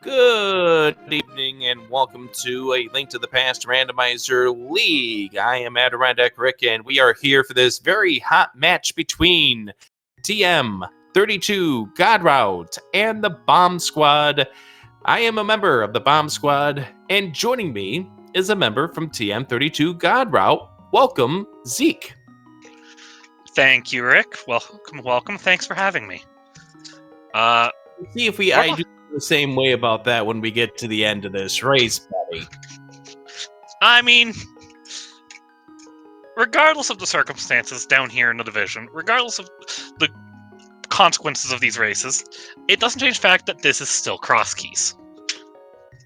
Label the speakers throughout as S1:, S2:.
S1: Good evening and welcome to A Link to the Past Randomizer League. I am Adirondack Rick and we are here for this very hot match between TM32 God Route and the Bomb Squad. I am a member of the Bomb Squad and joining me is a member from TM32 God Route. Welcome, Zeke.
S2: Thank you, Rick. Welcome. Thanks for having me.
S1: See if I do the same way about that when we get to the end of this race, buddy.
S2: I mean, regardless of the circumstances down here in the division, regardless of the consequences of these races, it doesn't change the fact that this is still cross keys.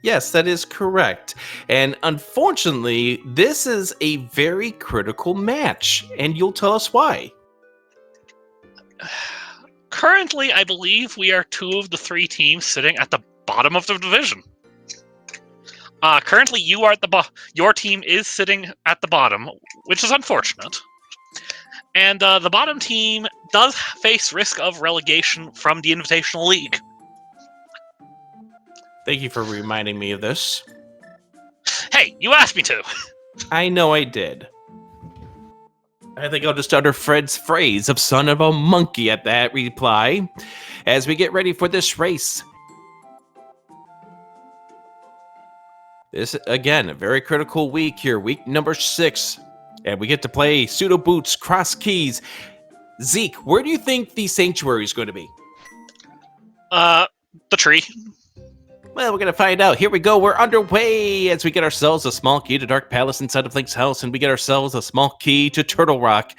S1: Yes, that is correct. And unfortunately, this is a very critical match, and you'll tell us why.
S2: Currently, I believe we are two of the three teams sitting at the bottom of the division. Currently, you are at your team is sitting at the bottom, which is unfortunate. And the bottom team does face risk of relegation from the Invitational League.
S1: Thank you for reminding me of this.
S2: Hey, you asked me to.
S1: I know I did. I think I'll just utter Fred's phrase of son of a monkey at that reply as we get ready for this race. This, again, a very critical week here, week number 6. And we get to play pseudo boots, cross keys. Zeke, where do you think the sanctuary is going to be?
S2: The tree.
S1: Well, we're going to find out. Here we go. We're underway as we get ourselves a small key to Dark Palace inside of Link's house, and we get ourselves a small key to Turtle Rock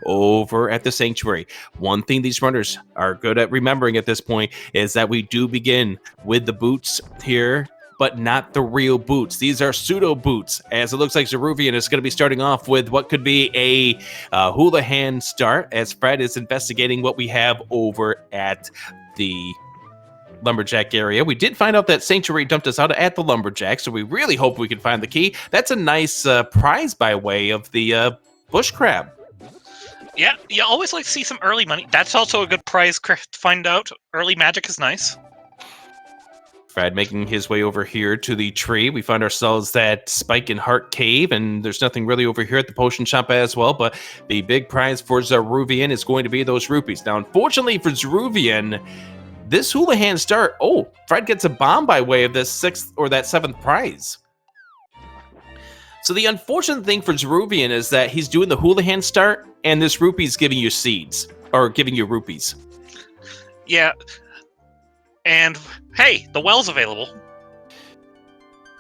S1: over at the Sanctuary. One thing these runners are good at remembering at this point is that we do begin with the boots here, but not the real boots. These are pseudo boots, as it looks like Zeruvian is going to be starting off with what could be a hula hand start, as Fred is investigating what we have over at the Lumberjack area. We did find out that Sanctuary dumped us out at the Lumberjack, so we really hope we can find the key. That's a nice prize by way of the bush crab.
S2: Yeah, you always like to see some early money. That's also a good prize to find out. Early magic is nice.
S1: Fred making his way over here to the tree. We find ourselves at Spike and Heart Cave, and there's nothing really over here at the potion shop as well, but the big prize for Zeruvian is going to be those rupees. Now, unfortunately for Zeruvian, this hula hand start, Fred gets a bomb by way of this 6th or that 7th prize. So the unfortunate thing for Zeruvian is that he's doing the hula hand start, and this rupee's giving you seeds, or giving you rupees.
S2: Yeah. And, hey, the well's available.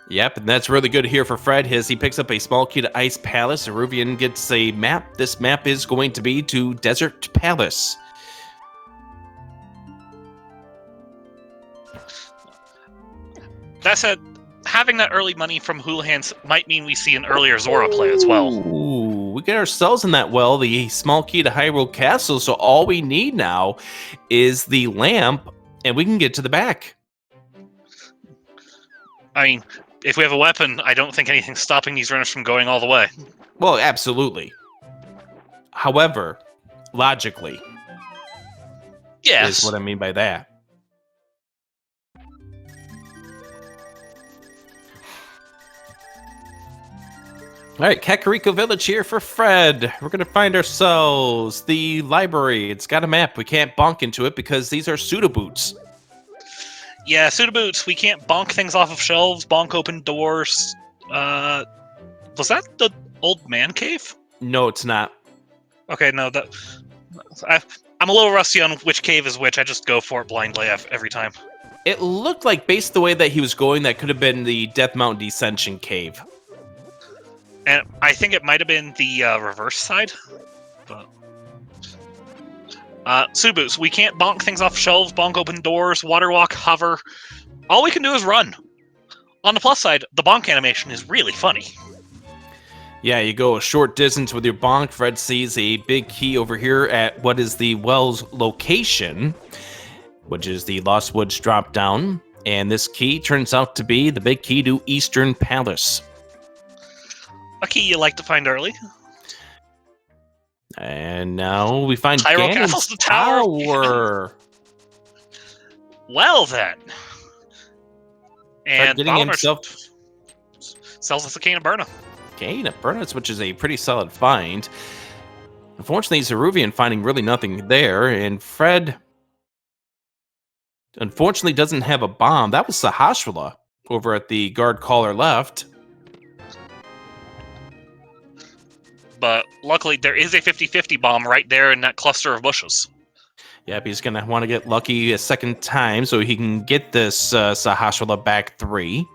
S1: Yep, and that's really good here for Fred. He picks up a small key to Ice Palace. Zeruvian gets a map. This map is going to be to Desert Palace.
S2: That said, having that early money from hula hands might mean we see an earlier Zora play as well.
S1: Ooh, we get ourselves in that well, the small key to Hyrule Castle, so all we need now is the lamp, and we can get to the back.
S2: I mean, if we have a weapon, I don't think anything's stopping these runners from going all the way.
S1: Well, absolutely. However, logically,
S2: yes,
S1: is what I mean by that. All right, Kakariko Village here for Fred. We're going to find ourselves the library. It's got a map. We can't bonk into it because these are pseudo boots.
S2: Yeah, pseudo boots. We can't bonk things off of shelves, bonk open doors. Was that the old man cave?
S1: No, it's not.
S2: Okay, no, I'm a little rusty on which cave is which. I just go for it blindly every time.
S1: It looked like, based the way that he was going, that could have been the Death Mountain Descension cave.
S2: And I think it might have been the reverse side. But Subus, we can't bonk things off shelves, bonk open doors, water walk, hover. All we can do is run. On the plus side, the bonk animation is really funny.
S1: Yeah, you go a short distance with your bonk. Fred sees a big key over here at what is the well's location, which is the Lost Woods drop down. And this key turns out to be the big key to Eastern Palace.
S2: A key you like to find early.
S1: And now we find
S2: Hyrule
S1: Ganon's
S2: Castle's the tower.
S1: Tower.
S2: Well then. And
S1: getting
S2: Bottomer
S1: himself
S2: sells us a Cane of Burna.
S1: Cane of Burnuts, which is a pretty solid find. Unfortunately, Zeruvian finding really nothing there, and Fred unfortunately doesn't have a bomb. That was Sahasrahla over at the guard caller left.
S2: But luckily, there is a 50-50 bomb right there in that cluster of bushes.
S1: Yep, he's going to want to get lucky a second time so he can get this Sahasrahla back 3.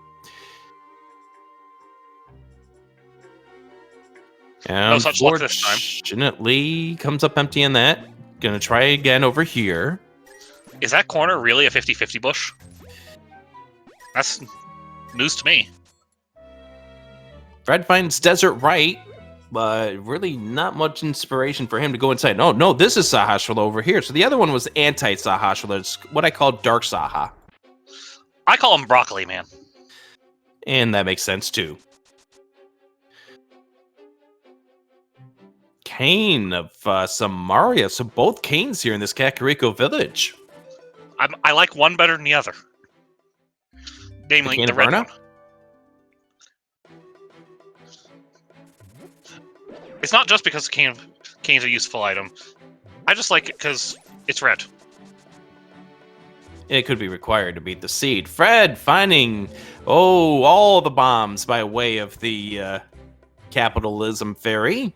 S2: No such luck this time.
S1: Unfortunately, comes up empty in that. Gonna try again over here.
S2: Is that corner really a 50-50 bush? That's news to me.
S1: Fred finds Desert right, but really not much inspiration for him to go inside. No, this is Sahasrahla over here. So the other one was anti-Sahasrahla. It's what I call Dark Saha.
S2: I call him Broccoli Man.
S1: And that makes sense too. Cane of Samaria. So both Canes here in this Kakariko village.
S2: I like one better than the other. Namely, the red one. It's not just because cane's a useful item. I just like it because it's red.
S1: It could be required to beat the seed. Fred finding, all the bombs by way of the capitalism fairy.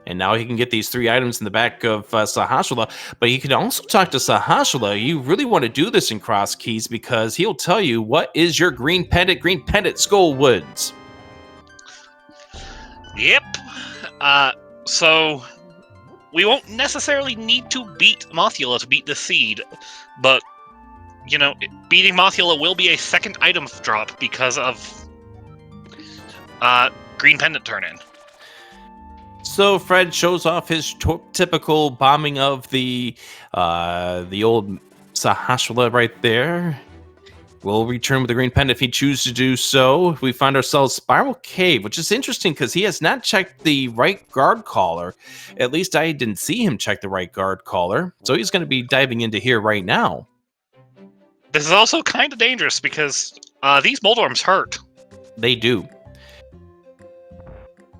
S1: And now he can get these 3 items in the back of Sahasrahla. But he can also talk to Sahasrahla. You really want to do this in Cross Keys because he'll tell you what is your green pendant Skull Woods.
S2: Yep. So we won't necessarily need to beat Mothula to beat the seed, but beating Mothula will be a second item drop because of green pendant turn in.
S1: So Fred shows off his typical bombing of the old Sahasrahla right there. We'll return with the green pendant if he chooses to do so. We find ourselves Spiral Cave, which is interesting because he has not checked the right guard caller. At least I didn't see him check the right guard caller. So he's going to be diving into here right now.
S2: This is also kind of dangerous because these Moldorms hurt.
S1: They do.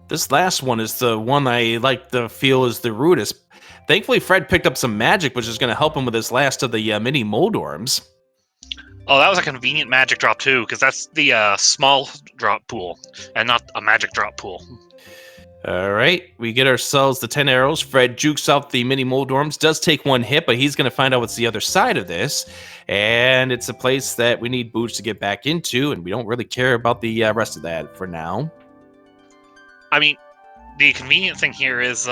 S1: This last one is the one I like to feel is the rudest. Thankfully, Fred picked up some magic, which is going to help him with his last of the mini Moldorms.
S2: Oh, that was a convenient magic drop, too, because that's the small drop pool, and not a magic drop pool.
S1: All right, we get ourselves the 10 arrows. Fred jukes out the mini Moldorms, does take 1 hit, but he's going to find out what's the other side of this. And it's a place that we need boots to get back into, and we don't really care about the rest of that for now.
S2: I mean, the convenient thing here is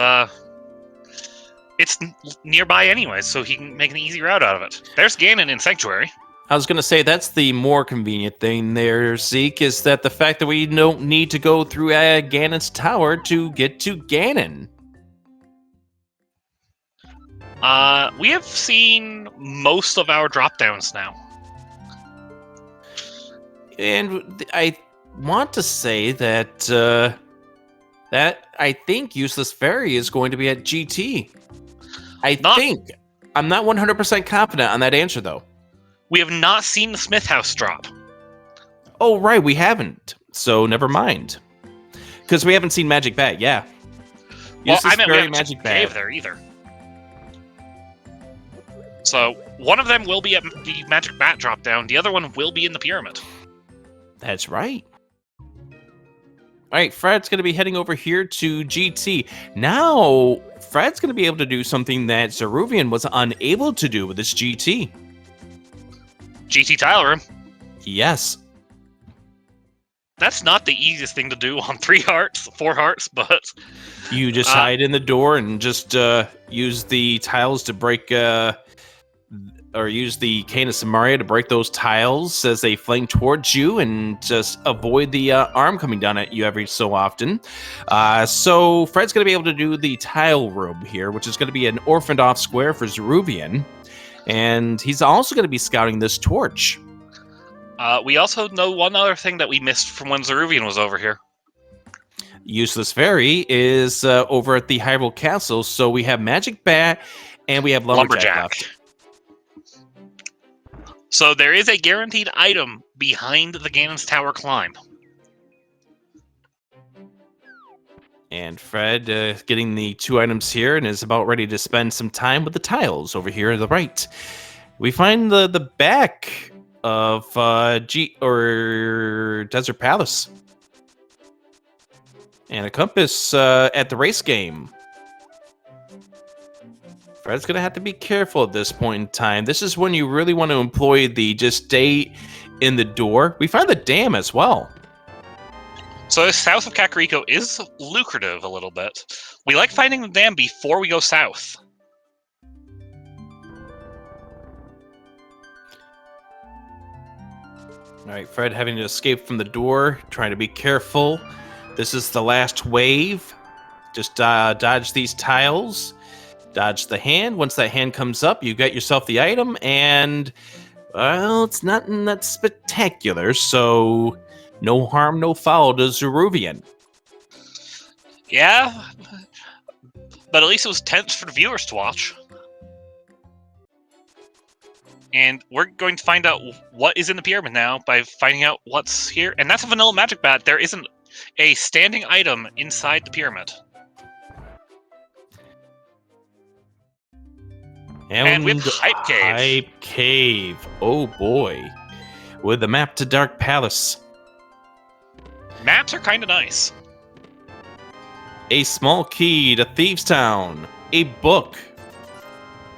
S2: it's nearby anyway, so he can make an easy route out of it. There's Ganon in Sanctuary.
S1: I was going to say that's the more convenient thing there, Zeke, is that the fact that we don't need to go through Ganon's tower to get to Ganon.
S2: We have seen most of our drop-downs now.
S1: And I want to say that I think Useless Fairy is going to be at GT. I'm not 100% confident on that answer, though.
S2: We have not seen the Smith House drop.
S1: Oh, right, we haven't. So never mind. Because we haven't seen Magic Bat, yeah.
S2: Well, I meant we haven't seen Cave there either. So one of them will be at the Magic Bat drop down. The other one will be in the Pyramid.
S1: That's right. All right, Fred's going to be heading over here to GT. Now, Fred's going to be able to do something that Zeruvian was unable to do with his GT.
S2: GT Tile Room.
S1: Yes.
S2: That's not the easiest thing to do on 4 hearts, but...
S1: You just hide in the door and just use the tiles to break... or use the Cane of Samaria to break those tiles as they flank towards you and just avoid the arm coming down at you every so often. So Fred's going to be able to do the tile room here, which is going to be an orphaned off square for Zeruvian. And he's also going to be scouting this torch.
S2: We also know one other thing that we missed from when Zeruvian was over here.
S1: Useless Fairy is over at the Hyrule Castle, so we have Magic Bat and we have Lumberjack left.
S2: So there is a guaranteed item behind the Ganon's Tower climb.
S1: And Fred getting the 2 items here and is about ready to spend some time with the tiles over here to the right. We find the back of Desert Palace. And a compass at the race game. Fred's going to have to be careful at this point in time. This is when you really want to employ the just stay in the door. We find the dam as well.
S2: So south of Kakariko is lucrative a little bit. We like finding the dam before we go south.
S1: All right, Fred having to escape from the door, trying to be careful. This is the last wave. Just dodge these tiles. Dodge the hand. Once that hand comes up, you get yourself the item, and, well, it's nothing that's spectacular, so no harm, no foul to Zeruvian.
S2: Yeah, but at least it was tense for the viewers to watch. And we're going to find out what is in the pyramid now by finding out what's here. And that's a vanilla magic bat. There isn't a standing item inside the pyramid. And with Hype Cave.
S1: Hype Cave. Oh boy. With the map to Dark Palace.
S2: Maps are kind of nice.
S1: A small key to Thieves Town. A book.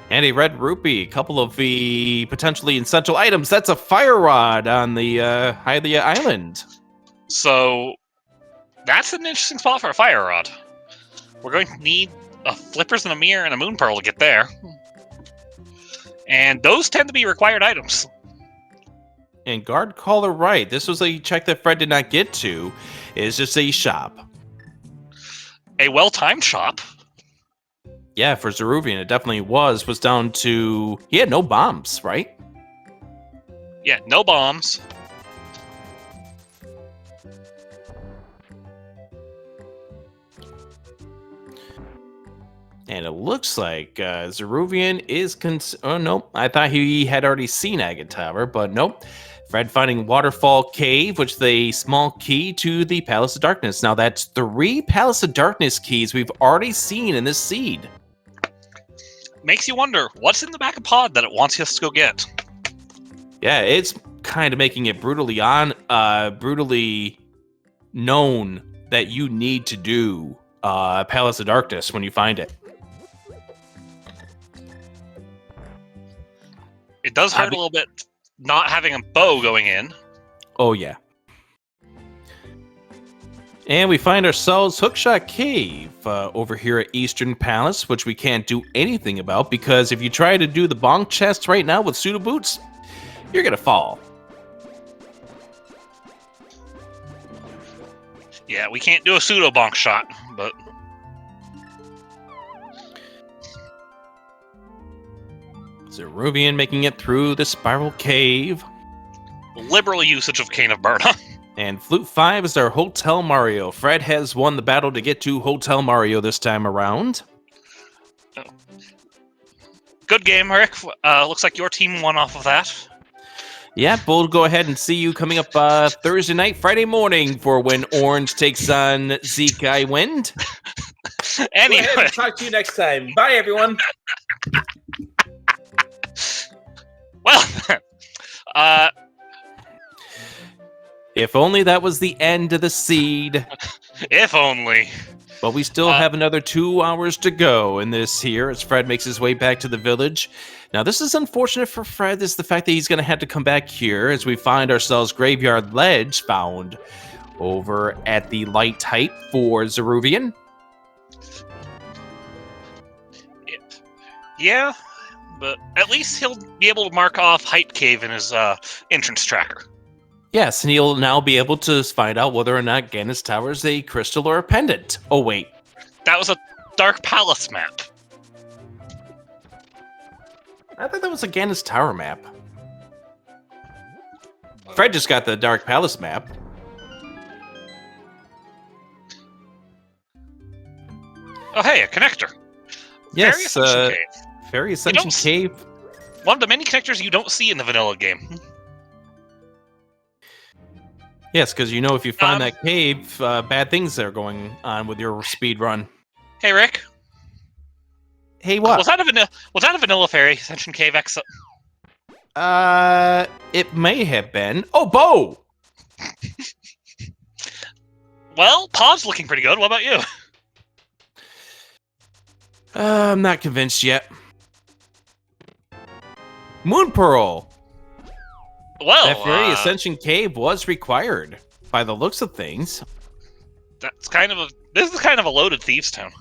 S1: And a red rupee. A couple of the potentially essential items. That's a fire rod on the Hylia Island.
S2: So that's an interesting spot for a fire rod. We're going to need flippers and a mirror and a moon pearl to get there. And those tend to be required items.
S1: And guard caller right. This was a check that Fred did not get to. It's just a shop.
S2: A well-timed shop.
S1: Yeah, for Zeruvian, it definitely was down to... He had no bombs, right?
S2: Yeah, no bombs.
S1: And it looks like Zeruvian is... oh, nope. I thought he had already seen Agate Tower, but nope. Fred finding Waterfall Cave, which is a small key to the Palace of Darkness. Now, that's 3 Palace of Darkness keys we've already seen in this seed.
S2: Makes you wonder, what's in the back of Pod that it wants us to go get?
S1: Yeah, it's kind of making it brutally known that you need to do Palace of Darkness when you find it.
S2: It does hurt a little bit not having a bow going in.
S1: Oh, yeah. And we find ourselves Hookshot Cave over here at Eastern Palace, which we can't do anything about because if you try to do the bonk chest right now with pseudo boots, you're going to fall.
S2: Yeah, we can't do a pseudo bonk shot, but...
S1: Zeruvian making it through the Spiral Cave.
S2: Liberal usage of Cane of Burna.
S1: And Flute 5 is our Hotel Mario. Fred has won the battle to get to Hotel Mario this time around.
S2: Oh. Good game, Rick. Looks like your team won off of that.
S1: Yeah, we'll go ahead and see you coming up Thursday night, Friday morning for when Orange takes on Zeke I Wind.
S2: Anyway.
S1: Go ahead and talk to you next time. Bye, everyone.
S2: Well,
S1: if only that was the end of the seed.
S2: If only.
S1: But we still have another 2 hours to go in this here as Fred makes his way back to the village. Now, this is unfortunate for Fred, is the fact that he's going to have to come back here as we find ourselves Graveyard Ledge found over at the light height for Zeruvian.
S2: Yeah, but at least he'll be able to mark off Hype Cave in his entrance tracker.
S1: Yes, and he'll now be able to find out whether or not Ganon's Tower is a crystal or a pendant. Oh, wait.
S2: That was a Dark Palace map.
S1: I thought that was a Ganon's Tower map. Fred just got the Dark Palace map.
S2: Oh, hey, a connector.
S1: Yes,
S2: Fairy Ascension Cave.
S1: Fairy Ascension Cave.
S2: One of the many connectors you don't see in the vanilla game.
S1: Yes, because you know if you find that cave, bad things are going on with your speed run.
S2: Hey, Rick.
S1: Hey, what?
S2: Was that a vanilla fairy Ascension Cave exit?
S1: It may have been. Oh, Bo!
S2: Well, Pod's looking pretty good. What about you?
S1: I'm not convinced yet. Moon Pearl.
S2: Well,
S1: That fairy Ascension Cave was required by the looks of things.
S2: This is kind of a loaded thieves' town.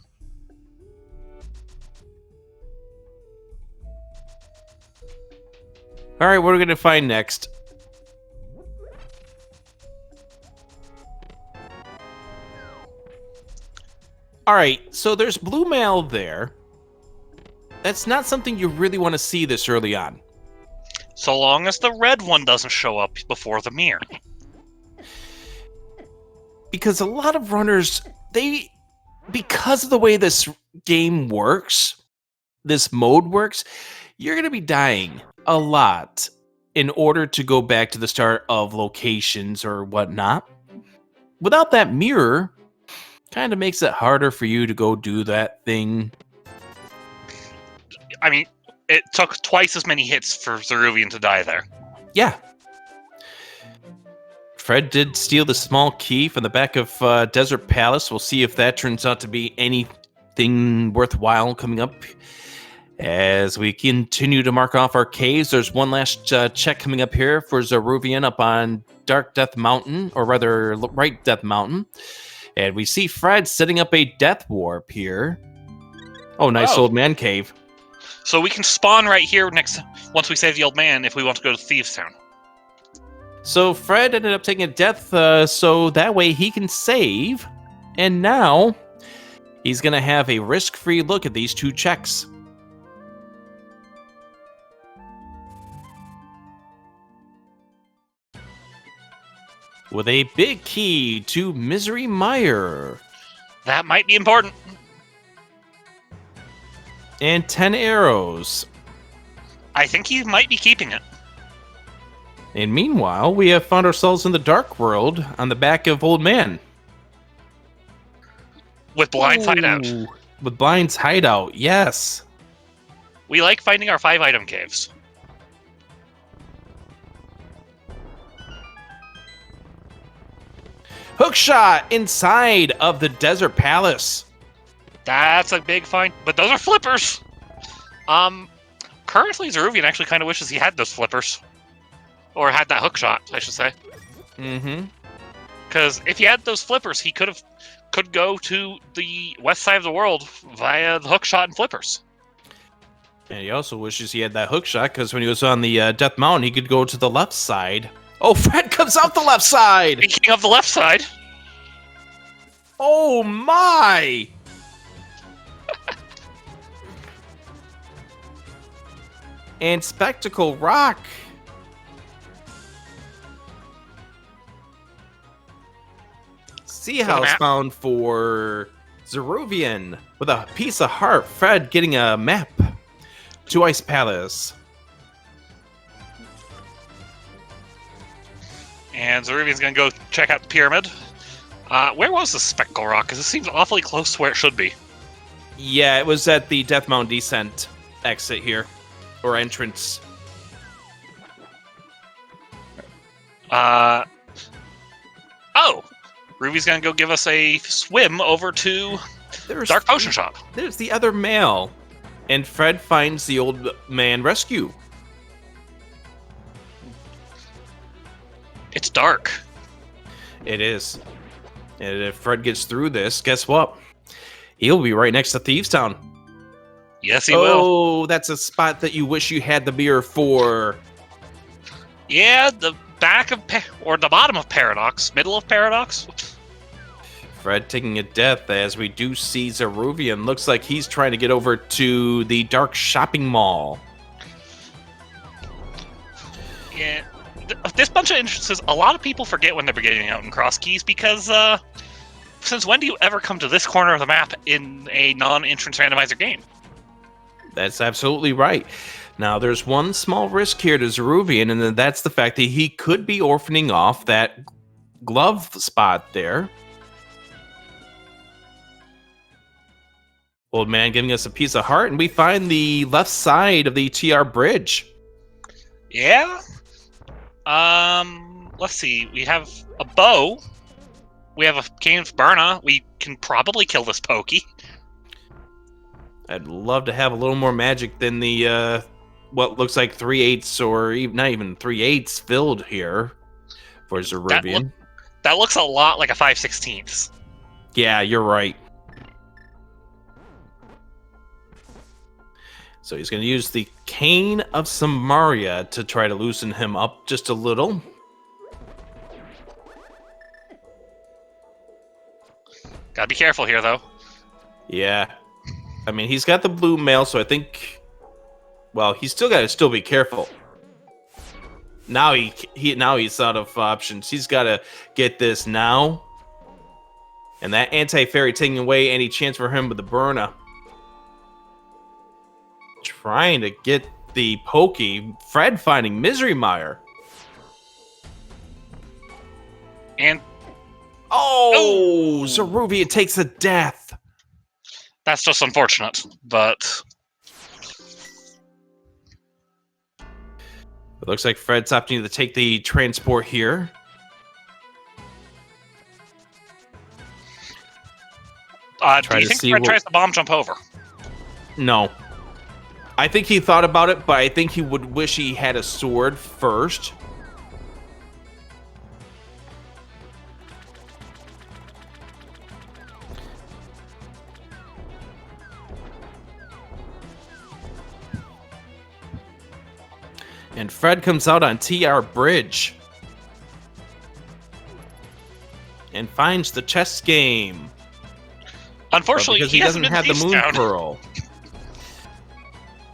S1: All right, what are we gonna find next? All right, so there's blue mail there. That's not something you really want to see this early on.
S2: So long as the red one doesn't show up before the mirror.
S1: Because a lot of runners, because of the way this game works, this mode works, you're going to be dying a lot in order to go back to the start of locations or whatnot. Without that mirror, kind of makes it harder for you to go do that thing.
S2: I mean, it took twice as many hits for Zeruvian to die there.
S1: Yeah. Fred did steal the small key from the back of Desert Palace. We'll see if that turns out to be anything worthwhile coming up. As we continue to mark off our caves, there's one last check coming up here for Zeruvian up on Dark Death Mountain, or rather, Right Death Mountain. And we see Fred setting up a death warp here. Oh, nice old man cave.
S2: So we can spawn right here once we save the old man if we want to go to Thieves Town.
S1: So Fred ended up taking a death, so that way he can save. And now he's going to have a risk-free look at these two checks. With a big key to Misery Mire.
S2: That might be important.
S1: And 10 arrows.
S2: I think he might be keeping it.
S1: And meanwhile, we have found ourselves in the Dark World on the back of Old Man.
S2: With Blind's hideout.
S1: With Blind's hideout, yes.
S2: We like finding our 5-item caves.
S1: Hookshot inside of the Desert Palace.
S2: That's a big find. But those are flippers! Currently, Zeruvian actually kind of wishes he had those flippers. Or had that hookshot, I should say.
S1: Mm-hmm.
S2: Because if he had those flippers, he could go to the west side of the world via the hookshot and flippers.
S1: And he also wishes he had that hookshot, because when he was on the Death Mountain, he could go to the left side. Oh, Fred comes out the left side!
S2: Speaking of the left side.
S1: Oh, my! And Spectacle Rock. Sea House found for Zeruvian with a piece of heart. Fred getting a map to Ice Palace.
S2: And Zeruvian's going to go check out the pyramid. Where was the Spectacle Rock? Because it seems awfully close to where it should be.
S1: Yeah, it was at the Death Mountain descent exit here. Or entrance.
S2: Ruby's gonna go give us a swim over to Dark Potion Shop.
S1: There's the other mail. And Fred finds the old man rescue.
S2: It's dark.
S1: It is. And if Fred gets through this, guess what? He'll be right next to Thieves Town.
S2: Yes, he will.
S1: Oh, that's a spot that you wish you had the mirror for.
S2: Yeah, the back of or the bottom of Paradox, middle of Paradox.
S1: Fred taking a death as we do see Zeruvian. Looks like he's trying to get over to the Dark Shopping Mall.
S2: Yeah, this bunch of entrances, a lot of people forget when they're beginning out in Cross Keys because since when do you ever come to this corner of the map in a non-entrance randomizer game?
S1: That's absolutely right. Now, there's one small risk here to Zeruvian, and then that's the fact that he could be orphaning off that glove spot there. Old man giving us a piece of heart, and we find the left side of the TR bridge.
S2: Yeah. Let's see. We have a bow. We have a cane of Burna. We can probably kill this Pokey.
S1: I'd love to have a little more magic than the what looks like 3/8 or even not even 3/8 filled here for Zeruvian.
S2: That looks a lot like a 5/16.
S1: Yeah, you're right. So he's going to use the Cane of Samaria to try to loosen him up just a little.
S2: Gotta be careful here, though.
S1: Yeah. I mean, he's got the blue mail, so I think... Well, he's still got to be careful. Now he's out of options. He's got to get this now. And that anti-fairy taking away any chance for him with the Burna. Trying to get the Pokey. Fred finding Misery Mire.
S2: And...
S1: Oh! Zeruvian takes a death.
S2: That's just unfortunate, but...
S1: It looks like Fred's opting to take the transport here.
S2: Do you think Fred tries to bomb jump over?
S1: No. I think he thought about it, but I think he would wish he had a sword first. And Fred comes out on TR Bridge. And finds the chess game.
S2: Unfortunately,
S1: because he doesn't have the Moon Pearl.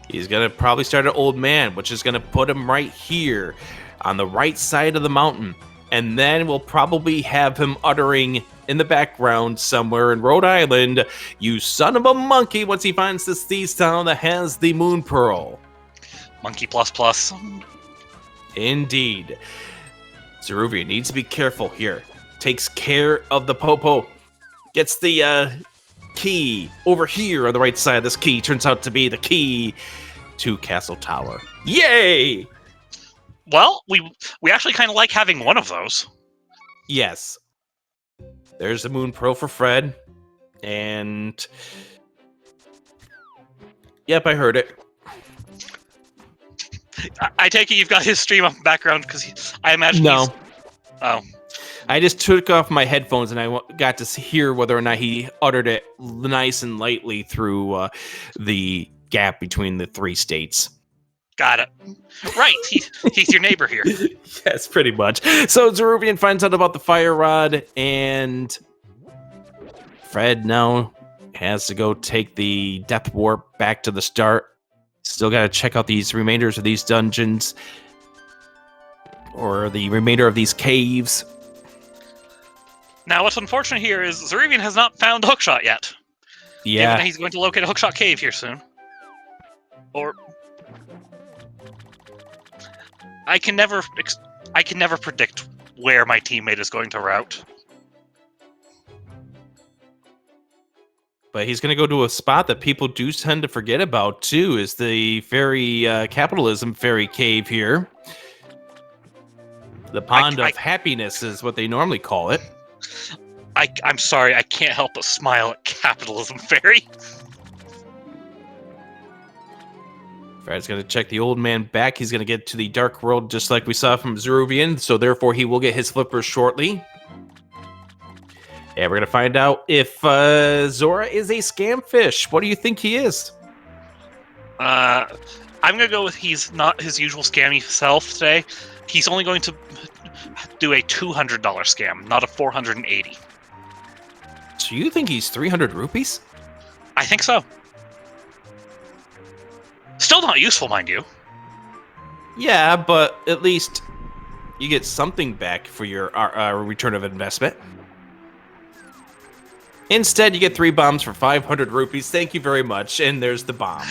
S1: He's going to probably start an Old Man, which is going to put him right here on the right side of the mountain. And then we'll probably have him uttering in the background somewhere in Rhode Island, "You son of a monkey," once he finds this Thieves Town that has the Moon Pearl.
S2: Monkey plus plus.
S1: Indeed. Zeruvian needs to be careful here. Takes care of the Popo. Gets the key over here on the right side. This key turns out to be the key to Castle Tower. Yay!
S2: Well, we actually kind of like having one of those.
S1: Yes. There's the Moon Pearl for Fred. And... Yep, I heard it.
S2: I take it you've got his stream up in the background, because I imagine
S1: No.
S2: Oh.
S1: I just took off my headphones and I got to hear whether or not he uttered it nice and lightly through the gap between the three states.
S2: Got it. Right, he's your neighbor here.
S1: Yes, pretty much. So Zeruvian finds out about the fire rod, and Fred now has to go take the Death Warp back to the start. Still got to check out these remainders of these dungeons, or the remainder of these caves.
S2: Now, what's unfortunate here is Zeruvian has not found Hookshot yet.
S1: Yeah.
S2: Given that he's going to locate a Hookshot cave here soon. Or... I can never predict where my teammate is going to route.
S1: But he's going to go to a spot that people do tend to forget about, too, is the fairy capitalism fairy cave here. The Pond of Happiness is what they normally call it.
S2: I'm sorry, I can't help but smile at Capitalism Fairy.
S1: Fred's going to check the old man back. He's going to get to the Dark World just like we saw from Zeruvian, so therefore he will get his flippers shortly. And we're going to find out if Zora is a scamfish. What do you think he is?
S2: I'm going to go with he's not his usual scammy self today. He's only going to do a $200 scam, not a $480.
S1: So you think he's 300 rupees?
S2: I think so. Still not useful, mind you.
S1: Yeah, but at least you get something back for your return of investment. Instead, you get 3 bombs for 500 rupees. Thank you very much. And there's the bomb.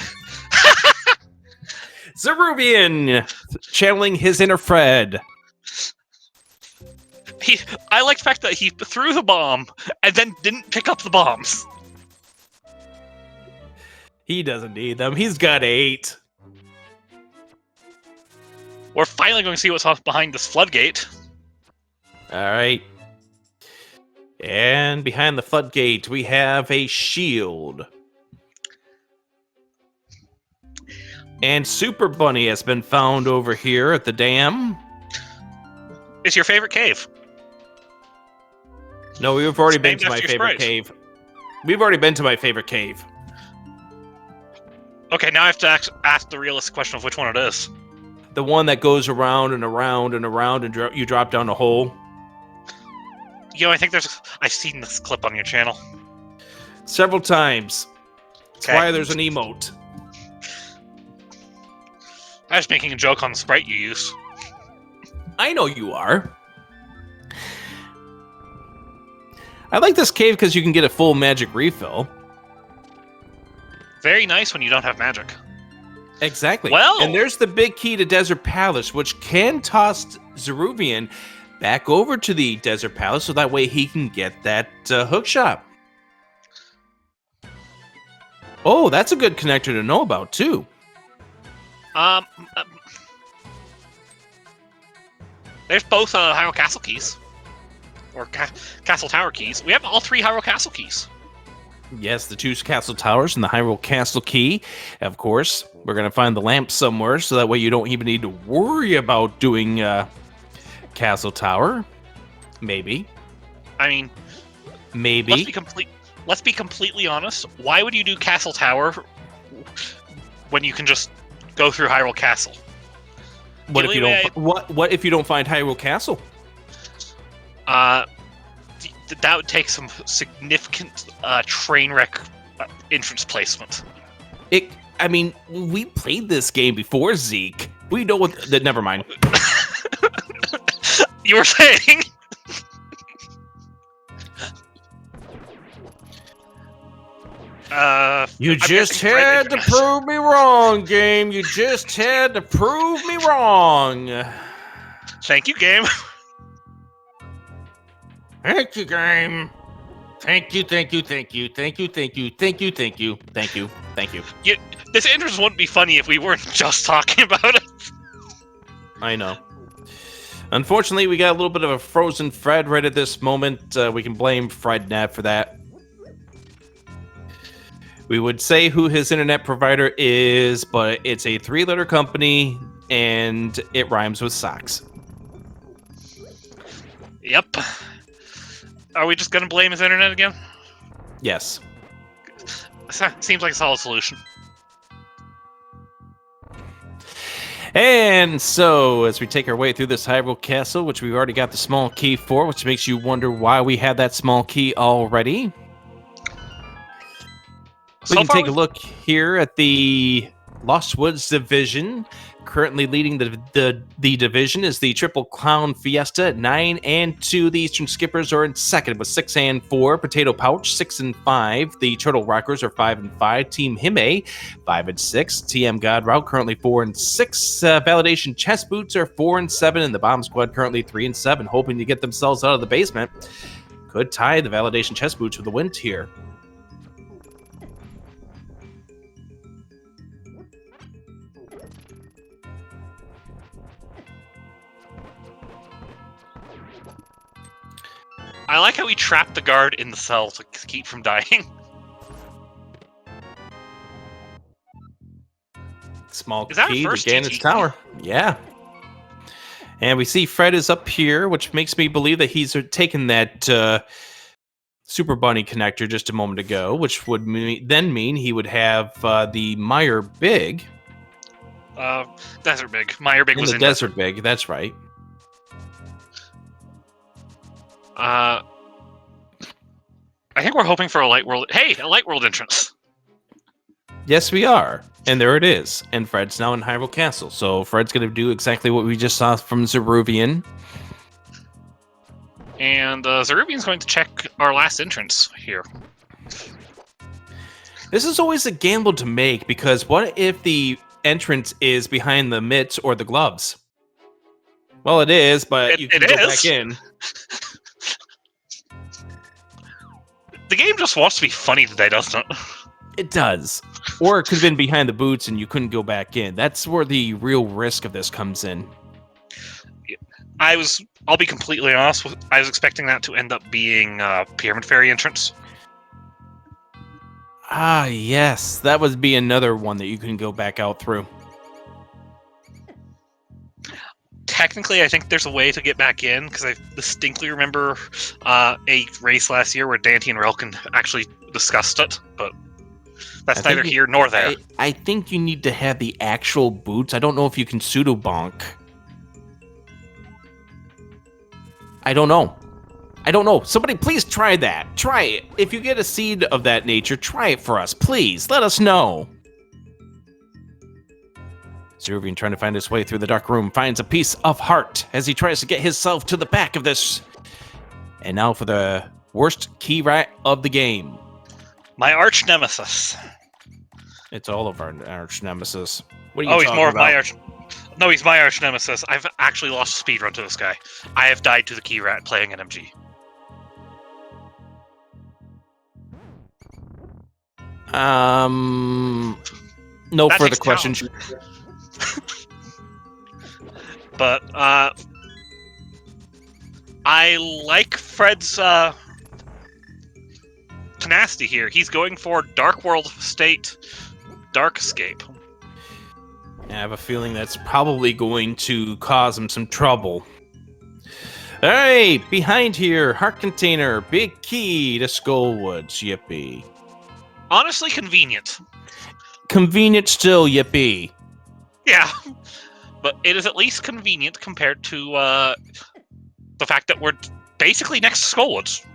S1: Zeruvian channeling his inner Fred.
S2: I like the fact that he threw the bomb and then didn't pick up the bombs.
S1: He doesn't need them. He's got 8.
S2: We're finally going to see what's behind this floodgate.
S1: All right. And behind the floodgate, we have a shield. And Super Bunny has been found over here at the dam.
S2: It's your favorite cave.
S1: No, we've already been to my favorite cave. We've already been to my favorite cave.
S2: Okay, now I have to ask the realistic question of which one it is.
S1: The one that goes around and around and around and you drop down a hole.
S2: You know, I think I've seen this clip on your channel.
S1: Several times. That's why there's an emote.
S2: I was making a joke on the sprite you use.
S1: I know you are. I like this cave because you can get a full magic refill.
S2: Very nice when you don't have magic.
S1: Exactly.
S2: Well,
S1: and there's the big key to Desert Palace, which can toss Zeruvian back over to the Desert Palace so that way he can get that hook shot. Oh, that's a good connector to know about, too.
S2: There's both Hyrule Castle keys. Or Castle Tower keys. We have all 3 Hyrule Castle keys.
S1: Yes, the 2 castle towers and the Hyrule Castle key. Of course, we're going to find the lamp somewhere, so that way you don't even need to worry about doing Castle Tower. Maybe.
S2: I mean,
S1: maybe.
S2: Let's be completely honest. Why would you do Castle Tower when you can just go through Hyrule Castle?
S1: What if you don't? What if you don't find Hyrule Castle?
S2: That would take some significant train wreck entrance placement.
S1: I mean, we played this game before, Zeke. We know what. Never mind.
S2: You were saying?
S1: You just had to prove me wrong, game. You just had to prove me wrong.
S2: Thank you, game.
S1: Thank you, game. Thank you, thank you, thank you, thank you, thank you, thank you, thank you, thank you, thank you.
S2: This entrance wouldn't be funny if we weren't just talking about it.
S1: I know. Unfortunately, we got a little bit of a frozen Fred right at this moment. We can blame FredNet for that. We would say who his internet provider is, but it's a 3-letter company, and it rhymes with socks.
S2: Yep. Are we just going to blame his internet again?
S1: Yes.
S2: Seems like a solid solution.
S1: And so, as we take our way through this Hyrule Castle, which we've already got the small key for, which makes you wonder why we had that small key already. We can take a look here at the Lost Woods division. Currently leading the division is the Triple Clown Fiesta at 9 and 2. The Eastern Skippers are in second with 6 and 4. Potato Pouch 6 and 5. The Turtle Rockers are 5 and 5. Team Hime 5 and 6. TM God Route currently 4 and 6. Validation Chest Boots are 4 and 7, and the Bomb Squad currently 3 and 7, hoping to get themselves out of the basement. Could tie the Validation Chest Boots with a win here.
S2: I like how we trapped the guard in the cell to keep from dying.
S1: Small key to Ganon's tower. Yeah. And we see Fred is up here, which makes me believe that he's taken that Super Bunny connector just a moment ago, which would then mean he would have the Meyer Big.
S2: Desert Big. Meyer Big was in
S1: Desert Big, that's right.
S2: I think we're hoping for a Light World. Hey, a Light World entrance.
S1: Yes, we are. And there it is. And Fred's now in Hyrule Castle. So Fred's going to do exactly what we just saw from Zeruvian.
S2: And Zeruvian's going to check our last entrance here.
S1: This is always a gamble to make, because what if the entrance is behind the mitts or the gloves. Well, it is, but you can go back in.
S2: The game just wants to be funny today, doesn't it?
S1: It does. Or it could have been behind the boots and you couldn't go back in. That's where the real risk of this comes in.
S2: I'll be completely honest, I was expecting that to end up being Pyramid Fairy entrance.
S1: Ah, yes. That would be another one that you can go back out through.
S2: Technically, I think there's a way to get back in, because I distinctly remember a race last year where Dante and Relkin actually discussed it, but that's neither here nor there.
S1: I think you need to have the actual boots. I don't know if you can pseudo bonk. I don't know. Somebody please try that. Try it. If you get a seed of that nature, try it for us. Please, let us know. Zeruvian, trying to find his way through the dark room, finds a piece of heart as he tries to get himself to the back of this. And now for the worst key rat of the game.
S2: My arch nemesis.
S1: It's all of our arch nemesis. What are you
S2: he's
S1: talking
S2: more
S1: about?
S2: of my arch. No, he's my arch nemesis. I've actually lost a speedrun to this guy. I have died to the key rat playing NMG.
S1: No
S2: That
S1: further
S2: takes
S1: questions.
S2: But I like Fred's tenacity here. He's going for Dark World State Dark Escape.
S1: I have a feeling that's probably going to cause him some trouble. All right, behind here, heart container, big key to Skullwoods, yippee.
S2: Honestly, convenient.
S1: Convenient still, yippee.
S2: Yeah, but it is at least convenient compared to the fact that we're basically next to Skullwoods.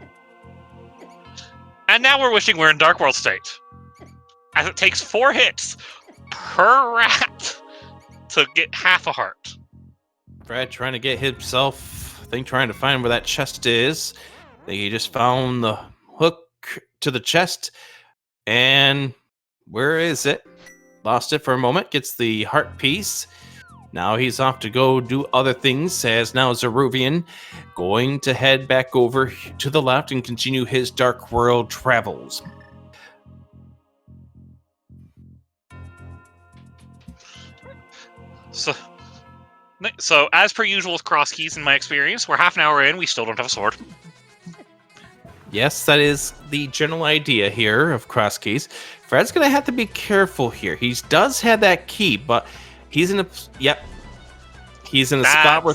S2: And now we're wishing we're in Dark World State, as it takes 4 hits per rat to get half a heart.
S1: Fred trying to get himself, I think trying to find where that chest is. I think he just found the hook to the chest. And where is it? Lost it for a moment, gets the heart piece. Now he's off to go do other things, as now Zeruvian going to head back over to the left and continue his Dark World travels.
S2: So as per usual with cross keys, in my experience, we're half an hour in, we still don't have a sword.
S1: Yes, that is the general idea here of cross keys. Fred's going to have to be careful here. He does have that key, but he's in a... Yep. He's in a spot where...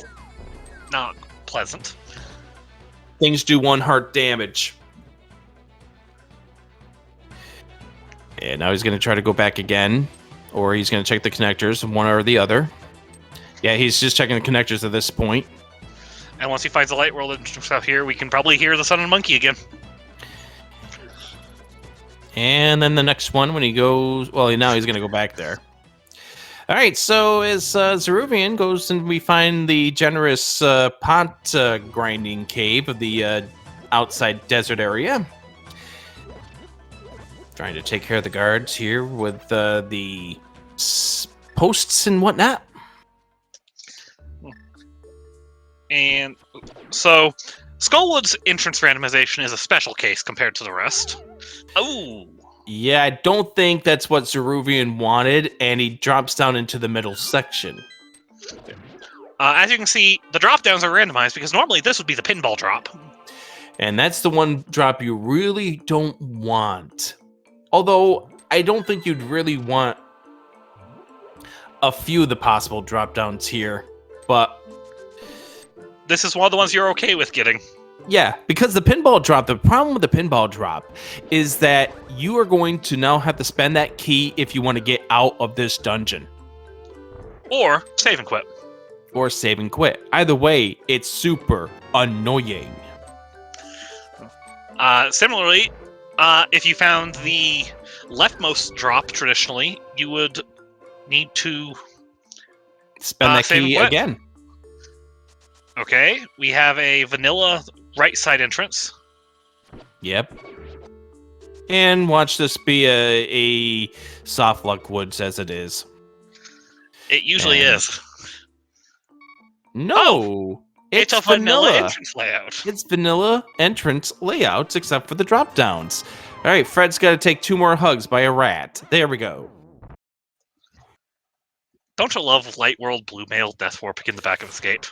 S2: Not pleasant.
S1: Things do 1 heart damage. And now he's going to try to go back again. Or he's going to check the connectors, one or the other. Yeah, he's just checking the connectors at this point.
S2: And once he finds the light world and stuff here, we can probably hear the Sun and Monkey again.
S1: And then the next one, when he goes... Well, now he's going to go back there. All right, so as Zeruvian goes and we find the generous pot grinding cave of the outside desert area. Trying to take care of the guards here with the posts and whatnot.
S2: And so, Skullwood's entrance randomization is a special case compared to the rest. Oh!
S1: Yeah, I don't think that's what Zeruvian wanted, and he drops down into the middle section.
S2: As you can see, the drop-downs are randomized, because normally this would be the pinball drop.
S1: And that's the one drop you really don't want. Although, I don't think you'd really want a few of the possible drop-downs here, but...
S2: This is one of the ones you're okay with getting.
S1: Yeah, because the pinball drop, the problem with the pinball drop is that you are going to now have to spend that key if you want to get out of this dungeon.
S2: Or save and quit.
S1: Or save and quit. Either way, it's super annoying.
S2: Similarly, if you found the leftmost drop traditionally, you would need to
S1: spend that key again.
S2: Okay, we have a vanilla right side entrance.
S1: Yep. And watch this be a soft luck woods as it is.
S2: It usually
S1: And-
S2: is.
S1: No,
S2: It's a vanilla entrance layout.
S1: It's vanilla entrance layouts, except for the drop downs. All right, Fred's got to take 2 more hugs by a rat. There we go.
S2: Don't you love Light World Blue Mail Death Warpic in the back of Escape?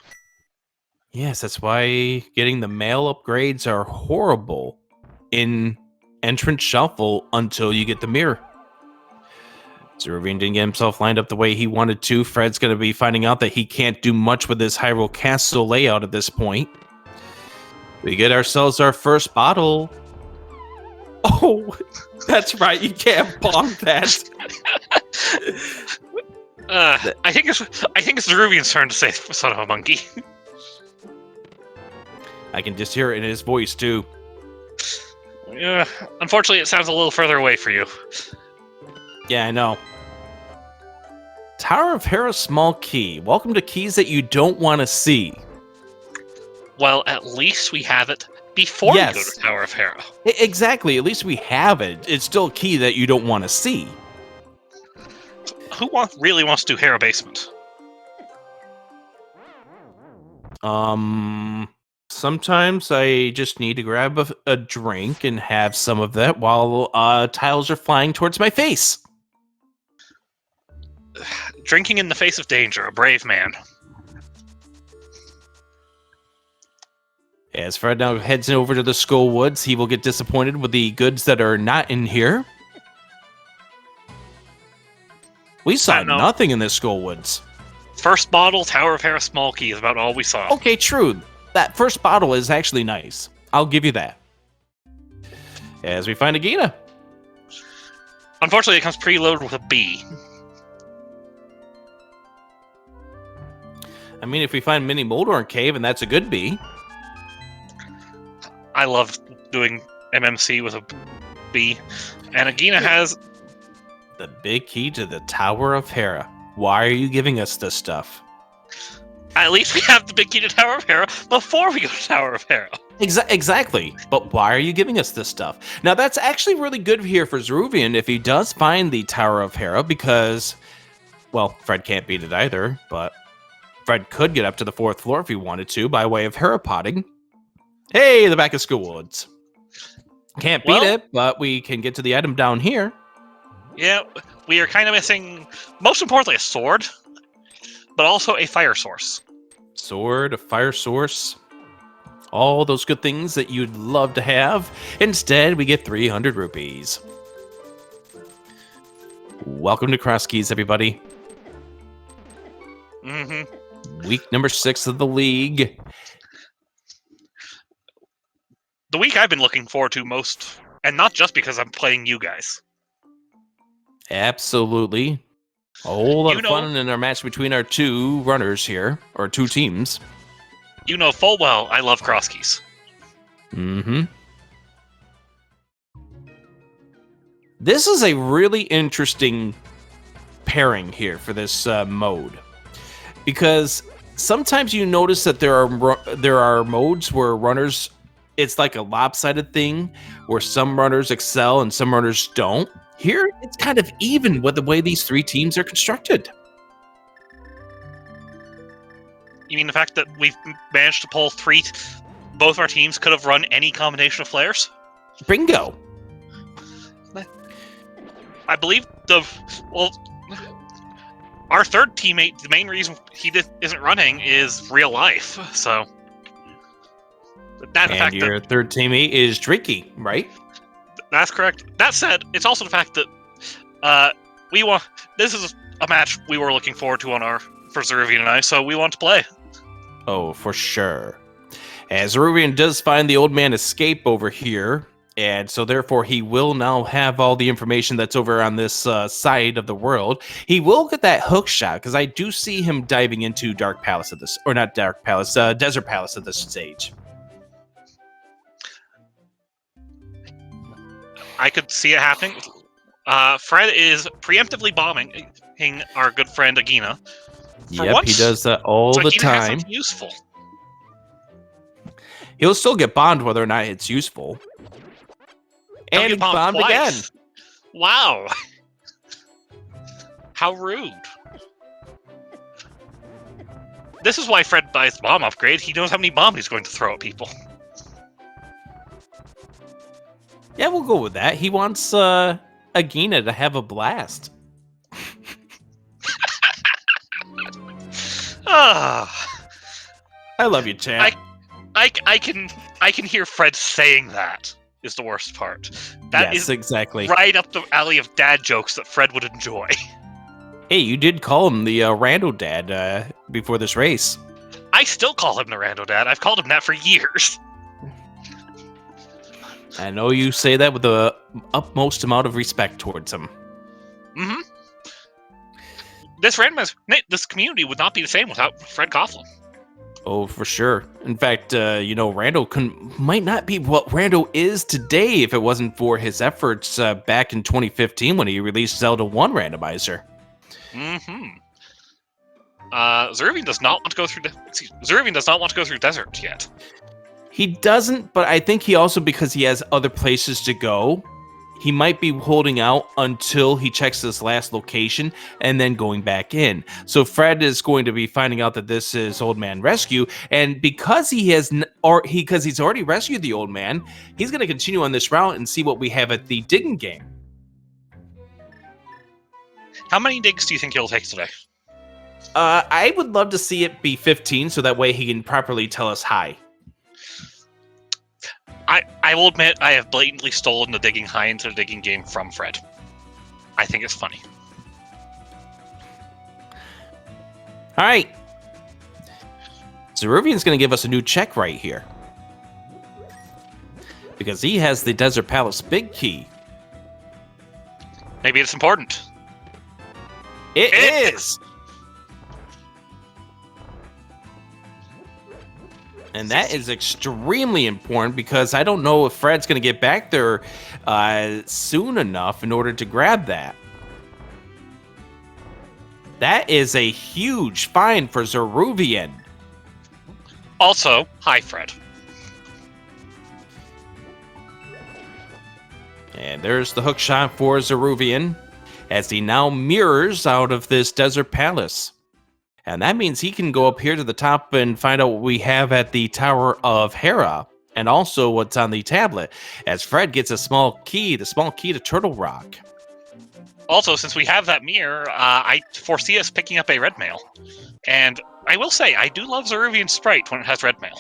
S1: Yes, that's why getting the mail upgrades are horrible in Entrance Shuffle until you get the mirror. Zeruvian didn't get himself lined up the way he wanted to. Fred's going to be finding out that he can't do much with this Hyrule Castle layout at this point. We get ourselves our first bottle. Oh, that's right. You can't bomb that.
S2: I think it's Zeruvian's turn to say "son of a monkey."
S1: I can just hear it in his voice too.
S2: Unfortunately, it sounds a little further away for you.
S1: Yeah, I know. Tower of Hera small key. Welcome to keys that you don't want to see.
S2: Well, at least we have it before we go
S1: Yes.
S2: to Tower of Hera.
S1: Exactly. At least we have it. It's still a key that you don't want to see.
S2: Who really wants to do Hera Basement?
S1: Sometimes I just need to grab a drink and have some of that while tiles are flying towards my face.
S2: Drinking in the face of danger, a brave man.
S1: As Fred now heads over to the Skull Woods, he will get disappointed with the goods that are not in here. We saw nothing in this Skull Woods.
S2: First bottle, Tower of Hera small key is about all we saw.
S1: Okay, true. That first bottle is actually nice. I'll give you that. As we find a Gina.
S2: Unfortunately, it comes preloaded with a B.
S1: I mean, if we find Mini Moldorn Cave, and that's a good B.
S2: I love doing MMC with a B. And Agina has...
S1: The big key to the Tower of Hera. Why are you giving us this stuff?
S2: At least we have the big key to Tower of Hera before we go to Tower of Hera.
S1: Exactly. But why are you giving us this stuff? Now, that's actually really good here for Zeruvian if he does find the Tower of Hera because, well, Fred can't beat it either, but Fred could get up to the 4th floor if he wanted to by way of Hera potting. Hey, the back of School Woods. Can't beat it, but we can get to the item down here.
S2: Yeah, we are kind of missing, most importantly, a sword, but also a fire source.
S1: Sword, a fire source, all those good things that you'd love to have. Instead, we get 300 rupees. Welcome to Cross Keys, everybody. Week number 6 of the league.
S2: The week I've been looking forward to most, and not just because I'm playing you guys.
S1: Absolutely. A whole lot of fun in our match between our 2 runners here, or 2 teams.
S2: You know full well I love cross keys.
S1: This is a really interesting pairing here for this mode. Because sometimes you notice that there are modes where runners, it's like a lopsided thing, where some runners excel and some runners don't. Here, it's kind of even with the way these 3 teams are constructed.
S2: You mean the fact that we've managed to pull 3... Both our teams could have run any combination of flares?
S1: Bingo!
S2: I believe our 3rd teammate, the main reason he isn't running is real life, so...
S1: And your 3rd teammate is Drinky, right?
S2: That's correct. That said, it's also the fact that this is a match we were looking forward to for Zeruvian and I, so we want to play.
S1: Oh, for sure. As Zeruvian does find the old man escape over here, and so therefore he will now have all the information that's over on this side of the world. He will get that hook shot, because I do see him diving into Dark Palace at this, or not Dark Palace, Desert Palace at this stage.
S2: I could see it happening. Fred is preemptively bombing our good friend Agina.
S1: Yep, he does that all the time.
S2: Useful.
S1: He'll still get bombed whether or not it's useful. And he bombed again.
S2: Wow. How rude. This is why Fred buys the bomb upgrade. He knows how many bombs he's going to throw at people.
S1: Yeah, we'll go with that. He wants Agina to have a blast.
S2: Ah,
S1: I love you, champ.
S2: I can hear Fred saying that is the worst part. That
S1: yes,
S2: is
S1: exactly.
S2: right up the alley of dad jokes that Fred would enjoy.
S1: Hey, you did call him the Rando Dad before this race.
S2: I still call him the Rando Dad. I've called him that for years.
S1: I know you say that with the utmost amount of respect towards him.
S2: Mm-hmm. This community would not be the same without Fred Coughlin.
S1: Oh, for sure. In fact, Rando might not be what Rando is today if it wasn't for his efforts back in 2015 when he released Zelda 1 Randomizer.
S2: Mm-hmm. Zeruvian does not want to go through. Zeruvian does not want to go through desert yet.
S1: He doesn't, but I think he also, because he has other places to go, he might be holding out until he checks this last location and then going back in. So Fred is going to be finding out that this is Old Man Rescue, and because he's already rescued the old man, he's going to continue on this route and see what we have at the digging game.
S2: How many digs do you think he'll take today?
S1: I would love to see it be 15, so that way he can properly tell us hi.
S2: I will admit I have blatantly stolen the digging high into the digging game from Fred. I think it's funny.
S1: All right. Zeruvian's going to give us a new check right here. Because he has the Desert Palace big key.
S2: Maybe it's important.
S1: It is! And that is extremely important because I don't know if Fred's going to get back there soon enough in order to grab that. That is a huge find for Zeruvian.
S2: Also, hi, Fred.
S1: And there's the hook shot for Zeruvian as he now mirrors out of this Desert Palace. And that means he can go up here to the top and find out what we have at the Tower of Hera, and also what's on the tablet, as Fred gets a small key, the small key to Turtle Rock.
S2: Also, since we have that mirror, I foresee us picking up a red mail. And I will say, I do love Zeruvian's sprite when it has red mail.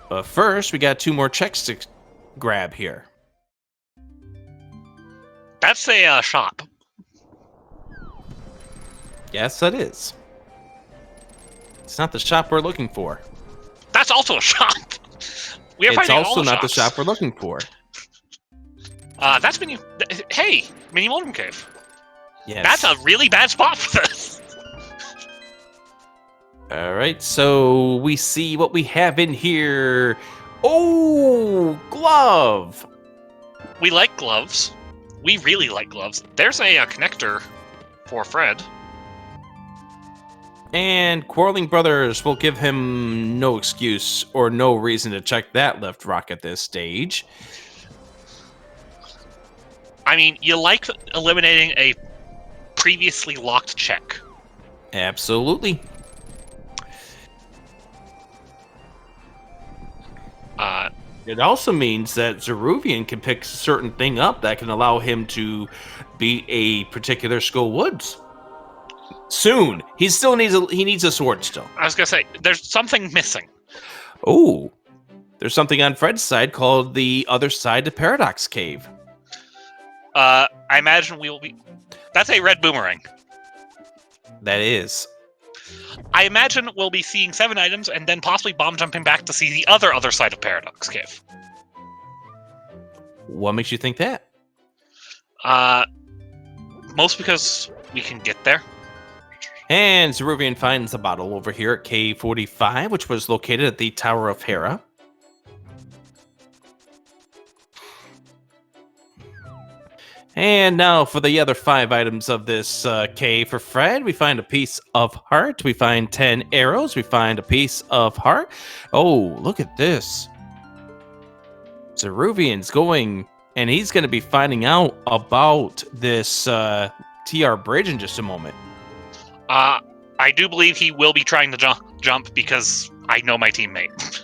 S1: But first, we got 2 more checks to grab here.
S2: That's a shop.
S1: Yes, that is. It's not the shop we're looking for.
S2: That's also a shop. We are
S1: It's
S2: finding all
S1: also
S2: the
S1: not the
S2: shops.
S1: shop we're looking for.
S2: That's Mini. Hey, Mini Modem Cave.
S1: Yes.
S2: That's a really bad spot for this.
S1: All right, so we see what we have in here. Oh, glove.
S2: We like gloves. We really like gloves. There's a connector for Fred.
S1: And Quarreling Brothers will give him no excuse or no reason to check that left rock at this stage.
S2: I mean, you like eliminating a previously locked check.
S1: Absolutely. It also means that Zeruvian can pick a certain thing up that can allow him to beat a particular Skull Woods. Soon. He needs a sword still.
S2: I was gonna say, there's something missing.
S1: Oh. There's something on Fred's side called the Other Side to Paradox Cave.
S2: I imagine we will be... That's a red boomerang.
S1: That is.
S2: I imagine we'll be seeing 7 items and then possibly bomb jumping back to see the other side of Paradox Cave.
S1: What makes you think that?
S2: Most because we can get there.
S1: And Zeruvian finds a bottle over here at K45, which was located at the Tower of Hera. And now for the other 5 items of this cave for Fred. We find a piece of heart. We find 10 arrows. We find a piece of heart. Oh, look at this. Zeruvian's going, and he's going to be finding out about this TR bridge in just a moment.
S2: I do believe he will be trying to jump because I know my teammate.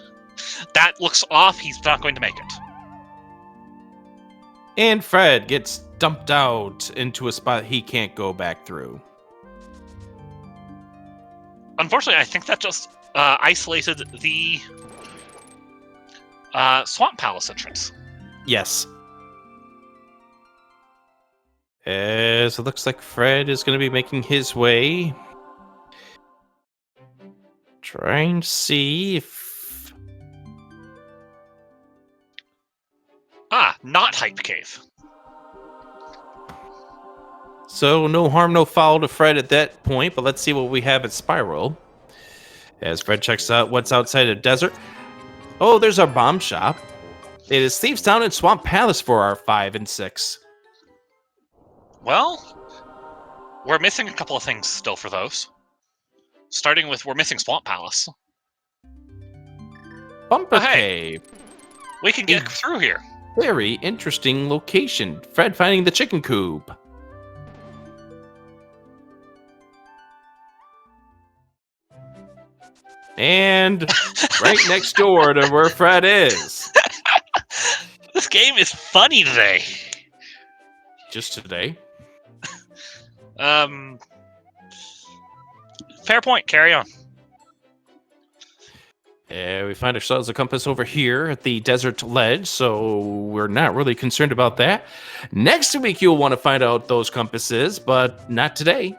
S2: That looks off. He's not going to make it.
S1: And Fred gets dumped out into a spot he can't go back through.
S2: Unfortunately, I think that just isolated the Swamp Palace entrance.
S1: Yes. As it looks like Fred is going to be making his way. Trying to see if...
S2: Not Hype Cave.
S1: So, no harm, no foul to Fred at that point, but let's see what we have at Spiral. As Fred checks out what's outside of Desert. Oh, there's our bomb shop. It is Thieves Town and Swamp Palace for our 5 and 6.
S2: Well, we're missing a couple of things still for those. Starting with, we're missing Swamp Palace.
S1: Bumper Cave.
S2: We can get through here.
S1: Very interesting location. Fred finding the chicken coop. And right next door to where Fred is.
S2: This game is funny today.
S1: Just today?
S2: Fair point. Carry on.
S1: We find ourselves a compass over here at the desert ledge, so we're not really concerned about that. Next week, you'll want to find out those compasses, but not today.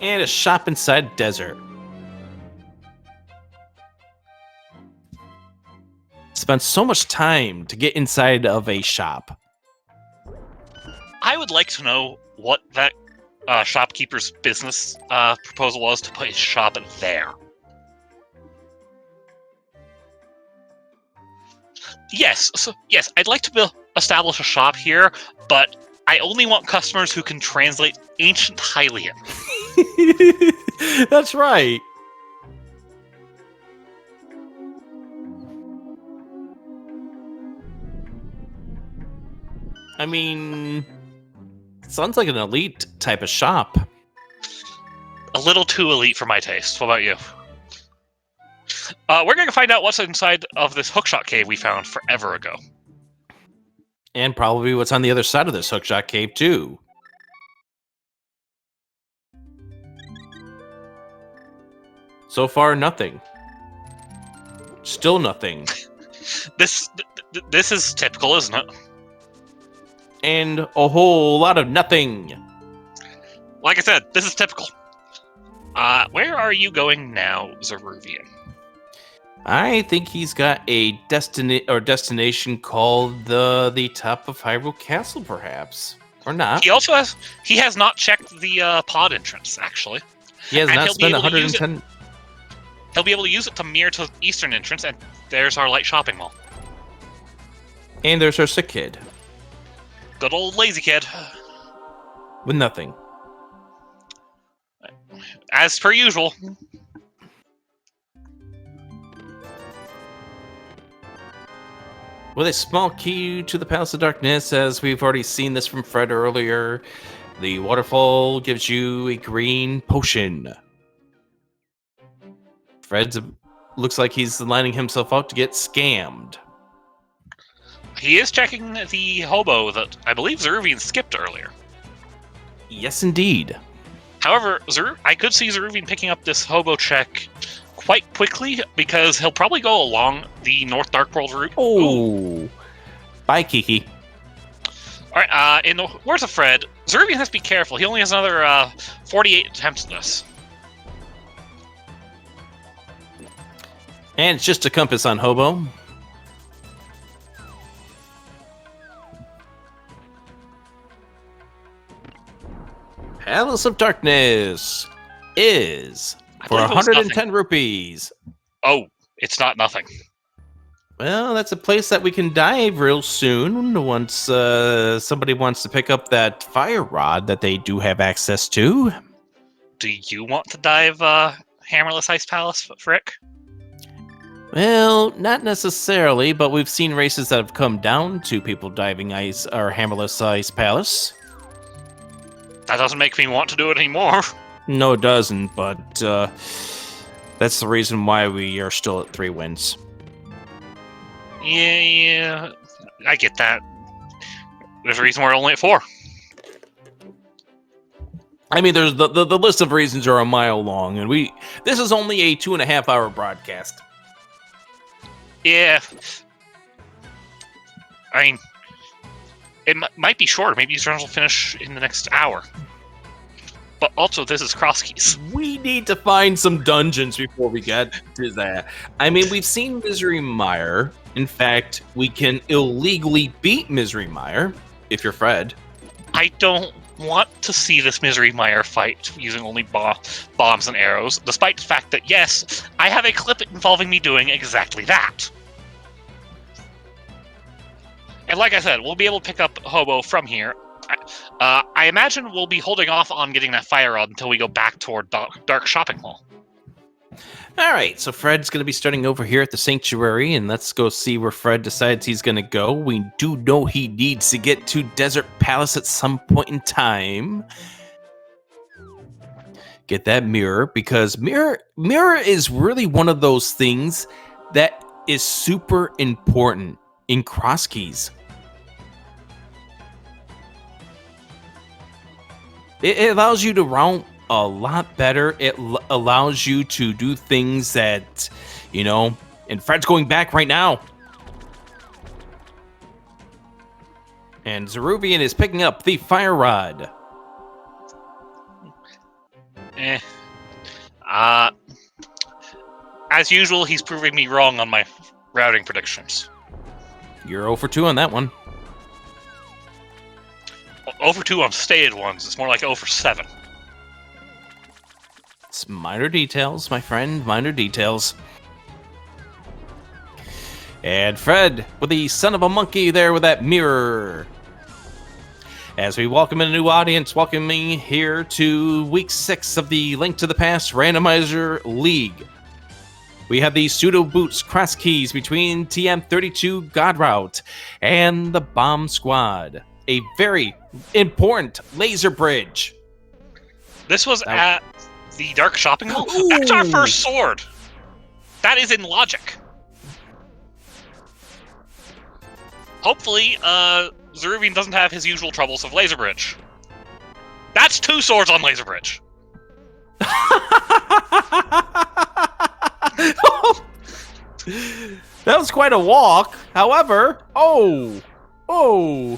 S1: And a shop inside desert. Spent so much time to get inside of a shop.
S2: I would like to know what that shopkeeper's business proposal was to put his shop there. Yes, I'd like to establish a shop here, but I only want customers who can translate ancient Hylian.
S1: That's right. I mean, sounds like an elite type of shop.
S2: A little too elite for my taste. What about you? We're going to find out what's inside of this hookshot cave we found forever ago.
S1: And probably what's on the other side of this hookshot cave, too. So far, nothing. Still nothing.
S2: This is typical, isn't it?
S1: And a whole lot of nothing.
S2: Like I said, this is typical. Where are you going now, Zeruvian?
S1: I think he's got a destination called the top of Hyrule Castle, perhaps. Or not.
S2: He has not checked the pod entrance, actually.
S1: He has not spent 110...
S2: He'll be able to use it to mirror to the eastern entrance, and there's our light shopping mall.
S1: And there's our sick kid.
S2: Good old lazy kid.
S1: With nothing.
S2: As per usual.
S1: With a small key to the Palace of Darkness, as we've already seen this from Fred earlier, the waterfall gives you a green potion. Fred looks like he's lining himself out to get scammed.
S2: He is checking the hobo that I believe Zeruvian skipped earlier.
S1: Yes, indeed.
S2: However, I could see Zeruvian picking up this hobo check quite quickly because he'll probably go along the North Dark World route.
S1: Oh, bye, Kiki.
S2: All right. In the words of Fred, Zeruvian has to be careful. He only has another 48 attempts at this.
S1: And it's just a compass on hobo. Palace of Darkness is for 110 rupees.
S2: Oh, it's not nothing.
S1: Well, that's a place that we can dive real soon once somebody wants to pick up that fire rod that they do have access to.
S2: Do you want to dive Hammerless Ice Palace, Frick?
S1: Well, not necessarily, but we've seen races that have come down to people diving ice or hammerless ice palace.
S2: That doesn't make me want to do it anymore.
S1: No, it doesn't, but that's the reason why we are still at 3 wins.
S2: Yeah, I get that. There's a reason we're only at 4.
S1: I mean, there's the list of reasons are a mile long, and this is only a 2.5-hour broadcast.
S2: Yeah. I mean, it might be shorter. Maybe these runs will finish in the next hour. But also, this is cross keys.
S1: We need to find some dungeons before we get to that. I mean, we've seen Misery Mire. In fact, we can illegally beat Misery Mire if you're Fred.
S2: I don't want to see this Misery Mire fight using only bombs and arrows, despite the fact that, yes, I have a clip involving me doing exactly that. And like I said, we'll be able to pick up Hobo from here. I imagine we'll be holding off on getting that fire rod until we go back toward Dark Shopping Mall.
S1: All right, so Fred's going to be starting over here at the Sanctuary, and let's go see where Fred decides he's going to go. We do know he needs to get to Desert Palace at some point in time. Get that mirror, because mirror is really one of those things that is super important in cross keys. It allows you to round a lot better. It allows you to do things that, and Fred's going back right now. And Zeruvian is picking up the fire rod.
S2: As usual, he's proving me wrong on my routing predictions.
S1: You're 0 for 2 on that one.
S2: 0 for 2 on stated ones. It's more like 0 for 7.
S1: It's minor details, my friend. Minor details. And Fred with the son of a monkey there with that mirror. As we welcome in a new audience, welcoming here to week 6 of the Link to the Past Randomizer League. We have the pseudo boots cross keys between TM32 God Route and the Bomb Squad. A very important laser bridge.
S2: This was at the Dark Shopping Mall. Ooh. That's our first sword. That is in logic. Hopefully, Zeruvian doesn't have his usual troubles of laser bridge. That's 2 swords on laser bridge.
S1: That was quite a walk. However,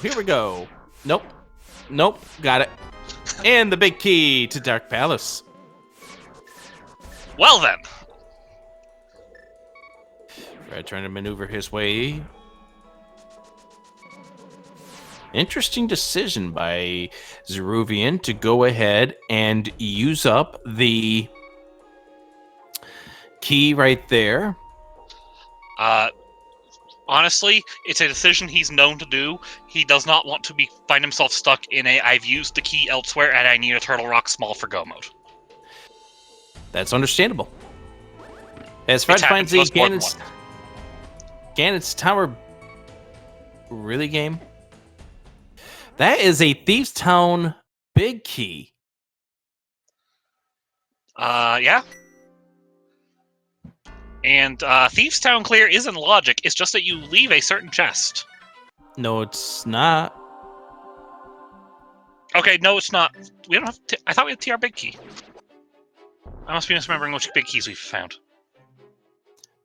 S1: here we go. Nope, got it. And the big key to Dark Palace.
S2: Well then.
S1: Fred trying to maneuver his way. Interesting decision by Zeruvian to go ahead and use up the key right there.
S2: Honestly, it's a decision he's known to do. He does not want to find himself stuck in I've used the key elsewhere and I need a Turtle Rock small for go mode.
S1: That's understandable. As Fred finds the Ganon's Tower really game. That is a Thieves Town big key.
S2: Yeah. And Thieves Town clear isn't logic. It's just that you leave a certain chest.
S1: No, it's not.
S2: Okay, no, it's not. We don't have. I thought we had TR big key. I must be misremembering which big keys we've found.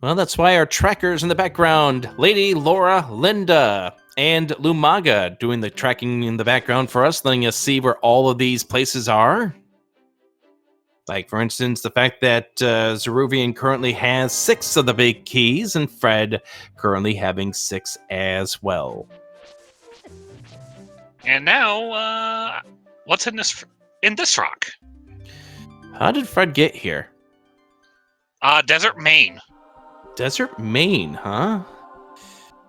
S1: Well, that's why our trackers in the background, Lady Laura, Linda, and Lumaga doing the tracking in the background for us, letting us see where all of these places are. Like, for instance, the fact that Zeruvian currently has 6 of the big keys, and Fred currently having 6 as well.
S2: And now, what's in this rock?
S1: How did Fred get here?
S2: Desert Main.
S1: Desert Main, huh?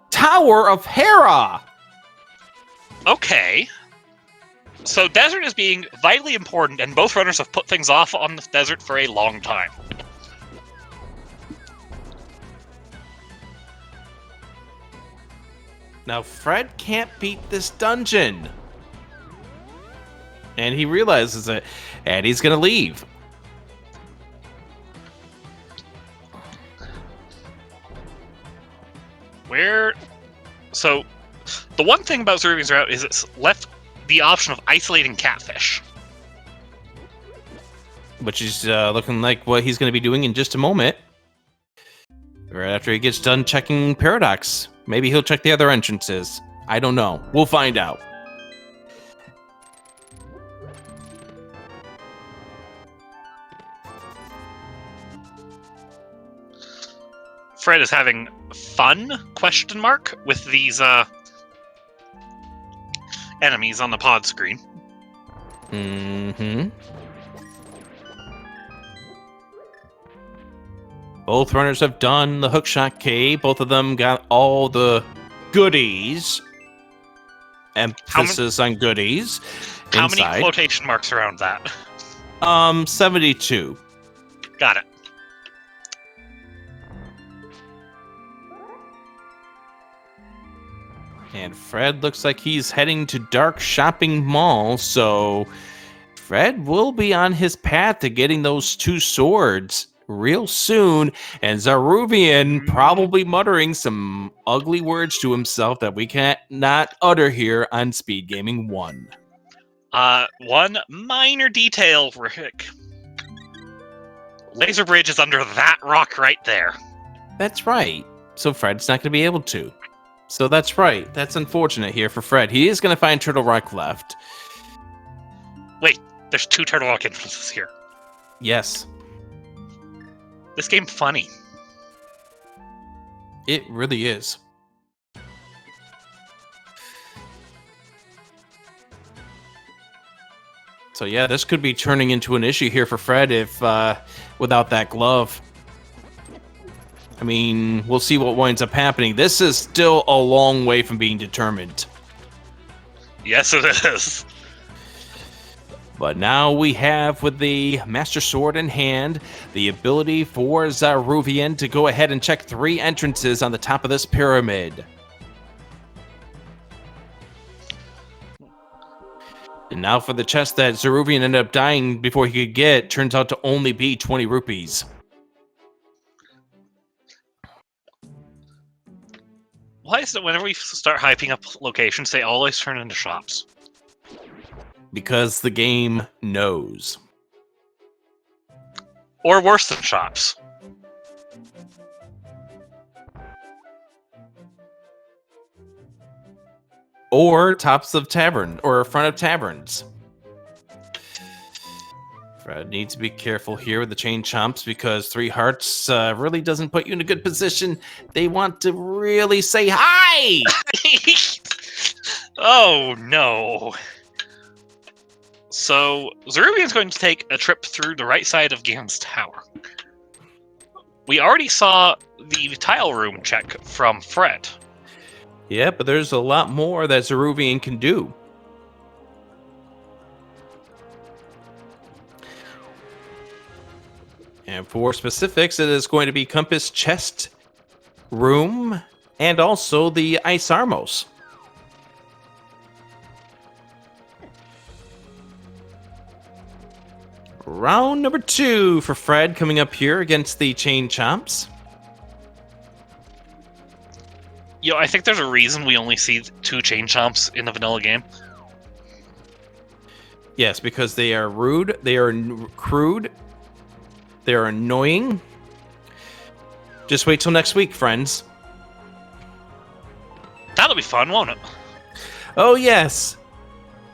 S1: Tower of Hera!
S2: Okay. So desert is being vitally important, and both runners have put things off on the desert for a long time.
S1: Now, Fred can't beat this dungeon. And he realizes it, and he's going to leave.
S2: So, the one thing about Zeruvian's route is it's left the option of isolating catfish.
S1: Which is looking like what he's going to be doing in just a moment. Right after he gets done checking Paradox. Maybe he'll check the other entrances. I don't know. We'll find out.
S2: Fred is having fun, ? With these enemies on the pod screen.
S1: Mm-hmm. Both runners have done the hookshot K. Both of them got all the goodies. Emphasis on goodies.
S2: How
S1: inside.
S2: many quotation marks around that?
S1: 72.
S2: Got it.
S1: And Fred looks like he's heading to Dark Shopping Mall, so Fred will be on his path to getting those 2 swords real soon, and Zeruvian probably muttering some ugly words to himself that we can't not utter here on Speed Gaming 1.
S2: One minor detail, Rick. Laser Bridge is under that rock right there.
S1: That's right. So Fred's not going to be able to. So that's right. That's unfortunate here for Fred. He is going to find Turtle Rock left.
S2: Wait, there's 2 Turtle Rock entrances here.
S1: Yes.
S2: This game's funny.
S1: It really is. So yeah, this could be turning into an issue here for Fred if without that glove. I mean, we'll see what winds up happening. This is still a long way from being determined.
S2: Yes, it is.
S1: But now we have, with the Master Sword in hand, the ability for Zeruvian to go ahead and check 3 entrances on the top of this pyramid. And now for the chest that Zeruvian ended up dying before he could get, turns out to only be 20 rupees.
S2: Why is it whenever we start hyping up locations, they always turn into shops?
S1: Because the game knows.
S2: Or worse than shops.
S1: Or tops of tavern, or front of taverns. Fred needs to be careful here with the chain chomps because 3 hearts really doesn't put you in a good position. They want to really say hi!
S2: Oh no. So, Zeruvian's going to take a trip through the right side of Gan's tower. We already saw the tile room check from Fred.
S1: Yeah, but there's a lot more that Zeruvian can do. And for specifics, it is going to be Compass Chest Room and also the Ice Armos. Round number 2 for Fred coming up here against the Chain Chomps.
S2: Yo, I think there's a reason we only see 2 chain chomps in the vanilla game.
S1: Yes, because they are rude, they are crude, they are annoying. Just wait till next week, friends.
S2: That'll be fun, won't it?
S1: Oh, yes.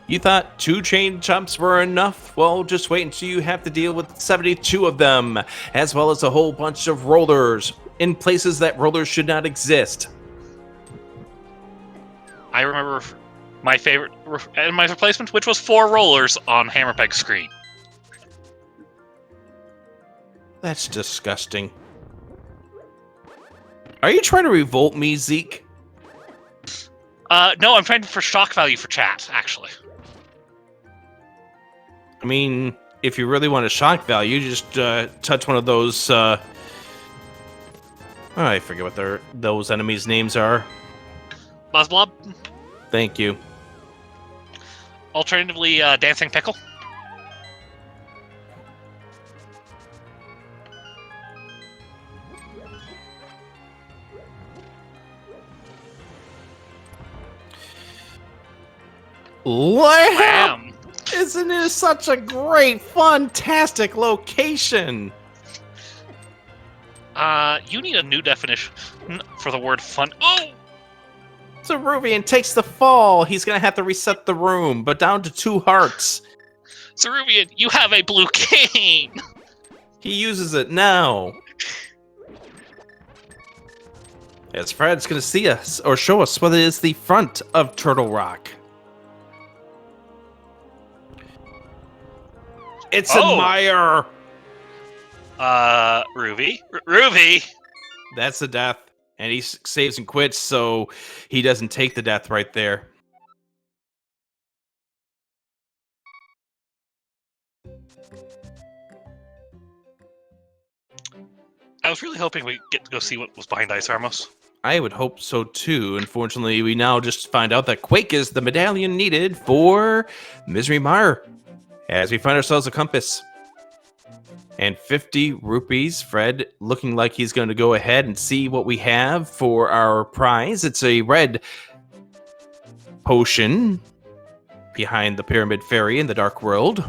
S1: You thought 2 chain chomps were enough? Well, just wait until you have to deal with 72 of them, as well as a whole bunch of rollers in places that rollers should not exist.
S2: I remember my favorite and my replacement, which was 4 rollers on Hammerpeg's screen.
S1: That's disgusting. Are you trying to revolt me, Zeke?
S2: No, I'm trying for shock value for chat, actually.
S1: I mean, if you really want a shock value, just touch one of those. I forget what those enemies' names are.
S2: Buzzblob.
S1: Thank you.
S2: Alternatively, Dancing Pickle.
S1: Lamb! Isn't it such a great, fantastic location?
S2: You need a new definition for the word fun. Oh!
S1: Ceruvian takes the fall. He's gonna have to reset the room, but down to 2 hearts.
S2: Ceruvian, you have a blue cane!
S1: He uses it now. As Fred's gonna see us, or show us whether it's the front of Turtle Rock. It's a Meyer!
S2: Ruby?
S1: That's the death. And he saves and quits, so he doesn't take the death right there.
S2: I was really hoping we'd get to go see what was behind Ice Armos.
S1: I would hope so too. Unfortunately, we now just find out that Quake is the medallion needed for Misery Mire, as we find ourselves a compass. And 50 rupees. Fred looking like he's going to go ahead and see what we have for our prize. It's a red potion behind the Pyramid Fairy in the Dark World.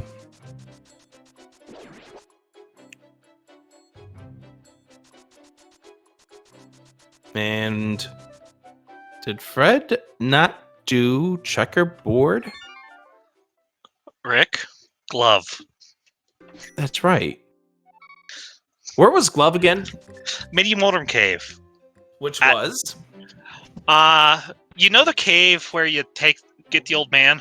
S1: And did Fred not do checkerboard?
S2: Rick, glove.
S1: That's right. Where was Glove again?
S2: Midi Modern Cave.
S1: Which was?
S2: You know the cave where you get the old man?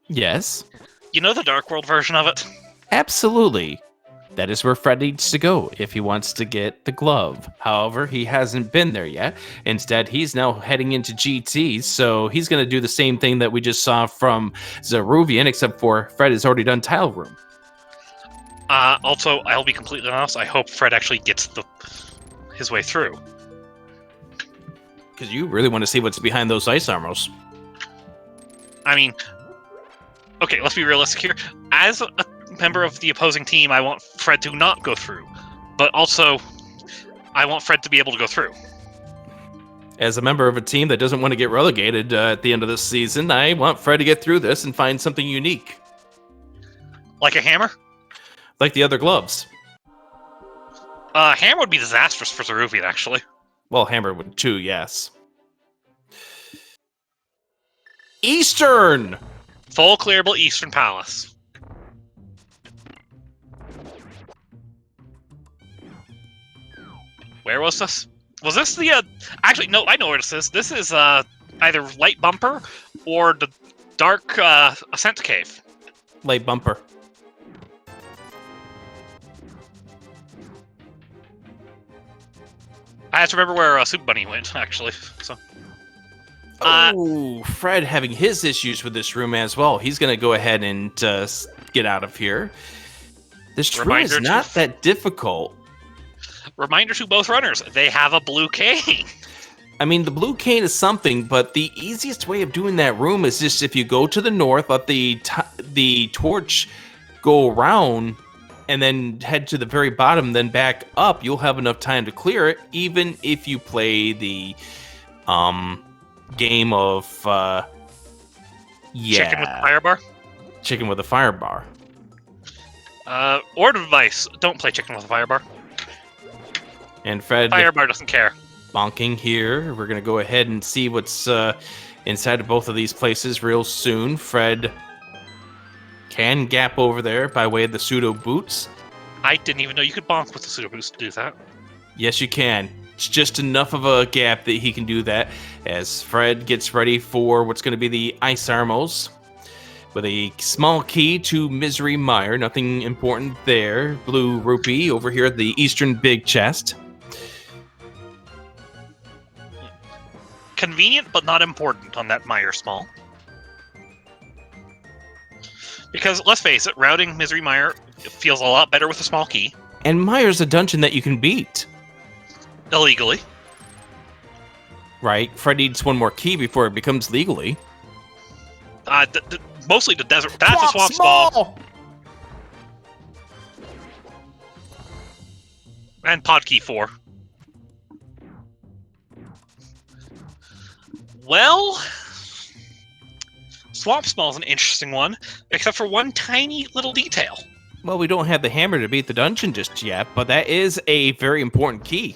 S1: Yes.
S2: You know the Dark World version of it?
S1: Absolutely. That is where Fred needs to go if he wants to get the glove. However, he hasn't been there yet. Instead, he's now heading into GT, so he's going to do the same thing that we just saw from Zeruvian, except for Fred has already done Tile Room.
S2: Also, I'll be completely honest, I hope Fred actually gets his way through.
S1: Because you really want to see what's behind those ice armors.
S2: I mean, okay, let's be realistic here. As a member of the opposing team, I want Fred to not go through. But also, I want Fred to be able to go through.
S1: As a member of a team that doesn't want to get relegated at the end of this season, I want Fred to get through this and find something unique.
S2: Like a hammer?
S1: Like the other gloves.
S2: Hammer would be disastrous for Zeruvian, actually.
S1: Well, hammer would too, yes. Eastern!
S2: Full clearable Eastern Palace. Where was this? Was this the, actually, no, I know where this is. This is, either Light Bumper or the Dark, Ascent Cave.
S1: Light Bumper.
S2: I have to remember where Soup Bunny went, actually. So,
S1: Fred having his issues with this room as well. He's going to go ahead and get out of here. This room is not that difficult.
S2: Reminder to both runners, they have a blue cane.
S1: I mean, the blue cane is something, but the easiest way of doing that room is just if you go to the north, let the torch go around, and then head to the very bottom, then back up, you'll have enough time to clear it, even if you play the game of,
S2: Chicken with a fire bar?
S1: Chicken with a fire bar.
S2: Or advice, don't play chicken with a fire bar.
S1: And Fred...
S2: Fire bar doesn't care.
S1: Bonking here. We're going to go ahead and see what's inside of both of these places real soon. Fred... can gap over there by way of the pseudo boots.
S2: I didn't even know you could bonk with the pseudo boots to do that.
S1: Yes, you can. It's just enough of a gap that he can do that as Fred gets ready for what's going to be the Ice Armos with a small key to Misery Mire. Nothing important there. Blue rupee over here at the Eastern Big Chest.
S2: Convenient, but not important on that Mire Small. Because, let's face it, routing Misery Mire feels a lot better with a small key.
S1: And Mire's a dungeon that you can beat.
S2: Illegally.
S1: Right? Fred needs one more key before it becomes legally.
S2: Mostly the desert. That's a swamp small. And pod key 4. Well, swamp small is an interesting one, except for one tiny little detail.
S1: Well, we don't have the hammer to beat the dungeon just yet, but that is a very important key.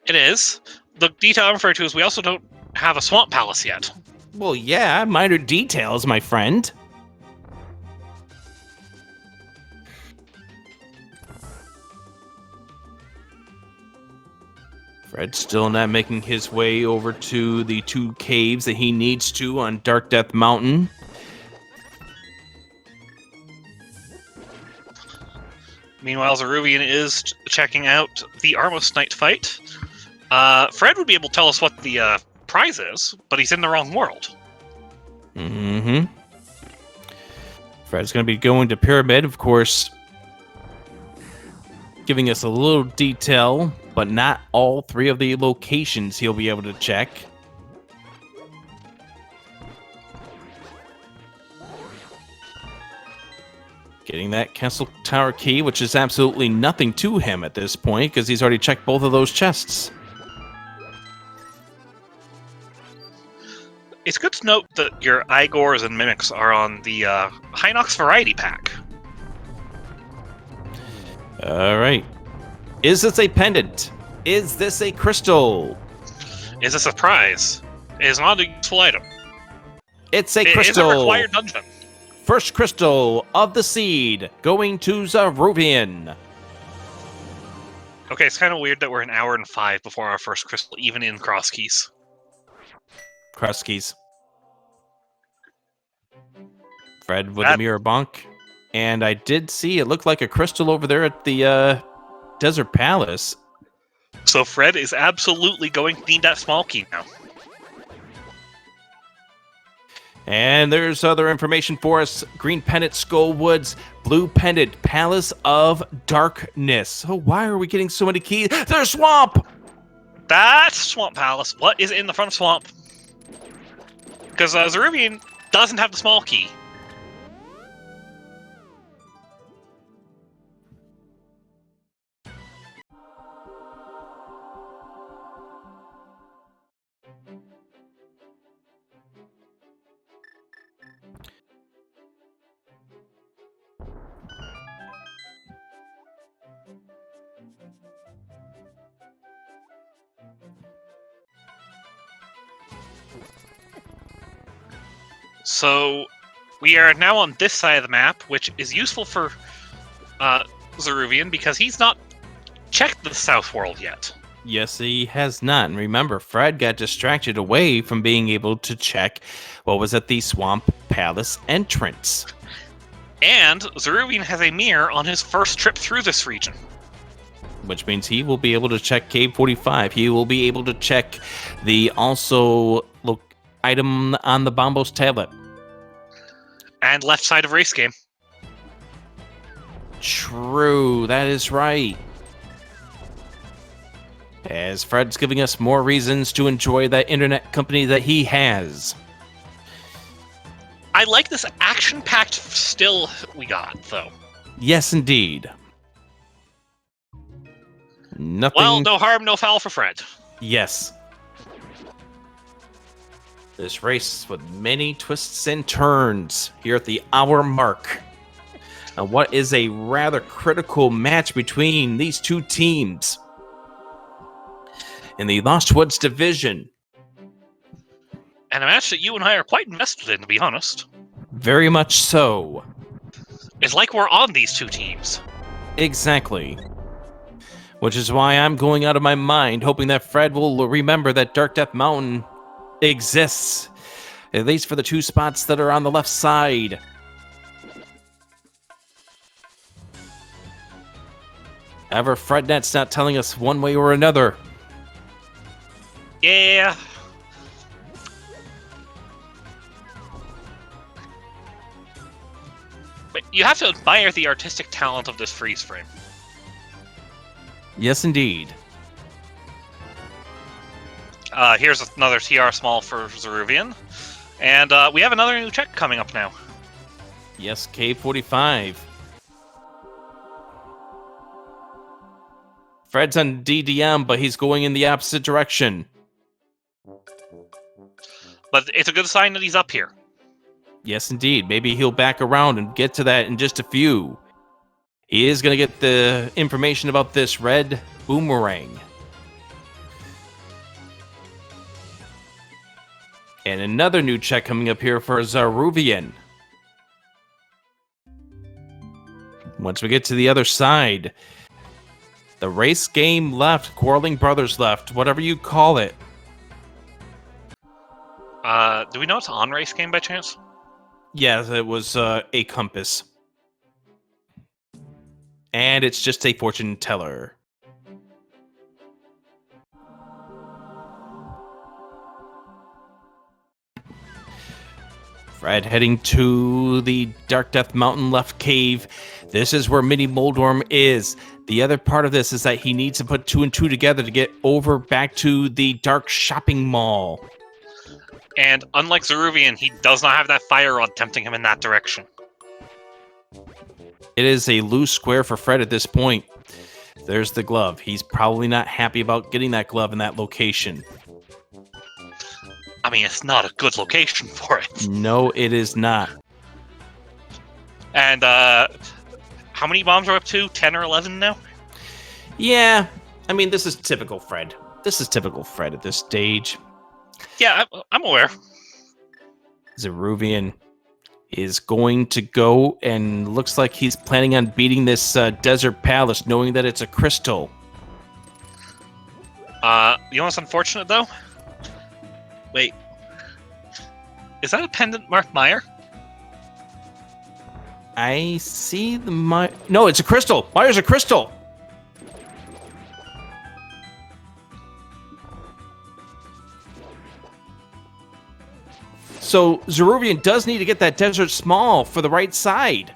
S2: It is. The detail I'm referring to is we also don't have a swamp palace yet.
S1: Well, yeah, minor details, my friend. Fred's still not making his way over to the 2 caves that he needs to on Dark Death Mountain.
S2: Meanwhile, Zeruvian is checking out the Armos Knight fight. Fred would be able to tell us what the prize is, but he's in the wrong world.
S1: Mm-hmm. Fred's going to be going to Pyramid, of course, giving us a little detail, but not all 3 of the locations he'll be able to check. Getting that Castle Tower key, which is absolutely nothing to him at this point, because he's already checked both of those chests.
S2: It's good to note that your Igors and Mimics are on the Hinox Variety Pack.
S1: Alright. Is this a pendant? Is this a crystal?
S2: Is this a prize? It is not a useful item.
S1: It's a
S2: It
S1: crystal.
S2: is a required dungeon.
S1: First crystal of the seed going to Zeruvian.
S2: Okay, it's kind of weird that we're an hour and 5 before our first crystal, even in cross keys.
S1: Cross keys. Fred with a mirror bonk. And I did see it looked like a crystal over there at the Desert Palace.
S2: So Fred is absolutely going to need that small key now.
S1: And there's other information for us. Green Pendant, Skull Woods. Blue Pendant, Palace of Darkness. So why are we getting so many keys? There's Swamp!
S2: That's Swamp Palace. What is in the front of Swamp? Because Zeruvian doesn't have the small key. So we are now on this side of the map, which is useful for Zeruvian because he's not checked the South World yet.
S1: Yes, he has not. And remember, Fred got distracted away from being able to check what was at the Swamp Palace entrance.
S2: And Zeruvian has a mirror on his first trip through this region.
S1: Which means he will be able to check Cave 45. He will be able to check the also item on the Bombos tablet.
S2: And left side of race game.
S1: True, that is right. As Fred's giving us more reasons to enjoy that internet company that he has.
S2: I like this action-packed still we got, though.
S1: Yes, indeed. Nothing.
S2: Well, no harm, no foul for Fred.
S1: Yes. This race with many twists and turns here at the hour mark. And what is a rather critical match between these 2 teams in the Lost Woods division.
S2: And a match that you and I are quite invested in, to be honest.
S1: Very much so.
S2: It's like we're on these 2 teams.
S1: Exactly. Which is why I'm going out of my mind, hoping that Fred will remember that Dark Death Mountain exists, at least for the 2 spots that are on the left side. However, FredNet's not telling us one way or another.
S2: Yeah. But you have to admire the artistic talent of this freeze frame. Here's another TR small for Zeruvian. And we have another new check coming up now.
S1: Yes, K45. Fred's on DDM, but he's going in the opposite direction.
S2: But it's a good sign that he's up here.
S1: Yes, indeed. Maybe he'll back around and get to that in just a few. He is going to get the information about this red boomerang. And another new check coming up here for Zeruvian. Once we get to the other side, the race game left, Quarreling Brothers left, whatever you call it.
S2: Do we know it's on race game by chance?
S1: Yes, it was a compass. And it's just a fortune teller. Fred heading to the Dark Death Mountain left cave. This is where Mini Moldorm is. The other part of this is that he needs to put 2 and 2 together to get over back to the Dark Shopping Mall.
S2: And unlike Zeruvian, he does not have that fire rod tempting him in that direction.
S1: It is a loose square for Fred at this point. There's the glove. He's probably not happy about getting that glove in that location.
S2: I mean, it's not a good location for it.
S1: No, it is not.
S2: And how many bombs are up to? 10 or 11 now?
S1: Yeah, I mean, this is typical Fred. This is typical Fred at this stage.
S2: Yeah, I'm aware.
S1: Zeruvian is going to go and looks like he's planning on beating this desert palace, knowing that it's a crystal.
S2: You know what's unfortunate, though? Wait. Is that a pendant marked Meyer?
S1: I see the No, it's a crystal. Meyer's a crystal. So Zeruvian does need to get that desert small for the right side.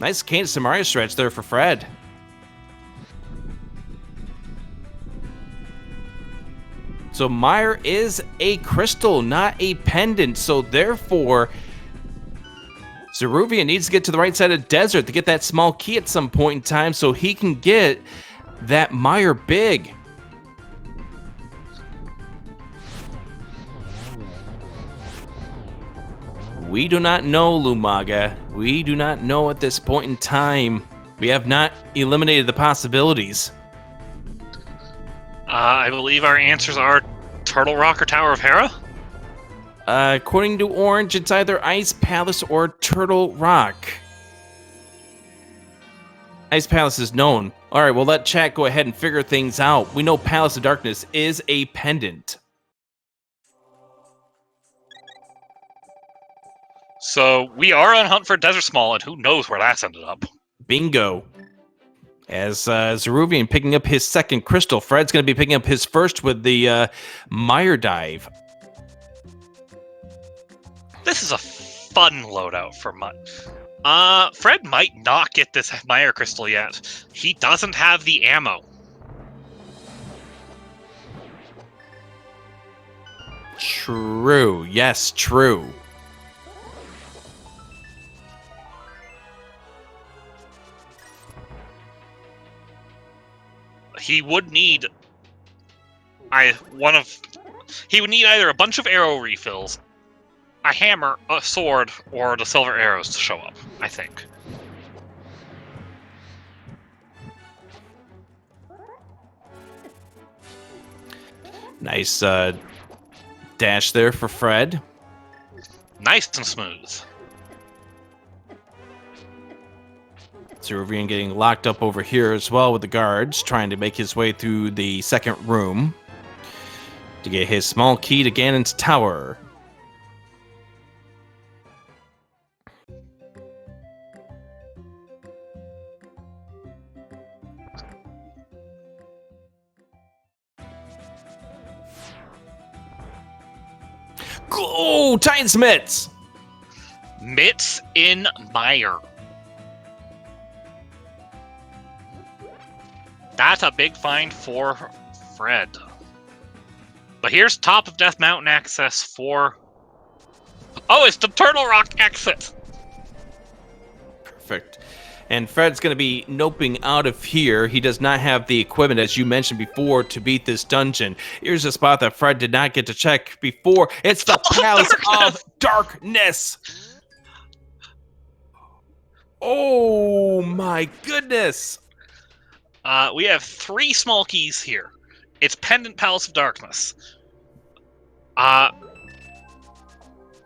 S1: Nice Kane Samaria stretch there for Fred. So Meyer is a crystal, not a pendant. So therefore, Zeruvian needs to get to the right side of the desert to get that small key at some point in time so he can get that Meyer big. We do not know, Lumaga. We do not know at this point in time. We have not eliminated the possibilities.
S2: I believe our answers are Turtle Rock or Tower of Hera?
S1: According to Orange, it's either Ice Palace or Turtle Rock. Ice Palace is known. All right, well, let chat go ahead and figure things out. We know Palace of Darkness is a pendant.
S2: So we are on hunt for Desert Small, and who knows where that's ended up.
S1: Bingo. As Zeruvian picking up his second crystal, Fred's going to be picking up his first with the Meyer dive.
S2: This is a fun loadout for Fred might not get this Meyer crystal yet. He doesn't have the ammo.
S1: True. Yes, true.
S2: He would need he would need either a bunch of arrow refills, a hammer, a sword, or the silver arrows to show up, I think.
S1: Nice dash there for Fred.
S2: Nice and smooth.
S1: Zeruvian getting locked up over here as well with the guards, trying to make his way through the second room to get his small key to Ganon's tower. Oh, Titan's Mitts!
S2: Mitts in Meyer. That's a big find for Fred. But here's top of Death Mountain access for... Oh, it's the Turtle Rock exit!
S1: Perfect. And Fred's going to be noping out of here. He does not have the equipment, as you mentioned before, to beat this dungeon. Here's a spot that Fred did not get to check before. It's the Palace of Darkness! Oh my goodness!
S2: We have 3 small keys here. It's Pendant Palace of Darkness.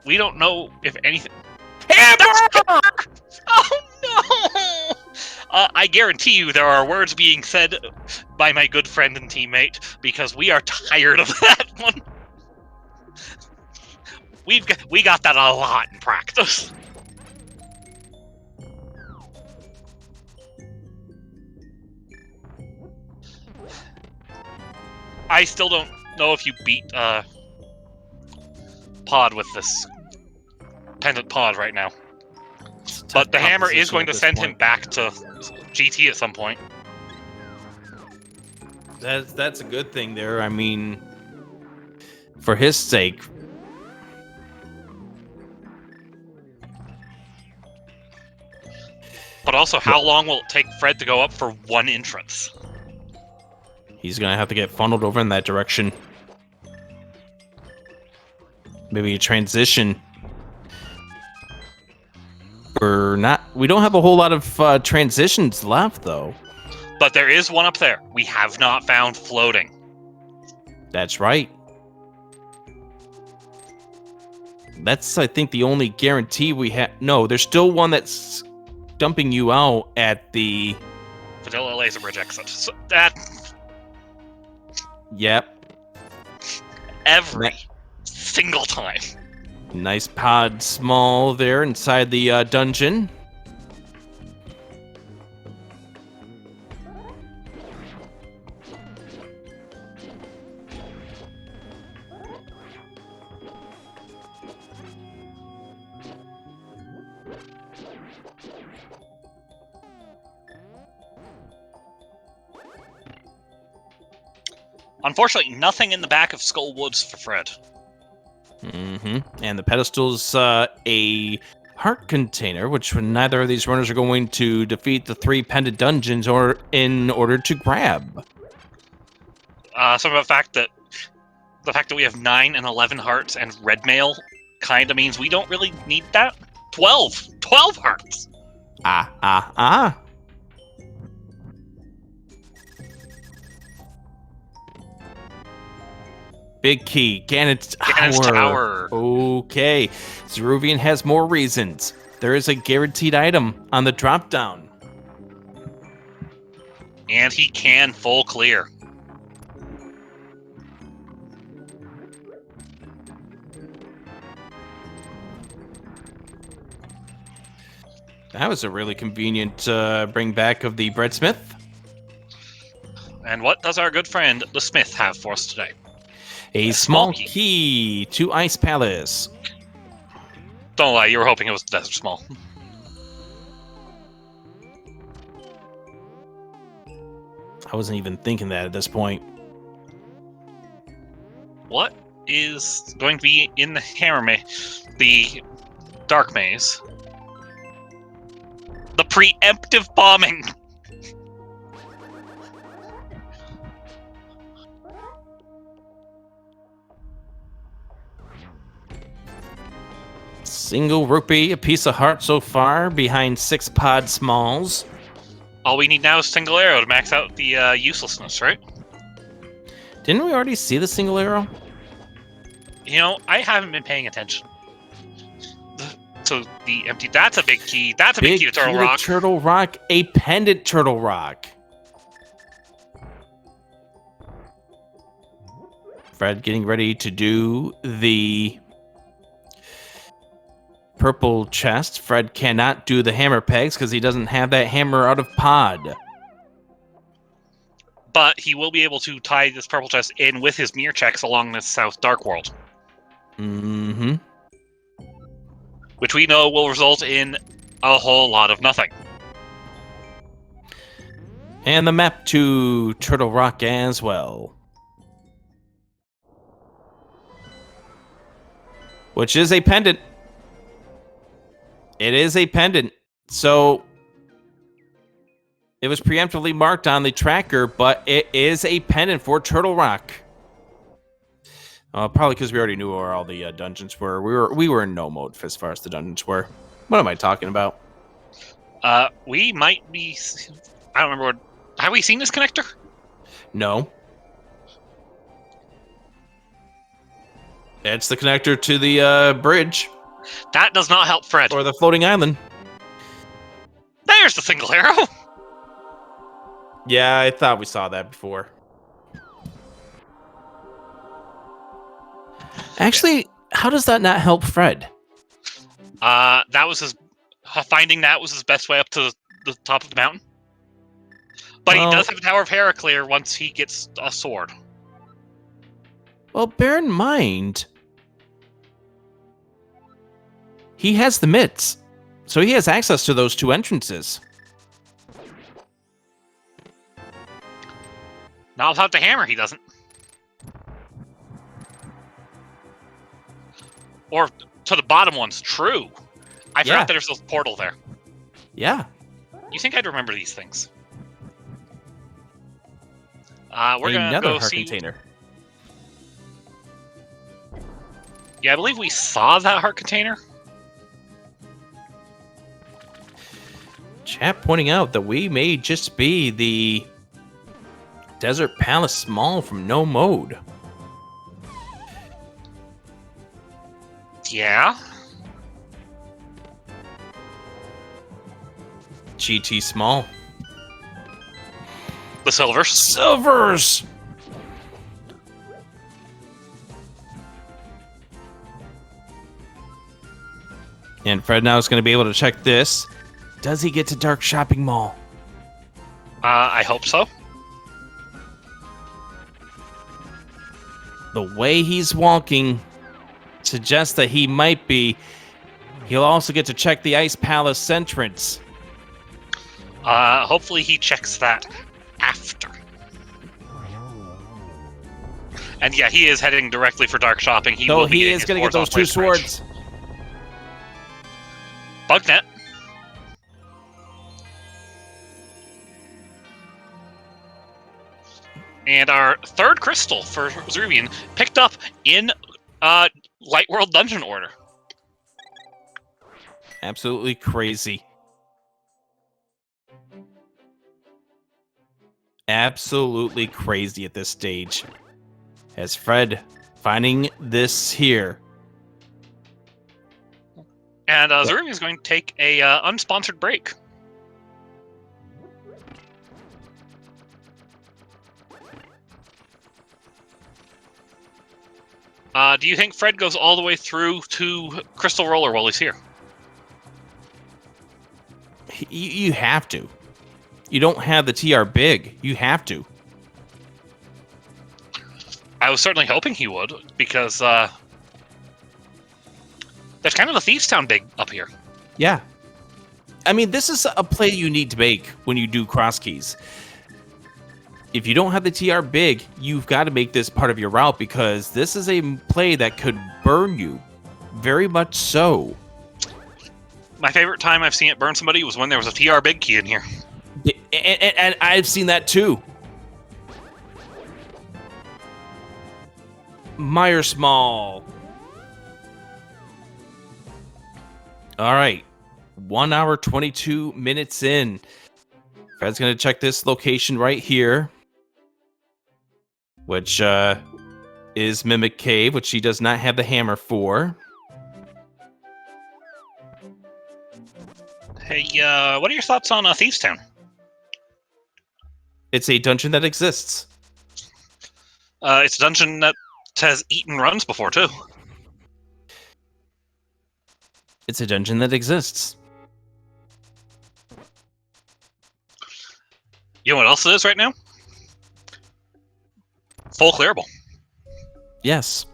S2: We don't know if anything...
S1: Hammer!
S2: Oh no! I guarantee you there are words being said by my good friend and teammate, because we are tired of that one. We got that a lot in practice. I still don't know if you beat Pod with this pendant pod right now. But the hammer is going to send him back to GT at some point.
S1: That's a good thing there. I mean, for his sake.
S2: But also, how long will it take Fred to go up for 1 entrance?
S1: He's going to have to get funneled over in that direction. Maybe a transition. We don't have a whole lot of transitions left, though.
S2: But there is one up there. We have not found floating.
S1: That's right. That's, I think, the only guarantee we have. No, there's still one that's dumping you out at the...
S2: Vanilla Laser Bridge exit. So that...
S1: Yep.
S2: Every single time.
S1: Nice pod small there inside the dungeon.
S2: Unfortunately, nothing in the back of Skull Woods for Fred.
S1: And the pedestal's a heart container, which neither of these runners are going to defeat the 3 pendant dungeons or in order to grab.
S2: Some of the fact that we have 9 and 11 hearts and red mail kind of means we don't really need that. 12 hearts.
S1: Big key, Ganon's Tower. Okay, Zeruvian has more reasons. There is a guaranteed item on the drop-down.
S2: And he can full clear.
S1: That was a really convenient bring back of the breadsmith.
S2: And what does our good friend, the Smith, have for us today?
S1: A small key to Ice Palace.
S2: Don't lie, you were hoping it was Desert Small.
S1: I wasn't even thinking that at this point.
S2: What is going to be in the the Dark Maze? The preemptive bombing!
S1: Single rupee, a piece of heart so far, behind 6 pod smalls.
S2: All we need now is single arrow to max out the uselessness, right?
S1: Didn't we already see the single arrow?
S2: You know, I haven't been paying attention. So the empty, that's a big key. That's a big key to Turtle Rock.
S1: Turtle Rock, a pendant Turtle Rock. Fred getting ready to do the purple chest. Fred cannot do the hammer pegs because he doesn't have that hammer out of pod.
S2: But he will be able to tie this purple chest in with his mirror checks along this South Dark World. Which we know will result in a whole lot of nothing.
S1: And the map to Turtle Rock as well. Which is a pendant. It is a pendant. So it was preemptively marked on the tracker, but it is a pendant for Turtle Rock. Probably because we already knew where all the dungeons were. We were in no mode as far as the dungeons were. What am I talking about?
S2: We might be... I don't remember what... Have we seen this connector?
S1: No. It's the connector to the bridge.
S2: That does not help Fred.
S1: Or the floating island.
S2: There's the single arrow!
S1: Yeah, I thought we saw that before. Actually, how does that not help Fred?
S2: That was his... Finding that was his best way up to the top of the mountain. But he does have a Tower of Heraclear once he gets a sword.
S1: Well, bear in mind, he has the mitts, so he has access to those two entrances.
S2: Not without the hammer, he doesn't. Or to the bottom ones, true. I forgot that there's a portal there.
S1: Yeah.
S2: You think I'd remember these things? We're gonna
S1: Another
S2: go
S1: heart
S2: see...
S1: container.
S2: Yeah, I believe we saw that heart container.
S1: Chat pointing out that we may just be the Desert Palace Small from No Mode.
S2: Yeah.
S1: GT Small.
S2: The silvers.
S1: Silvers! And Fred now is going to be able to check this. Does he get to Dark Shopping Mall?
S2: I hope so.
S1: The way he's walking suggests that he might be. He'll also get to check the Ice Palace entrance.
S2: Hopefully he checks that after. And yeah, he is heading directly for Dark Shopping. He is
S1: going to get those two swords.
S2: Bugnet. And our third crystal for Zeruvian picked up in Light World Dungeon order.
S1: Absolutely crazy. Absolutely crazy at this stage. As Fred finding this here.
S2: And Zeruvian is going to take a unsponsored break. Do you think Fred goes all the way through to Crystal Roller while he's here?
S1: You have to. You don't have the TR big. You have to.
S2: I was certainly hoping he would, because there's kind of a Thieves Town big up here.
S1: Yeah. I mean, this is a play you need to make when you do cross keys. If you don't have the TR big, you've got to make this part of your route, because this is a play that could burn you. Very much so.
S2: My favorite time I've seen it burn somebody was when there was a TR big key in here.
S1: And I've seen that too. Meyer Small. All right. 1 hour, 22 minutes in. Fred's going to check this location right here, which is Mimic Cave, which he does not have the hammer for.
S2: Hey, what are your thoughts on Thieves Town?
S1: It's a dungeon that exists.
S2: It's a dungeon that has eaten runs before, too.
S1: It's a dungeon that exists.
S2: You know what else it is right now? Full clearable.
S1: Yes.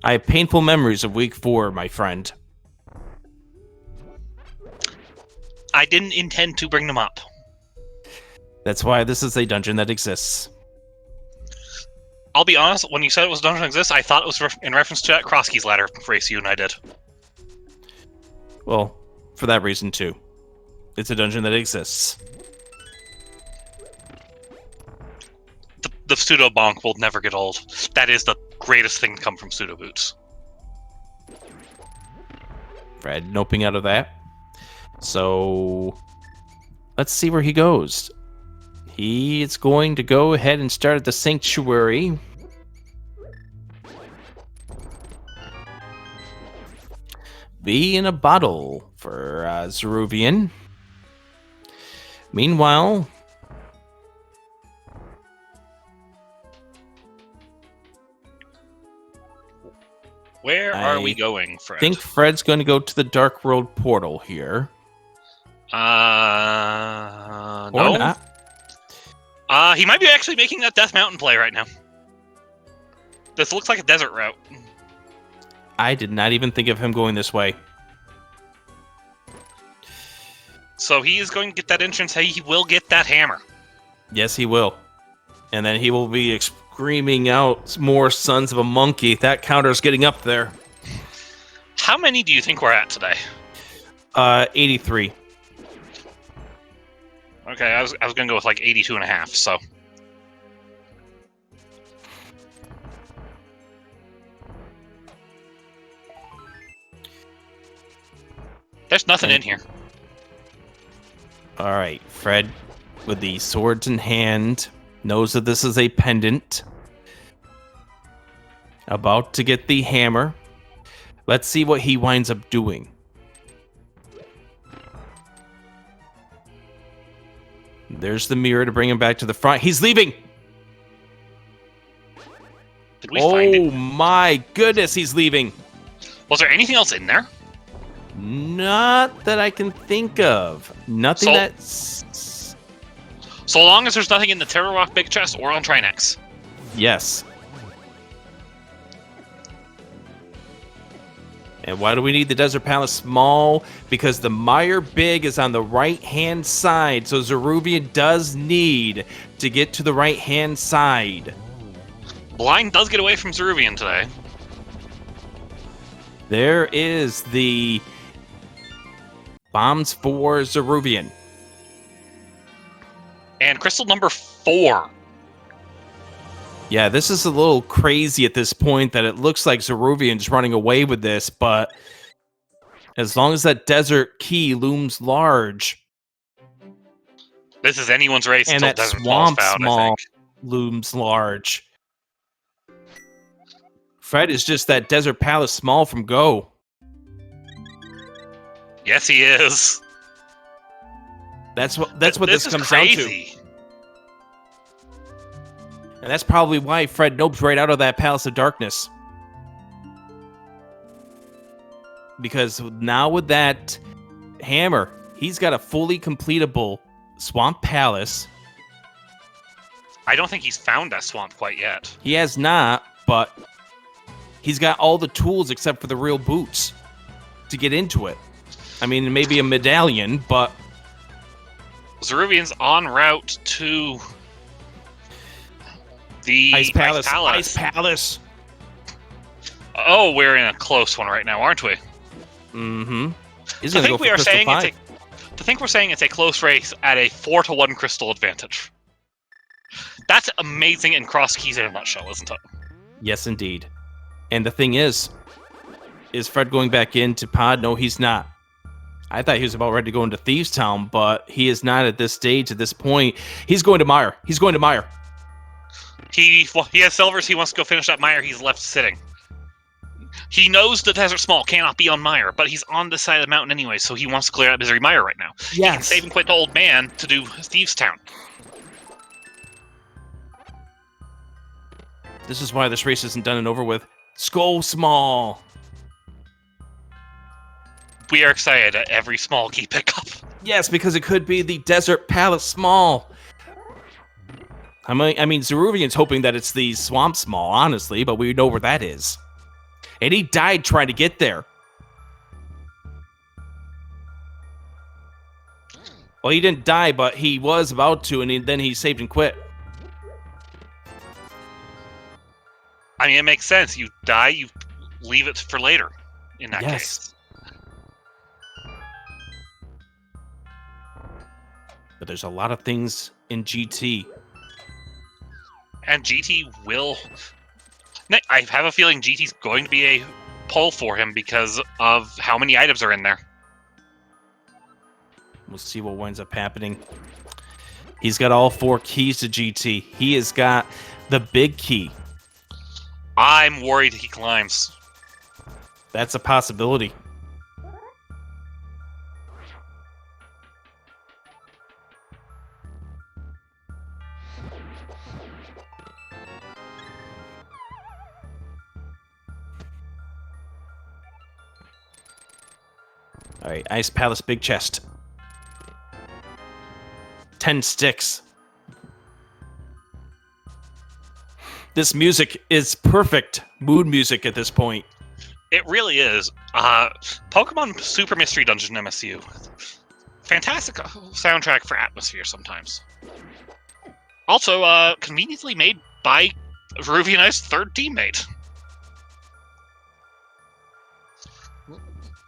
S1: I have painful memories of week 4, my friend.
S2: I didn't intend to bring them up.
S1: That's why this is a dungeon that exists.
S2: I'll be honest, when you said it was a dungeon that exists, I thought it was in reference to that Crosskeys ladder race you and I did.
S1: Well, for that reason, too. It's a dungeon that exists.
S2: The pseudo bonk will never get old. That is the greatest thing to come from pseudo boots.
S1: Fred noping out of that. So let's see where he goes. He is going to go ahead and start at the sanctuary. Be in a bottle for Zeruvian. Meanwhile,
S2: where are we going, Fred?
S1: I think Fred's going to go to the Dark World portal here.
S2: No.
S1: Or not.
S2: He might be actually making that Death Mountain play right now. This looks like a desert route.
S1: I did not even think of him going this way.
S2: So he is going to get that entrance. He will get that hammer.
S1: Yes, he will. And then he will be screaming out more sons of a monkey. That counter's getting up there.
S2: How many do you think we're at today?
S1: 83.
S2: Okay, I was going to go with like 82 and a half, so. There's nothing in here.
S1: All right, Fred, with the swords in hand, knows that this is a pendant. About to get the hammer. Let's see what he winds up doing. There's the mirror to bring him back to the front. He's leaving!
S2: Did we find it?
S1: Oh my goodness, he's leaving!
S2: Was there anything else in there?
S1: Not that I can think of. Nothing that's...
S2: So long as there's nothing in the Terror Rock Big Chest or on Trinex.
S1: Yes. And why do we need the Desert Palace small? Because the Mire Big is on the right-hand side, so Zeruvian does need to get to the right-hand side.
S2: Blind does get away from Zeruvian today.
S1: There is the bombs for Zeruvian.
S2: And crystal number 4.
S1: Yeah, this is a little crazy at this point that it looks like Zeruvian's running away with this, but as long as that desert key looms large,
S2: this is anyone's race
S1: and
S2: until
S1: that
S2: Desert
S1: swamp
S2: Ball's found,
S1: small
S2: I think.
S1: looms large. Fred is just that Desert Palace small from Go.
S2: Yes, he is.
S1: That's what this comes
S2: crazy.
S1: down to. And that's probably why Fred nopes right out of that Palace of Darkness. Because now with that hammer, he's got a fully completable Swamp Palace.
S2: I don't think he's found that swamp quite yet.
S1: He has not, but he's got all the tools except for the real boots to get into it. I mean, maybe a medallion, but...
S2: Zeruvian's en route to... the
S1: Ice Palace.
S2: Oh, we're in a close one right now, aren't we?
S1: Mm-hmm.
S2: I think we are saying we're saying it's a close race at a 4-to-1 crystal advantage. That's amazing in Cross Keys in a nutshell, isn't it?
S1: Yes, indeed. And the thing is Fred going back into Pod? No, he's not. I thought he was about ready to go into Thieves Town, but he is not at this stage, at this point. He's going to Mire.
S2: He has silvers. He wants to go finish that Mire. He's left sitting. He knows the Desert Small cannot be on Mire, but he's on this side of the mountain anyway, so he wants to clear out Misery Mire right now. Yes. He can save and quit the old man to do Thieves Town.
S1: This is why this race isn't done and over with. Skull Small.
S2: We are excited at every small key pickup.
S1: Yes, because it could be the Desert Palace Small. I mean, Zeruvian's hoping that it's the Swamp Small, honestly, but we know where that is. And he died trying to get there. Well, he didn't die, but he was about to, and then he saved and quit.
S2: I mean, it makes sense. You die, you leave it for later, in that case.
S1: But there's a lot of things in GT.
S2: And GT will... I have a feeling GT's going to be a pull for him because of how many items are in there.
S1: We'll see what winds up happening. He's got all 4 keys to GT. He has got the big key.
S2: I'm worried he climbs.
S1: That's a possibility. All right, Ice Palace, big chest. 10 sticks. This music is perfect mood music at this point.
S2: It really is. Pokemon Super Mystery Dungeon MSU. Fantastic soundtrack for atmosphere sometimes. Also, conveniently made by Ruby and I's third teammate.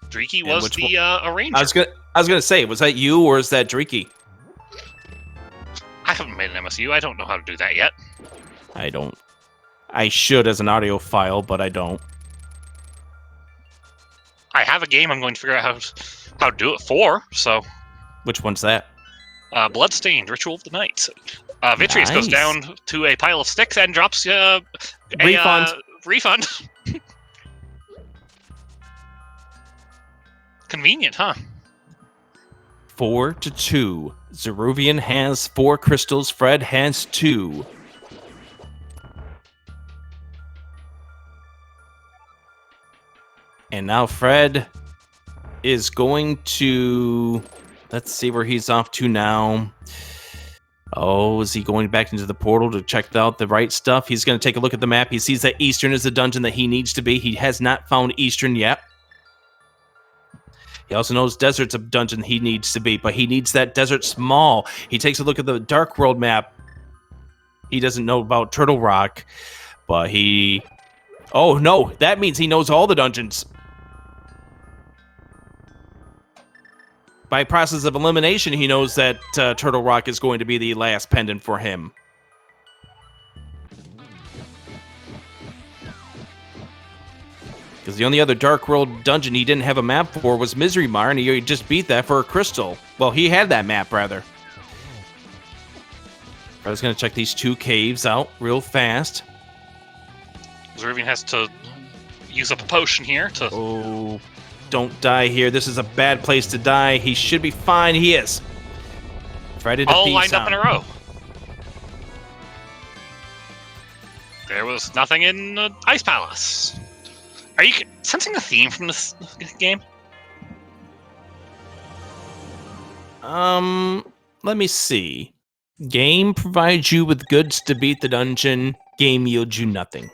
S2: Dreaky was the arranger.
S1: I was gonna say, was that you or is that Dreaky?
S2: I haven't made an MSU. I don't know how to do that yet.
S1: I don't. I should as an audio file, but I don't.
S2: I have a game I'm going to figure out how to do it for, so...
S1: Which one's that?
S2: Bloodstained, Ritual of the Night. Vitreous goes
S1: Nice.
S2: down to a pile of sticks and drops a refund. Convenient, huh?
S1: 4-2. Zeruvian has 4 crystals. Fred has 2. And now Fred is going to... Let's see where he's off to now. Oh, is he going back into the portal to check out the right stuff? He's going to take a look at the map. He sees that Eastern is the dungeon that he needs to be. He has not found Eastern yet. He also knows Desert's a dungeon he needs to be, but he needs that Desert Small. He takes a look at the Dark World map. He doesn't know about Turtle Rock, but he... Oh, no, that means he knows all the dungeons. By process of elimination, he knows that Turtle Rock is going to be the last pendant for him. Because the only other Dark World dungeon he didn't have a map for was Misery Mar, and he just beat that for a crystal. Well, he had that map, rather. I was going to check these 2 caves out real fast.
S2: Zeruvian has to use up a potion here to...
S1: Oh, don't die here. This is a bad place to die. He should be fine. He is. Try to defeat
S2: all lined up
S1: sound.
S2: in a row. There was nothing in Ice Palace. Are you sensing a theme from this game?
S1: Let me see. Game provides you with goods to beat the dungeon. Game yields you nothing.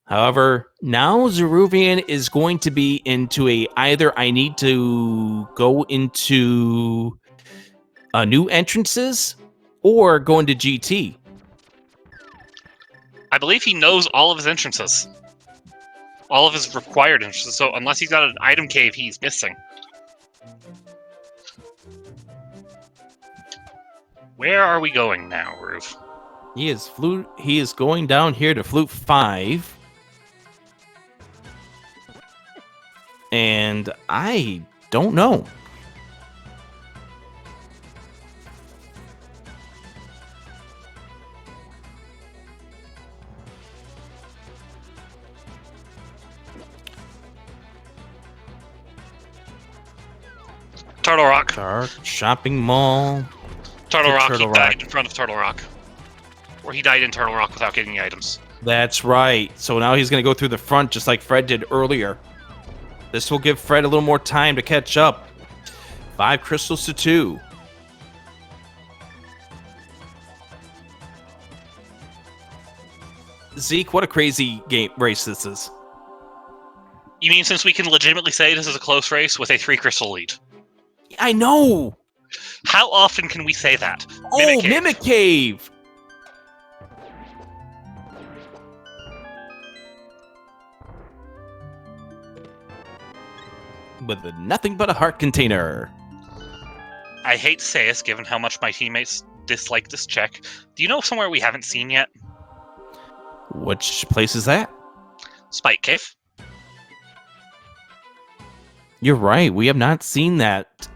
S1: However, now Zeruvian is going to be into either I need to go into new entrances or go into GT.
S2: I believe he knows all of his entrances. All of his required entrances, so unless he's got an item cave he's missing. Where are we going now, Roof?
S1: He is going down here to Flute 5. And I don't know.
S2: Turtle Rock.
S1: Dark shopping mall.
S2: Turtle Rock,
S1: Turtle
S2: he died
S1: Rock.
S2: in front of Turtle Rock. Or he died in Turtle Rock without getting the items.
S1: That's right. So now he's going to go through the front just like Fred did earlier. This will give Fred a little more time to catch up. 5 crystals to 2. Zeke, what a crazy game race this is.
S2: You mean since we can legitimately say this is a close race with a 3 crystal lead?
S1: Yeah, I know.
S2: How often can we say that?
S1: Oh, Mimic Cave. With nothing but a heart container.
S2: I hate to say this, given how much my teammates dislike this check. Do you know somewhere we haven't seen yet?
S1: Which place is that?
S2: Spike Cave.
S1: You're right. We have not seen that.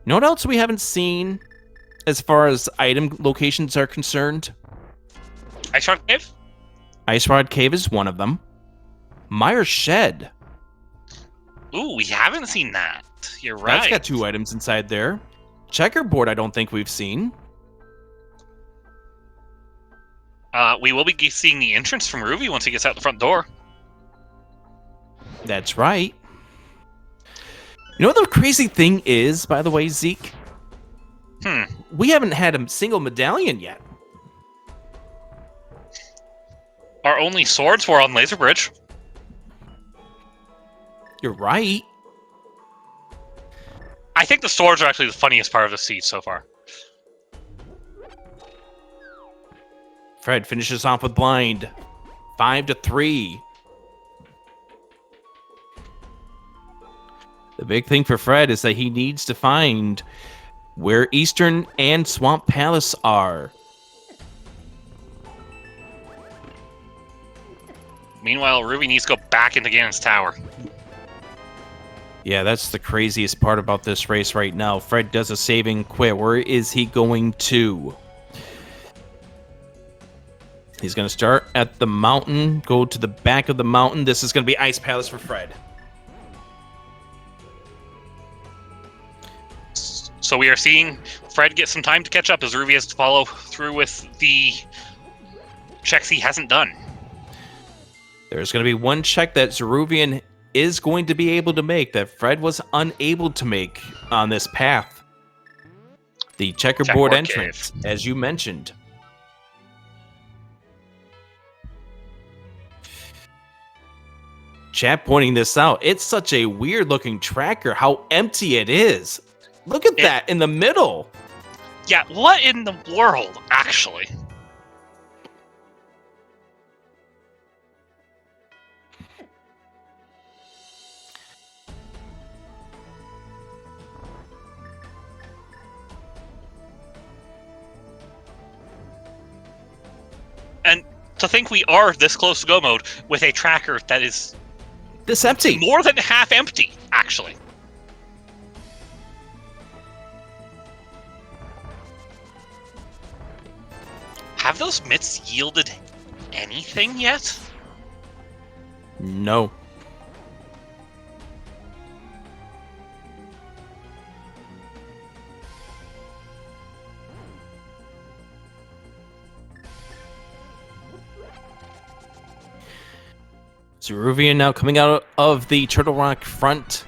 S1: You know what else we haven't seen as far as item locations are concerned?
S2: Ice Rod Cave?
S1: Ice Rod Cave is one of them. Myers Shed.
S2: Ooh, we haven't seen that. You're right.
S1: That's got 2 items inside there. Checkerboard, I don't think we've seen.
S2: We will be seeing the entrance from Ruby once he gets out the front door.
S1: That's right. You know what the crazy thing is, by the way, Zeke? We haven't had a single medallion yet.
S2: Our only swords were on Laser Bridge.
S1: You're right.
S2: I think the swords are actually the funniest part of the siege so far.
S1: Fred finishes off with blind. 5-3. The big thing for Fred is that he needs to find where Eastern and Swamp Palace are.
S2: Meanwhile, Ruby needs to go back into Ganon's tower.
S1: Yeah, that's the craziest part about this race right now. Fred does a saving quit. Where is he going to? He's going to start at the mountain, go to the back of the mountain. This is going to be Ice Palace for Fred.
S2: So we are seeing Fred get some time to catch up as Ruby has to follow through with the checks he hasn't done.
S1: There's going to be one check that Zeruvian is going to be able to make that Fred was unable to make on this path. The checkerboard entrance, cave, as you mentioned. Chat pointing this out. It's such a weird looking tracker, how empty it is. Look at that in the middle.
S2: Yeah, what in the world, actually? And to think we are this close to go mode with a tracker that is
S1: this empty.
S2: More than half empty, actually. Have those mitts yielded anything yet?
S1: No. Zeruvian now coming out of the Turtle Rock front.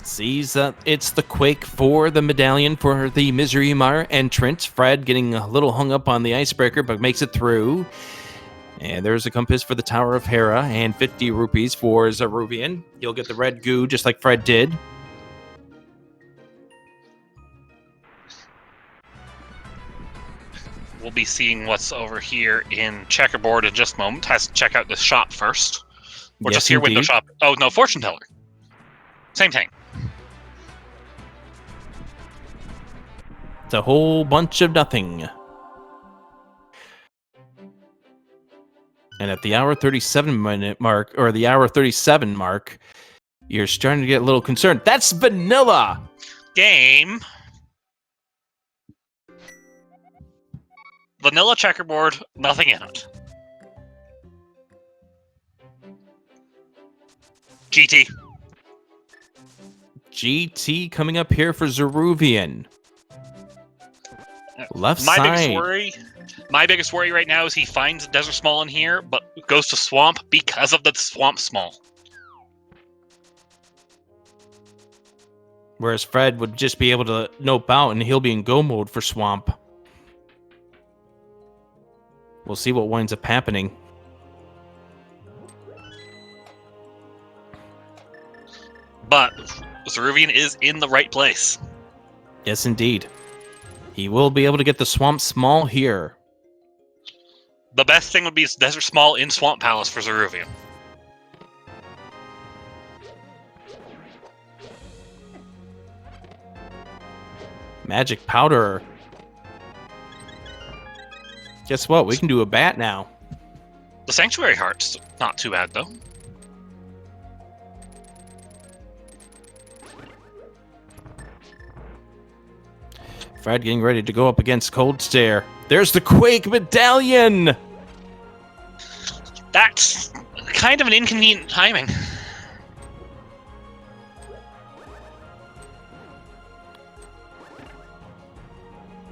S1: Sees that it's the Quake for the medallion for the Misery Mar entrance. Fred getting a little hung up on the icebreaker, but makes it through. And there's a compass for the Tower of Hera and 50 rupees for Zeruvian. He'll get the red goo just like Fred did.
S2: We'll be seeing what's over here in Checkerboard in just a moment. Has to check out this shop first. Or
S1: yes,
S2: just here, window shop. Oh, no, Fortune Teller. Same thing.
S1: It's a whole bunch of nothing. And at the hour 37 minute mark, or the hour 37 mark, you're starting to get a little concerned. That's vanilla!
S2: Game. Vanilla checkerboard, nothing in it. GT.
S1: GT coming up here for Zeruvian. Left side.
S2: My biggest worry right now is he finds Desert Small in here, but goes to Swamp because of the Swamp Small.
S1: Whereas Fred would just be able to nope out and he'll be in go mode for Swamp. We'll see what winds up happening.
S2: But Zeruvian is in the right place.
S1: Yes, indeed. He will be able to get the Swamp Small here.
S2: The best thing would be Desert Small in Swamp Palace for Zeruvian.
S1: Magic Powder. Guess what? We can do a bat now.
S2: The Sanctuary Heart's not too bad, though.
S1: Fred getting ready to go up against Cold Stare. There's the Quake Medallion!
S2: That's kind of an inconvenient timing.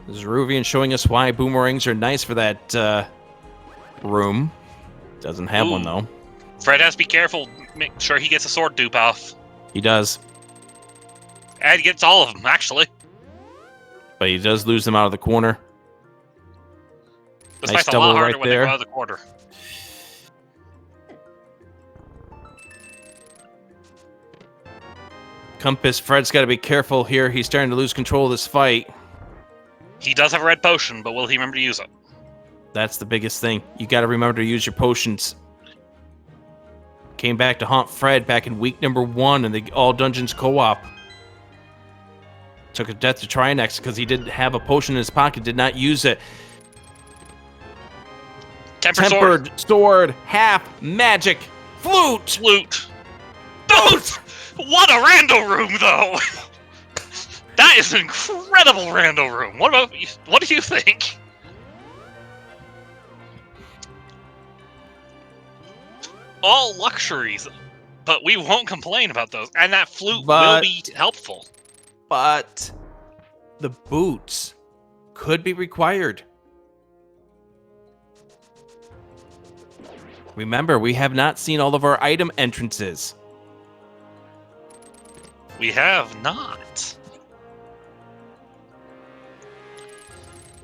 S1: Zeruvian showing us why boomerangs are nice for that room. Doesn't have one, though.
S2: Fred has to be careful. Make sure he gets a sword dupe off.
S1: He does.
S2: And he gets all of them, actually.
S1: But he does lose them out of the corner.
S2: This
S1: Nice
S2: fight's a lot
S1: double
S2: harder
S1: right
S2: when they
S1: there.
S2: go out of the quarter.
S1: Compass, Fred's got to be careful here. He's starting to lose control of this fight.
S2: He does have a red potion, but will he remember to use it?
S1: That's the biggest thing. You got to remember to use your potions. Came back to haunt Fred back in week number 1 in the All Dungeons co-op. Took a death to Trinex because he didn't have a potion in his pocket, did not use it.
S2: Tempered
S1: sword, half magic, flute.
S2: Both! What a rando room, though! That is an incredible rando room. What do you think? All luxuries, but we won't complain about those. And that flute will be helpful.
S1: But the boots could be required. Remember, we have not seen all of our item entrances.
S2: We have not.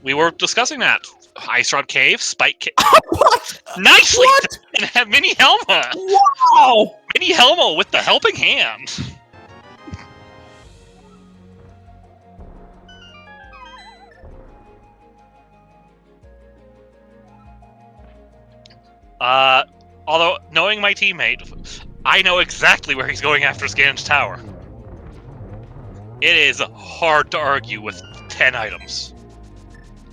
S2: We were discussing that. Ice Rod Cave, Spike Cave.
S1: What?
S2: Nicely
S1: What?
S2: done, and have Mini Helma.
S1: Wow!
S2: Mini Helma with the helping hand. Although, knowing my teammate, I know exactly where he's going after Scan's Tower. It is hard to argue with 10 items.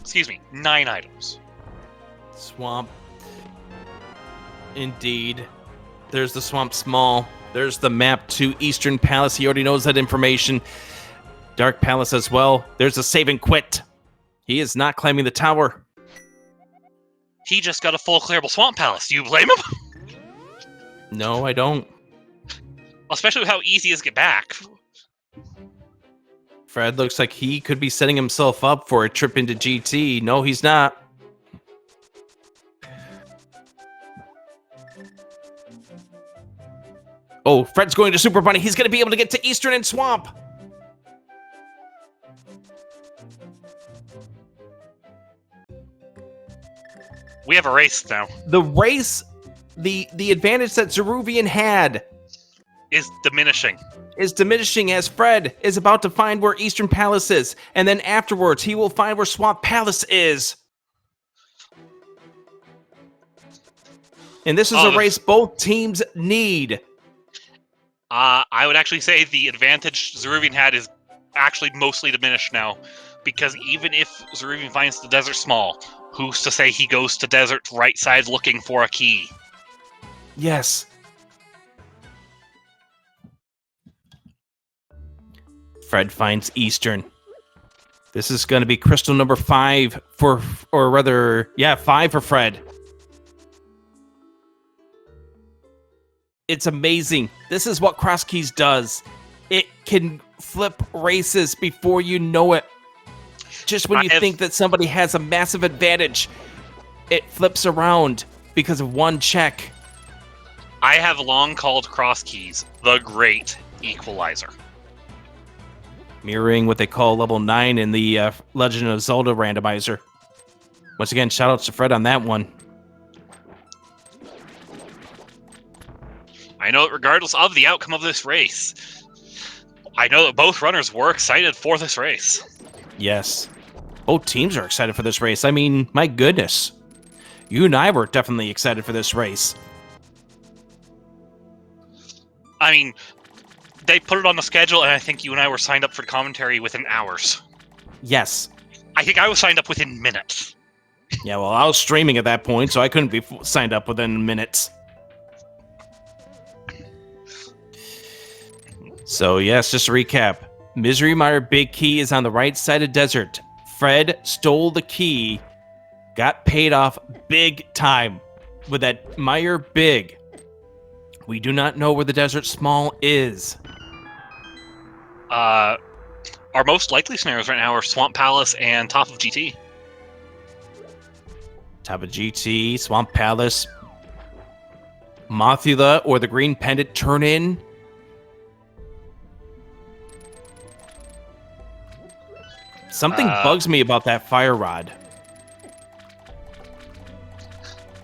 S2: Excuse me, 9 items.
S1: Swamp. Indeed. There's the Swamp Small. There's the map to Eastern Palace. He already knows that information. Dark Palace as well. There's a save and quit. He is not climbing the tower.
S2: He just got a full clearable Swamp Palace. Do you blame him?
S1: No, I don't.
S2: Especially with how easy it is to get back.
S1: Fred looks like he could be setting himself up for a trip into GT. No, he's not. Oh, Fred's going to Super Bunny. He's going to be able to get to Eastern and Swamp.
S2: We have a race now.
S1: The race, the advantage that Zeruvian had
S2: Is diminishing.
S1: is diminishing as Fred is about to find where Eastern Palace is. And then afterwards, he will find where Swamp Palace is. And this is a race both teams need.
S2: I would actually say the advantage Zeruvian had is actually mostly diminished now. Because even if Zeruvian finds the desert small, who's to say he goes to desert right side looking for a key?
S1: Yes. Fred finds Eastern. This is going to be crystal number 5 for, or rather, yeah, 5 for Fred. It's amazing. This is what Cross Keys does. It can flip races before you know it. Just when you think that somebody has a massive advantage, it flips around because of one check.
S2: I have long called Cross Keys the great equalizer.
S1: Mirroring what they call level 9 in the Legend of Zelda randomizer. Once again, shoutouts to Fred on that one.
S2: I know that regardless of the outcome of this race, I know that both runners were excited for this race.
S1: Yes. Both teams are excited for this race. I mean, my goodness. You and I were definitely excited for this race.
S2: I mean, they put it on the schedule, and I think you and I were signed up for commentary within hours.
S1: Yes.
S2: I think I was signed up within minutes.
S1: Yeah, well, I was streaming at that point, so I couldn't be signed up within minutes. So, yes, just to recap. Misery Mire Big Key is on the right side of desert. Fred stole the key, got paid off big time with that Mire Big. We do not know where the desert small is.
S2: Our most likely scenarios right now are Swamp Palace and top of GT.
S1: Top of GT, Swamp Palace, Mothula, or the Green Pendant turn in. Something bugs me about that fire rod.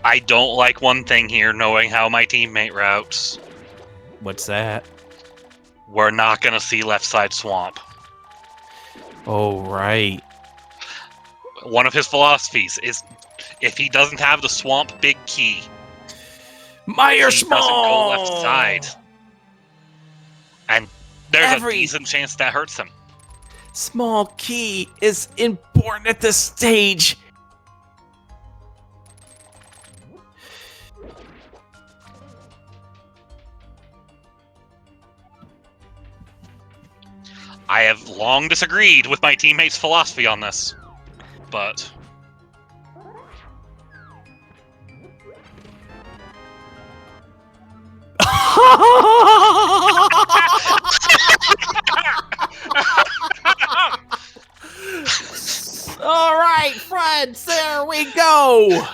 S2: I don't like one thing here, knowing how my teammate routes.
S1: What's that?
S2: We're not going to see left side swamp.
S1: Oh, right.
S2: One of his philosophies is if he doesn't have the swamp big key,
S1: Mire
S2: he
S1: small
S2: doesn't go left side. And there's a decent chance that hurts him.
S1: Small key is important at this stage.
S2: I have long disagreed with my teammates' philosophy on this, but
S1: all right, friends, there we go.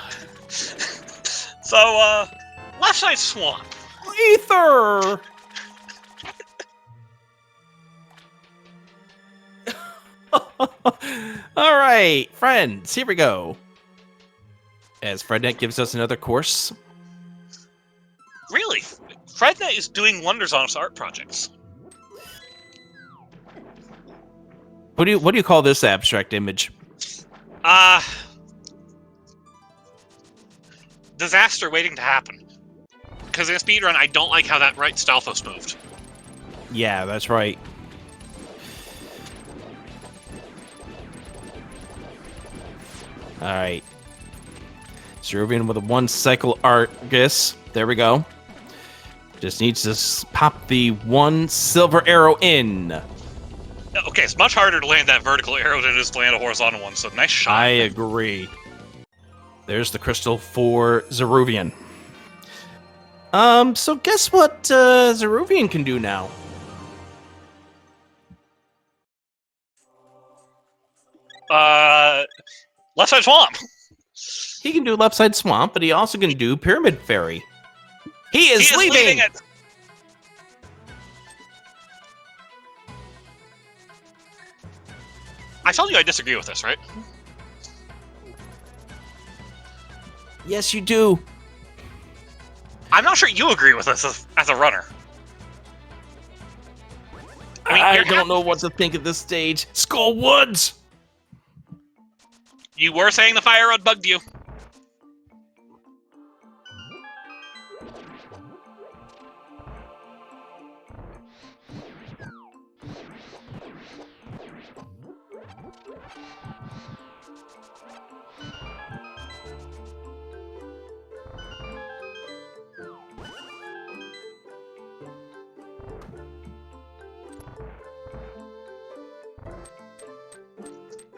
S2: So, left side swamp.
S1: Ether. All right, friends, here we go. As Frednet gives us another course.
S2: Really? Frednet is doing wonders on his art projects.
S1: What do you call this abstract image?
S2: Disaster waiting to happen. Because in a speedrun, I don't like how that right Stalfos moved.
S1: Yeah, that's right. All right. Ceruvian with a 1 cycle Argus. There we go. Just needs to pop the 1 silver arrow in.
S2: Okay, it's much harder to land that vertical arrow than it is to land a horizontal one, so nice shot.
S1: I agree. There's the crystal for Zeruvian. So guess what Zeruvian can do now?
S2: Left side swamp.
S1: He can do left side swamp, but he also can do pyramid fairy. He is leaving
S2: it. I told you I disagree with this, right?
S1: Yes, you do.
S2: I'm not sure you agree with this as a runner.
S1: I don't know what to think at this stage. Skull Woods!
S2: You were saying the fire rod bugged you.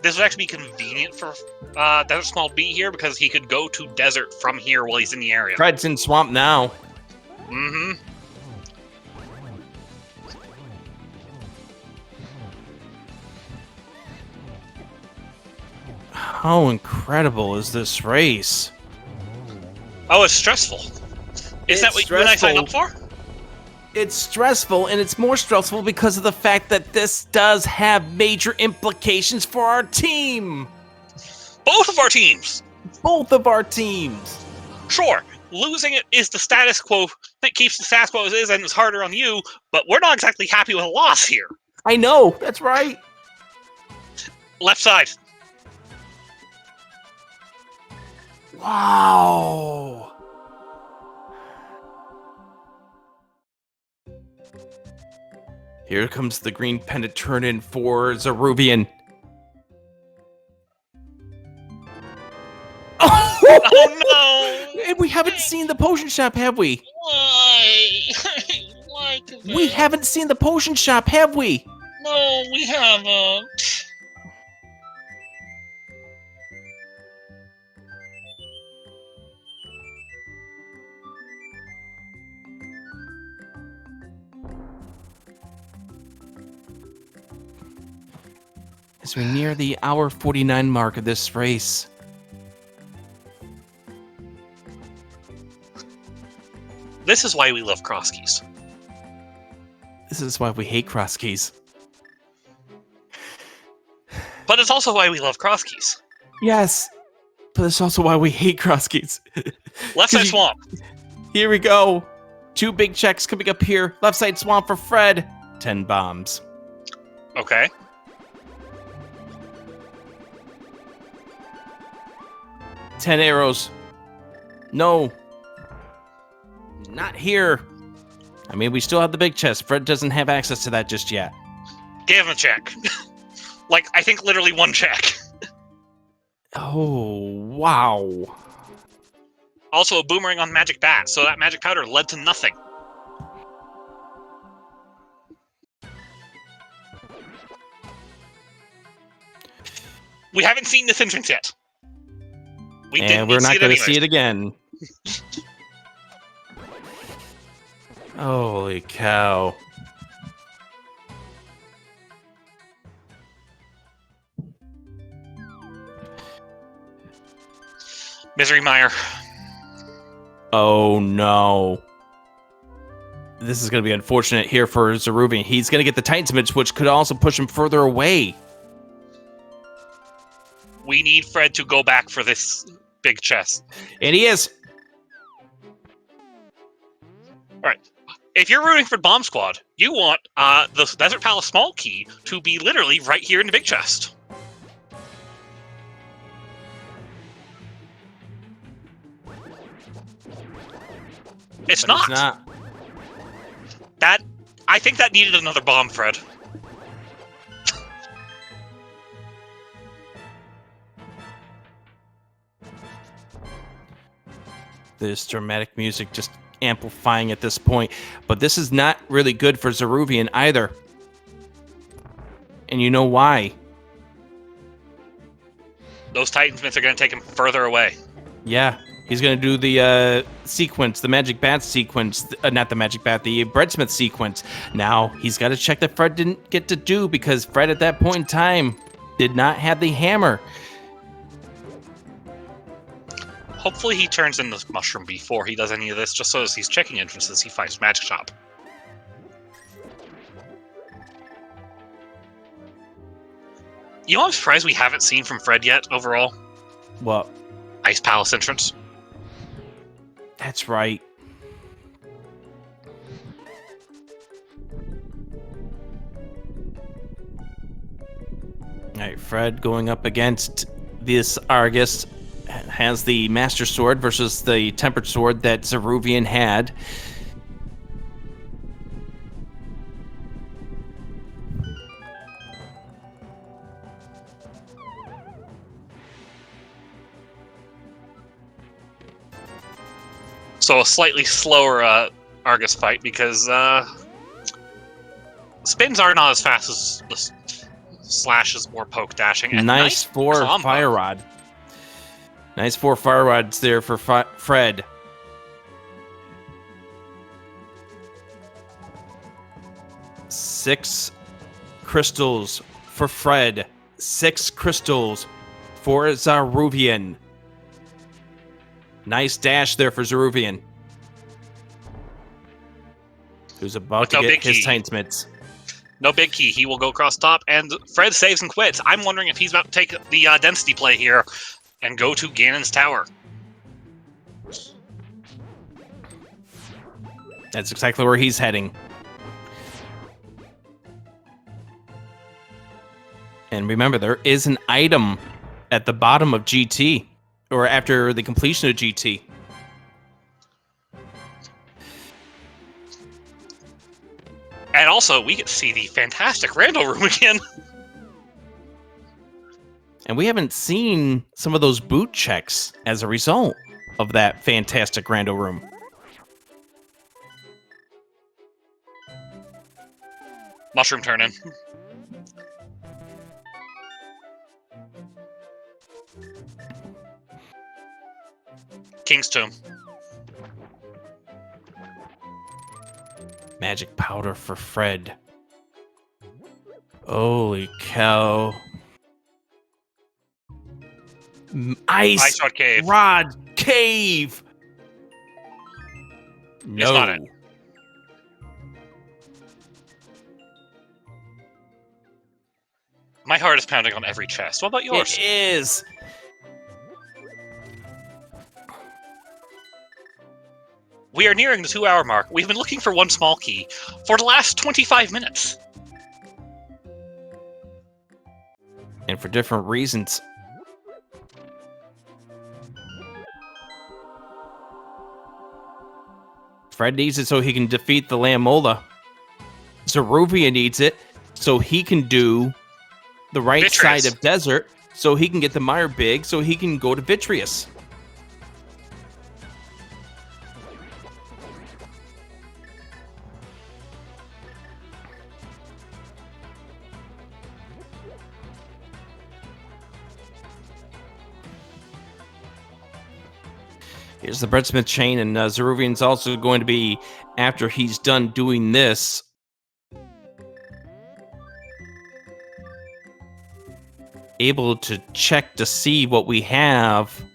S2: This would actually be convenient for Desert Small B here because he could go to Desert from here while he's in the area.
S1: Fred's in swamp now.
S2: Mm-hmm.
S1: How incredible is this race?
S2: Oh, it's stressful. Is that what you and I signed up for?
S1: It's stressful, and it's more stressful because of the fact that this does have major implications for our team.
S2: Both of our teams.
S1: Both of our teams.
S2: Sure, losing it is the status quo that keeps the status quo as is and is harder on you, but we're not exactly happy with a loss here.
S1: I know. That's right.
S2: Left side.
S1: Wow. Here comes the green pendant turn in for Zeruvian.
S2: Oh no!
S1: And we haven't seen the potion shop, have we?
S2: Why? Why did
S1: We haven't seen the potion shop, have we?
S2: No, we haven't.
S1: As we near the hour 49 mark of this race.
S2: This is why we love cross keys.
S1: This is why we hate cross keys.
S2: But it's also why we love cross keys.
S1: Yes, but it's also why we hate cross keys.
S2: Left side swamp.
S1: Here we go. 2 big checks coming up here. Left side swamp for Fred. 10 bombs.
S2: Okay.
S1: Ten arrows. No. Not here. I mean, we still have the big chest. Fred doesn't have access to that just yet.
S2: Give him a check. Like, I think literally 1 check.
S1: Oh, wow.
S2: Also, a boomerang on magic bat, so that magic powder led to nothing. We haven't seen this entrance yet.
S1: And we're not going to see it again. Holy cow.
S2: Misery Mire.
S1: Oh, no. This is going to be unfortunate here for Zeruvian. He's going to get the Titan Smiths, which could also push him further away.
S2: We need Fred to go back for this big chest.
S1: And he is.
S2: Alright. If you're rooting for Bomb Squad, you want the Desert Palace small key to be literally right here in the big chest. It's
S1: But
S2: not.
S1: It's not.
S2: I think that needed another bomb, Fred.
S1: This dramatic music just amplifying at this point. But this is not really good for Zeruvian either. And you know why?
S2: Those Titansmiths are going to take him further away.
S1: Yeah. He's going to do the sequence, the Magic Bat sequence. Not the Magic Bat, the Breadsmith sequence. Now, he's got to check that Fred didn't get to do because Fred at that point in time did not have the hammer.
S2: Hopefully he turns in the mushroom before he does any of this, just so as he's checking entrances, he finds Magic Shop. You know, I'm surprised we haven't seen from Fred yet, overall.
S1: What?
S2: Ice Palace entrance.
S1: That's right. All right, Fred going up against this Argus has the Master Sword versus the Tempered Sword that Zeruvian had.
S2: So a slightly slower Argus fight because spins are not as fast as the slashes or poke dashing. And
S1: Nice 4
S2: combo.
S1: Fire Rod. Nice 4 Fire Rods there for Fred. Six crystals for Fred. 6 crystals for Zeruvian. Nice dash there for Zeruvian, who's about to get his Titans.
S2: No big key. He will go across top, and Fred saves and quits. I'm wondering if he's about to take the density play here and go to Ganon's Tower.
S1: That's exactly where he's heading. And remember, there is an item at the bottom of GT, or after the completion of GT.
S2: And also, we get to see the fantastic Rando room again.
S1: And we haven't seen some of those boot checks as a result of that fantastic Rando room.
S2: Mushroom turn in. King's Tomb.
S1: Magic powder for Fred. Holy cow. Ice
S2: Rod Cave.
S1: Rod Cave. No.
S2: It's not it. My heart is pounding on every chest. What about yours?
S1: It is.
S2: We are nearing the 2-hour mark. We've been looking for one small key for the last 25 minutes.
S1: And for different reasons. Fred needs it so he can defeat the Lamola. Zeruvia needs it so he can do the right
S2: Vitreous.
S1: side of Desert, so he can get the Mire Big, so he can go to Vitreous. Here's the Breadsmith chain, and Zeruvian's also going to be, after he's done doing this, able to check to see what we have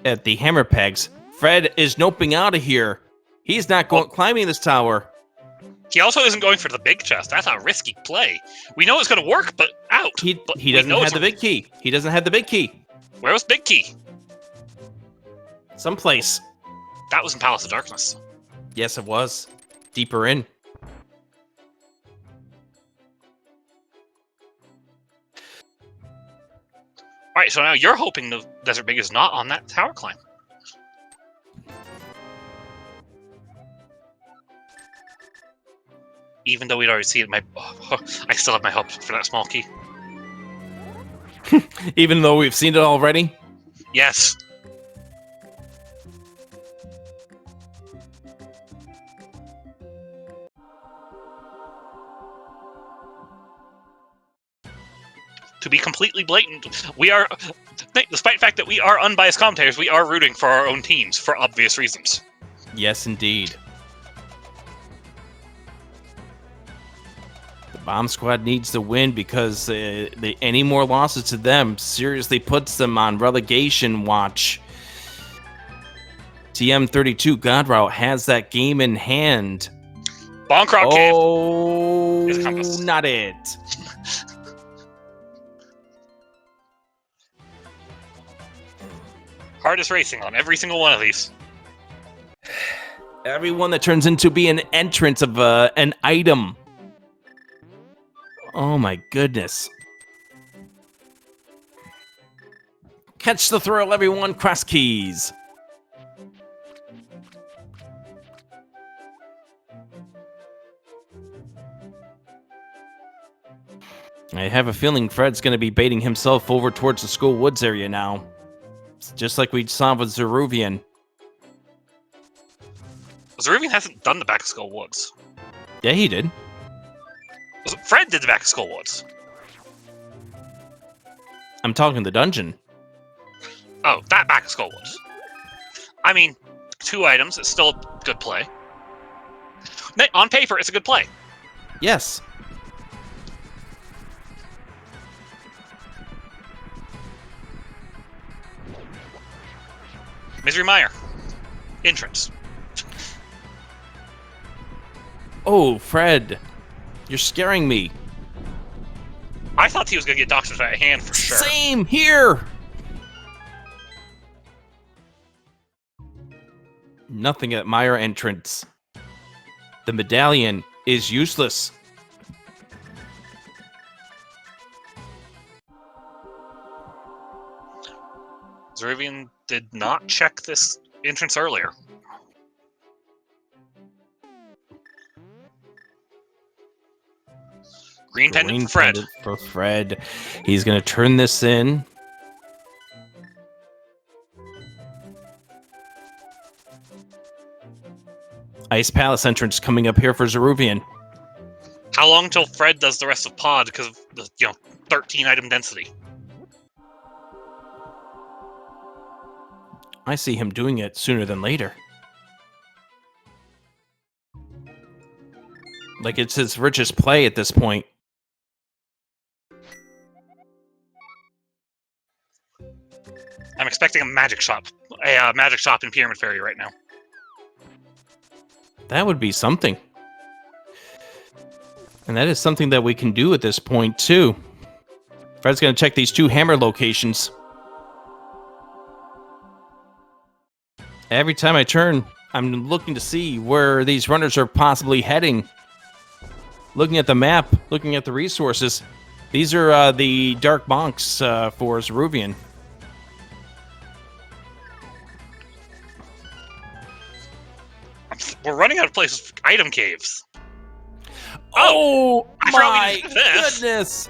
S1: at the hammer pegs. Fred is noping out of here. He's not going climbing this tower.
S2: He also isn't going for the big chest. That's a risky play. We know it's going to work, but out.
S1: He doesn't have the big key. He doesn't have the big key.
S2: Where was Big Key?
S1: Someplace.
S2: That was in Palace of Darkness.
S1: Yes, it was. Deeper in.
S2: Alright, so now you're hoping the Desert Big is not on that tower climb. Even though we'd already seen it, I still have my hopes for that small key.
S1: Even though we've seen it already?
S2: Yes. To be completely blatant, we are, despite the fact that we are unbiased commentators, we are rooting for our own teams for obvious reasons.
S1: Yes, indeed. Bomb Squad needs to win because any more losses to them seriously puts them on relegation watch. TM32 Godrout has that game in hand.
S2: Bonkrock Cave.
S1: Oh, not it.
S2: Hardest racing on every single one of these.
S1: Every one that turns into be an entrance of an item. Oh my goodness. Catch the thrill, everyone. Cross keys. I have a feeling Fred's going to be baiting himself over towards the School Woods area now. It's just like we saw with Zeruvian.
S2: Zeruvian hasn't done the Back of Skull Woods.
S1: Yeah, he did.
S2: Fred did the Back of Skull Woods.
S1: I'm talking the dungeon.
S2: Oh, that Back of Skull Woods. I mean, 2 items, it's still a good play. On paper, it's a good play.
S1: Yes.
S2: Misery Mire. Entrance.
S1: Oh, Fred. You're scaring me.
S2: I thought he was going to get Doctor's Right Hand for sure.
S1: Same here. Nothing at Mire entrance. The medallion is useless.
S2: Zeruvian did not check this entrance earlier. Green pendant for Fred.
S1: Pendant for Fred. He's going to turn this in. Ice Palace entrance coming up here for Zeruvian.
S2: How long till Fred does the rest of Pod because of the 13 item density?
S1: I see him doing it sooner than later. Like it's his richest play at this point.
S2: I'm expecting a magic shop in Pyramid Fairy right now.
S1: That would be something. And that is something that we can do at this point, too. Fred's going to check these 2 hammer locations. Every time I turn, I'm looking to see where these runners are possibly heading. Looking at the map, looking at the resources. These are the dark bonks for Zeruvian.
S2: We're running out of places for item caves.
S1: Oh my goodness!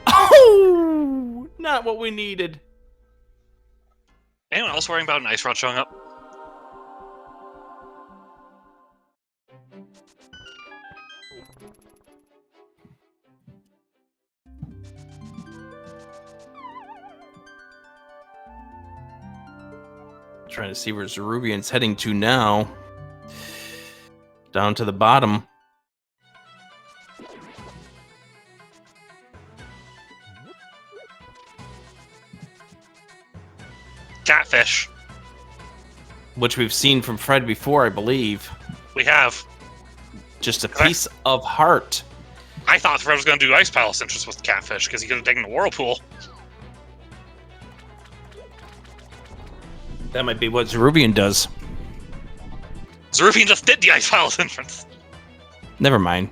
S1: Oh, not what we needed.
S2: Anyone else worrying about an ice rod showing up?
S1: Trying to see where Zeruvian's heading to now. Down to the bottom.
S2: Catfish.
S1: Which we've seen from Fred before, I believe.
S2: We have.
S1: Just a piece of heart.
S2: I thought Fred was going to do Ice Palace entrance with Catfish because he could have taken the Whirlpool.
S1: That might be what Zeruvian does.
S2: Zeruvian just did the Ice Palace entrance.
S1: Never mind.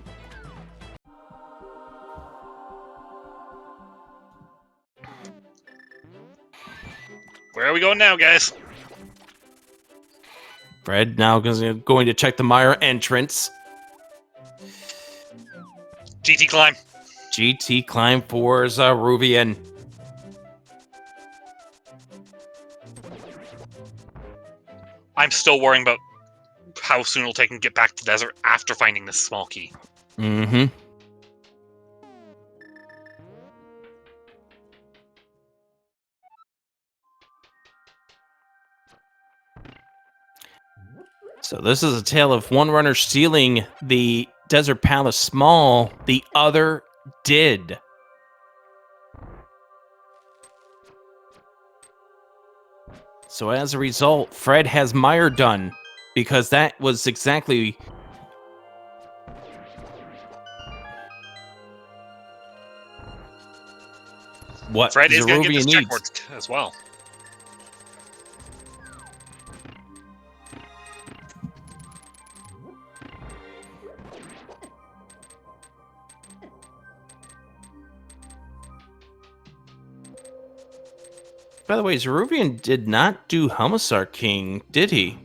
S2: Where are we going now, guys?
S1: Fred now going to check the Mire entrance.
S2: GT climb.
S1: GT climb for Zeruvian.
S2: I'm still worrying about how soon it'll take him to get back to the desert after finding this small key.
S1: Mm-hmm. So this is a tale of one runner stealing the Desert Palace small, the other did. So as a result, Fred has Mire done, because that was exactly what
S2: Fred is going to get
S1: Zeruvian
S2: this
S1: needs.
S2: checkboard as well.
S1: By the way, Zeruvian did not do Helmassar King, did he?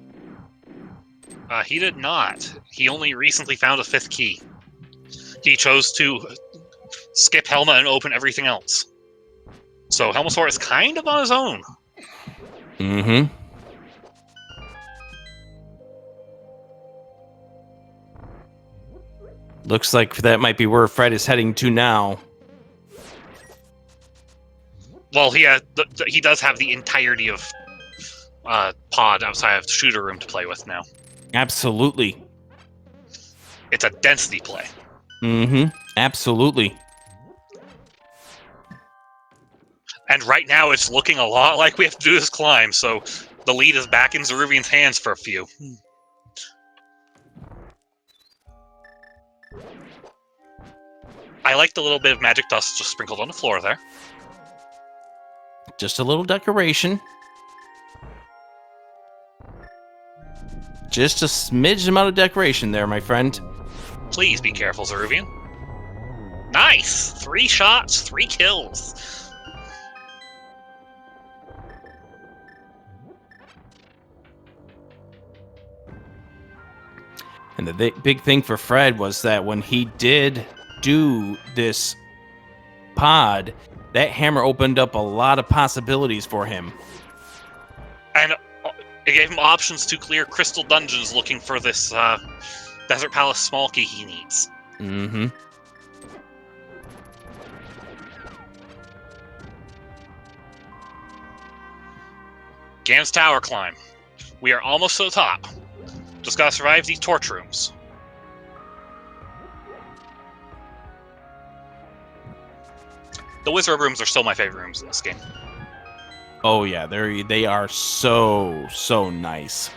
S2: He did not. He only recently found a 5th key. He chose to skip Helma and open everything else. So Helmasaur is kind of on his own.
S1: Mm-hmm. Looks like that might be where Fred is heading to now.
S2: Well, he does have the entirety of Pod outside of the shooter room to play with now.
S1: Absolutely.
S2: It's a density play.
S1: Mm-hmm. Absolutely.
S2: And right now, it's looking a lot like we have to do this climb, so the lead is back in Zeruvian's hands for a few. I like the little bit of magic dust just sprinkled on the floor there.
S1: Just a little decoration. Just a smidge amount of decoration there, my friend.
S2: Please be careful, Zeruvian. Nice! 3 shots, 3 kills.
S1: And the big thing for Fred was that when he did do this pod, that hammer opened up a lot of possibilities for him.
S2: And it gave him options to clear crystal dungeons looking for this Desert Palace small key he needs.
S1: Mm-hmm.
S2: Gan's tower climb. We are almost to the top. Just gotta survive these torch rooms. The wizard rooms are still my favorite rooms in this game.
S1: Oh yeah, they are so nice.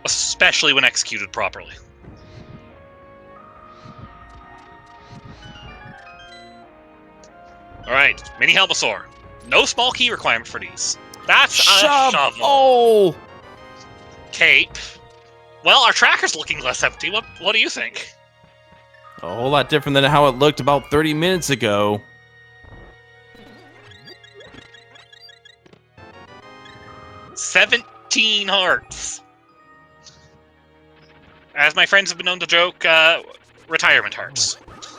S2: Especially when executed properly. Alright, Mini Helmosaur. No small key requirement for these. That's a shovel.
S1: Oh!
S2: Cape. Well, our tracker's looking less empty. What do you think?
S1: A whole lot different than how it looked about 30 minutes ago.
S2: $17 hearts. As my friends have been known to joke, retirement hearts.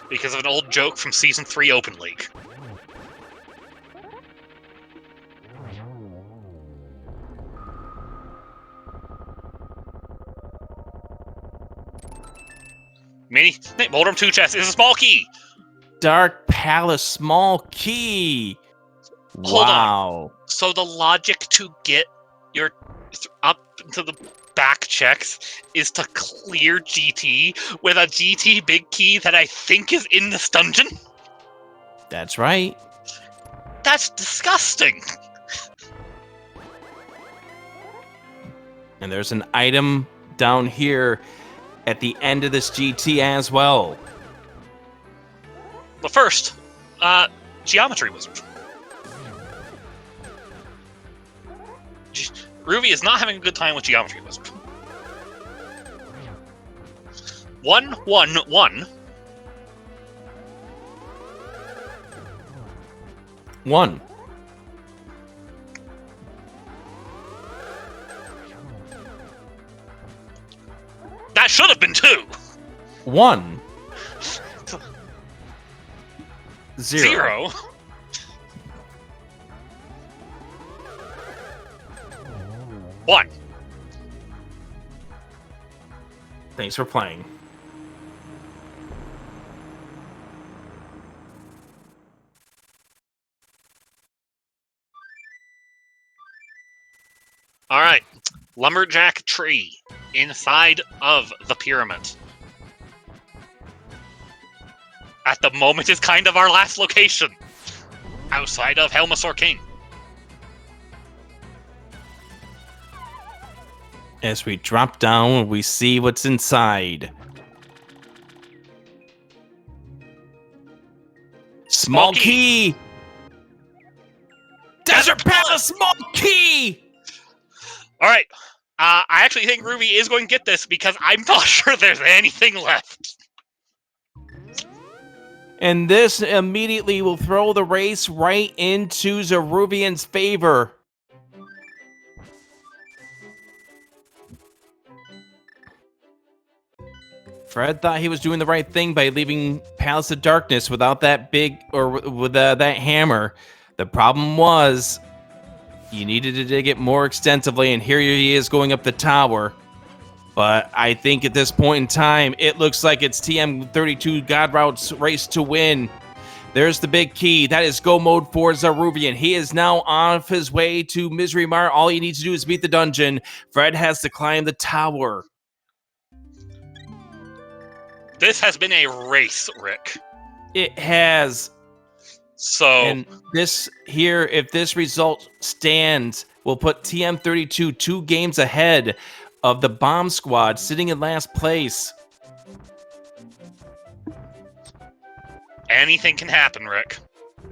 S2: Because of an old joke from Season 3 Open League. Mini Moldrum 2 chest is a small key.
S1: Dark Palace small key.
S2: Hold
S1: Wow.
S2: on. So the logic to get your up to the back checks is to clear GT with a GT big key that I think is in this dungeon?
S1: That's right.
S2: That's disgusting.
S1: And there's an item down here at the end of this GT as well.
S2: But first, Geometry Wizard. Ruby is not having a good time with Geometry Wizard. 1, 1, 1.
S1: 1.
S2: That should have been 2.
S1: 1. 0.
S2: 0. One.
S1: Thanks for playing.
S2: All right, lumberjack tree inside of the pyramid. At the moment is kind of our last location, outside of Helmosaur King.
S1: As we drop down, we see what's inside. Small key! Desert Palace small key!
S2: All right, I actually think Ruby is going to get this because I'm not sure there's anything left.
S1: And this immediately will throw the race right into Zeruvian's favor. Fred thought he was doing the right thing by leaving Palace of Darkness without that with that hammer. The problem was you needed to dig it more extensively, and here he is going up the tower. But I think at this point in time, it looks like it's TM32 God Route's race to win. There's the big key. That is go mode for Zeruvian. He is now on his way to Misery Mart. All he needs to do is beat the dungeon. Fred has to climb the tower.
S2: This has been a race, Rick.
S1: It has.
S2: So,
S1: and this here, if this result stands, will put TM32 2 games ahead of the Bomb Squad, sitting in last place.
S2: Anything can happen, Rick.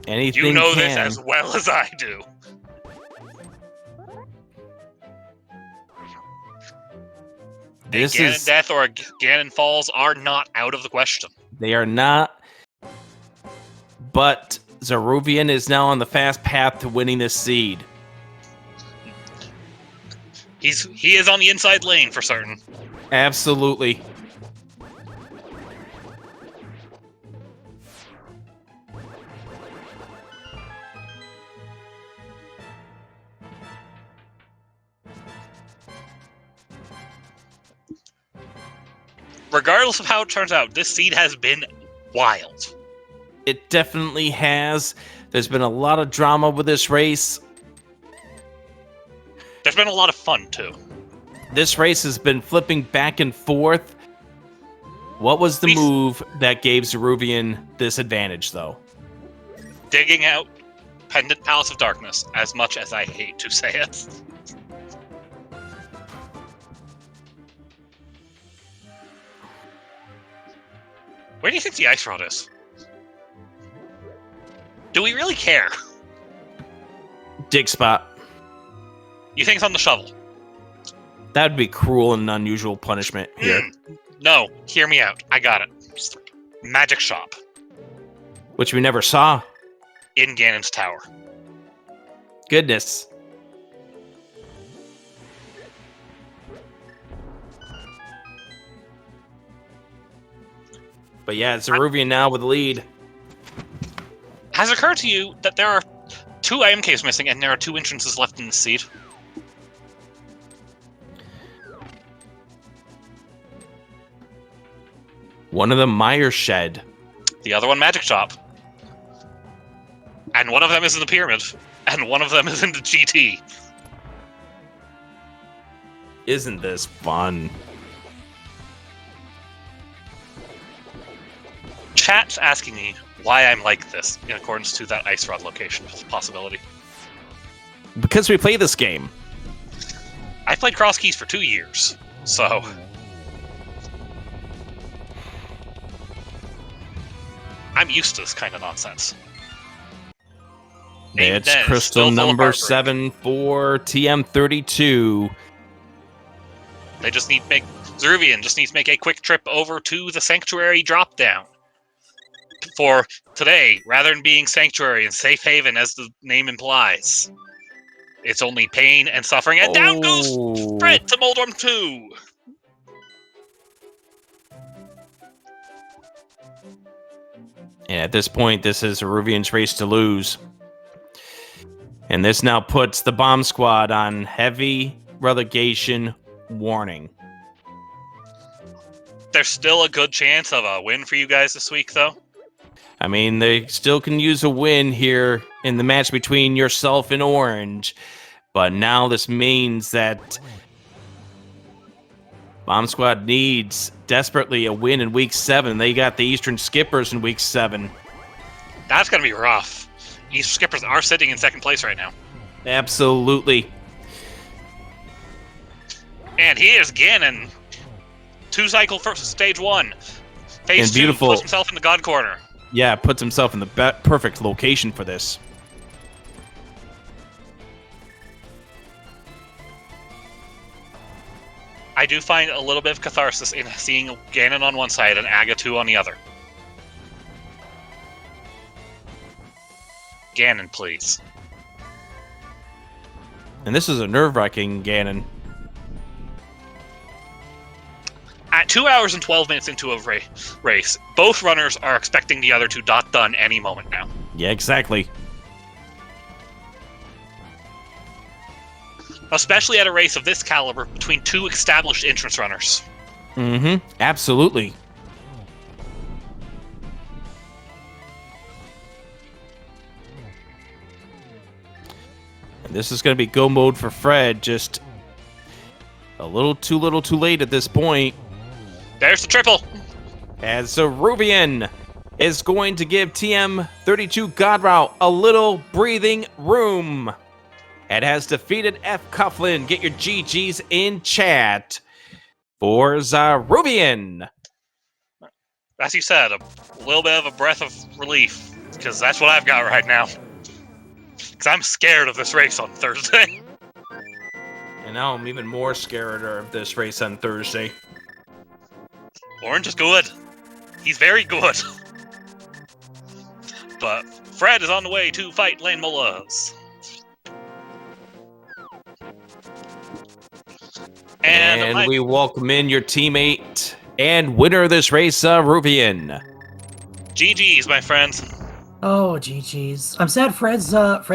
S1: Anything
S2: You know
S1: can.
S2: this as well as I do.
S1: This
S2: Ganon
S1: is
S2: Death or Ganon Falls are not out of the question.
S1: They are not. But Zeruvian is now on the fast path to winning this seed.
S2: He is on the inside lane for certain.
S1: Absolutely.
S2: regardless of how it turns out, this seed has been wild.
S1: It definitely has. There's been a lot of drama with this race.
S2: There's been a lot of fun, too.
S1: This race has been flipping back and forth. What was the move that gave Zeruvian this advantage, though?
S2: Digging out Pendant Palace of Darkness, as much as I hate to say it. Where do you think the ice rod is? Do we really care?
S1: Dig spot.
S2: You think it's on the shovel?
S1: That'd be cruel and unusual punishment here.
S2: No, hear me out. I got it. Magic shop.
S1: Which we never saw.
S2: In Ganon's tower.
S1: Goodness. But yeah, it's Zeruvian now with the lead.
S2: Has it occurred to you that there are 2 item caves missing and there are 2 entrances left in the seed?
S1: One of them Meyer Shed.
S2: The other one Magic Shop. And one of them is in the Pyramid. And one of them is in the GT.
S1: Isn't this fun?
S2: Chat's asking me why I'm like this in accordance to that ice rod location possibility.
S1: Because we play this game.
S2: I played Cross Keys for 2 years, so... I'm used to this kind of nonsense.
S1: It's crystal number 7 for TM32.
S2: They just need to make... Zeruvian just needs to make a quick trip over to the Sanctuary drop-down. For today, rather than being Sanctuary and Safe Haven as the name implies. It's only pain and suffering, and down goes Fred to Moldorm 2!
S1: And at this point, this is Zeruvian's race to lose. And this now puts the Bomb Squad on heavy relegation warning.
S2: There's still a good chance of a win for you guys this week, though.
S1: I mean, they still can use a win here in the match between yourself and Orange. But now this means that Bomb Squad needs desperately a win in Week 7. They got the Eastern Skippers in Week 7.
S2: That's going to be rough. Eastern Skippers are sitting in second place right now.
S1: Absolutely.
S2: And here's Ganon. 2-cycle for stage 1. Phase 2 puts himself in the God Corner.
S1: Yeah, puts himself in the perfect location for this.
S2: I do find a little bit of catharsis in seeing Ganon on one side and Aga 2 on the other. Ganon, please.
S1: And this is a nerve-wracking Ganon.
S2: At 2 hours and 12 minutes into a race, both runners are expecting the other to dot done any moment now.
S1: Yeah, exactly.
S2: Especially at a race of this caliber between 2 established entrance runners.
S1: Mm-hmm. Absolutely. And this is going to be go mode for Fred. Just a little too late at this point.
S2: There's the triple.
S1: As Zeruvian is going to give TM32 God Route a little breathing room. It has defeated F. Coughlin. Get your GGs in chat for Zeruvian.
S2: As you said, a little bit of a breath of relief, because that's what I've got right now. Because I'm scared of this race on Thursday.
S1: And now I'm even more scared of this race on Thursday.
S2: Orange is good. He's very good. But Fred is on the way to fight Lane Molas.
S1: And we welcome in your teammate and winner of this race, Zeruvian.
S2: GG's, my friends.
S3: Oh, GG's. I'm sad Fred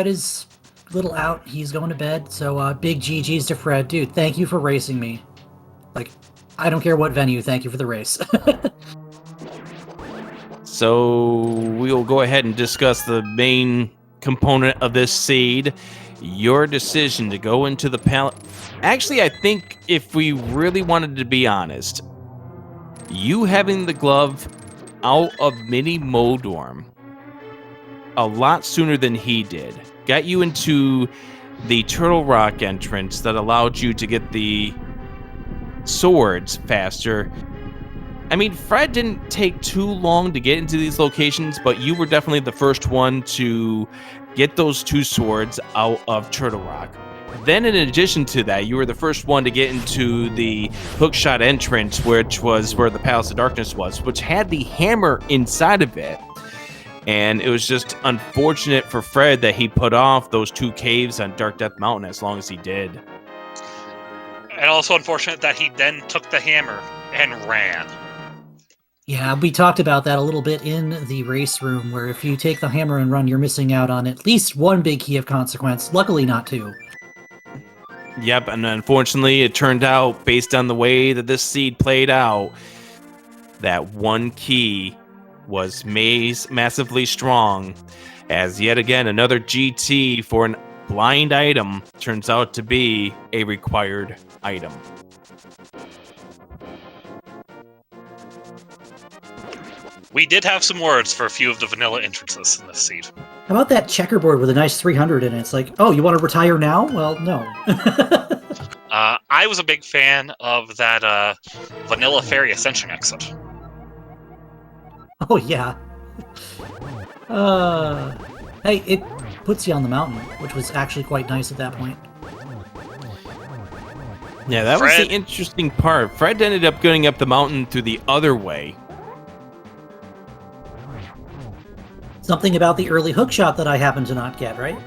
S3: is a little out. He's going to bed. So big GG's to Fred. Dude, thank you for racing me. Like, I don't care what venue. Thank you for the race.
S1: So we'll go ahead and discuss the main component of this seed. Your decision to go into the pallet. Actually, I think if we really wanted to be honest, you having the glove out of Mini Modorm a lot sooner than he did got you into the Turtle Rock entrance that allowed you to get the swords faster. I mean, Fred didn't take too long to get into these locations, but you were definitely the first one to get those 2 swords out of Turtle Rock. Then, in addition to that, you were the first one to get into the hookshot entrance, which was where the Palace of Darkness was, which had the hammer inside of it. And it was just unfortunate for Fred that he put off those 2 caves on Dark Death Mountain as long as he did.
S2: And also unfortunate that he then took the hammer and ran.
S3: Yeah, we talked about that a little bit in the race room, where if you take the hammer and run, you're missing out on at least 1 big key of consequence. Luckily, not 2.
S1: Yep, and unfortunately, it turned out, based on the way that this seed played out, that 1 key was massively strong, as yet again another GT for an blind item turns out to be a required item.
S2: We did have some words for a few of the vanilla entrances in this seed.
S3: How about that checkerboard with a nice 300 in it? It's like, oh, you want to retire now? Well, no.
S2: I was a big fan of that Vanilla Fairy Ascension exit.
S3: Oh, yeah. Hey, it puts you on the mountain, which was actually quite nice at that point.
S1: Yeah, that was the interesting part. Fred ended up going up the mountain through the other way.
S3: Something about the early hookshot that I happened to not get, right?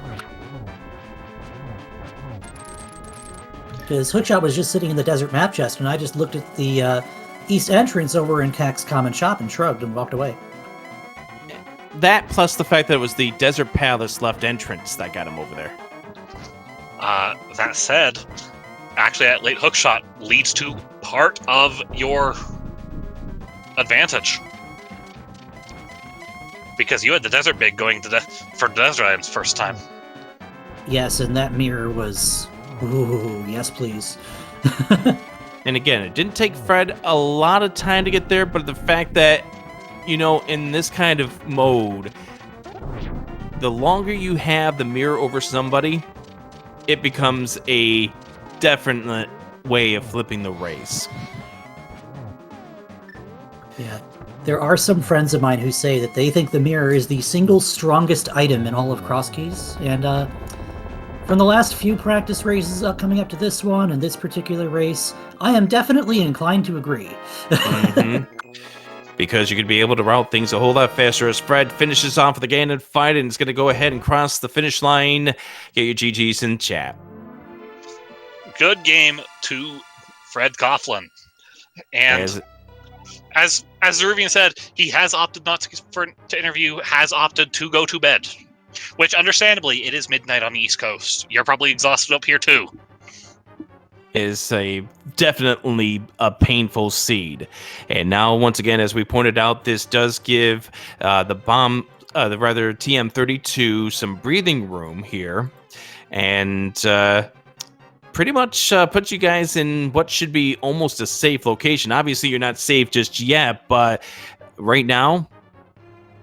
S3: Because hookshot was just sitting in the desert map chest, and I just looked at the east entrance over in Kak's Common Shop and shrugged and walked away.
S1: That plus the fact that it was the Desert Palace left entrance that got him over there.
S2: That said, actually that late hookshot leads to part of your advantage. Because you had the Desert Big going to for Desert Items first time.
S3: Yes, and that mirror was... Ooh, yes, please.
S1: And again, it didn't take Fred a lot of time to get there, but the fact that, you know, in this kind of mode, the longer you have the mirror over somebody, it becomes a definite way of flipping the race.
S3: Yeah. There are some friends of mine who say that they think the mirror is the single strongest item in all of Cross Keys, and from the last few practice races coming up to this one and this particular race, I am definitely inclined to agree.
S1: Mm-hmm. Because you could be able to route things a whole lot faster as Fred finishes off the Ganon fight and is going to go ahead and cross the finish line. Get your GGs in chat.
S2: Good game to Fred Coughlin. And as Zeruvian said, he has opted not to interview, has opted to go to bed. Which, understandably, it is midnight on the East Coast. You're probably exhausted up here, too.
S1: Is definitely a painful seed. And now, once again, as we pointed out, this does give the TM32 some breathing room here. And pretty much puts you guys in what should be almost a safe location. Obviously, you're not safe just yet, but right now,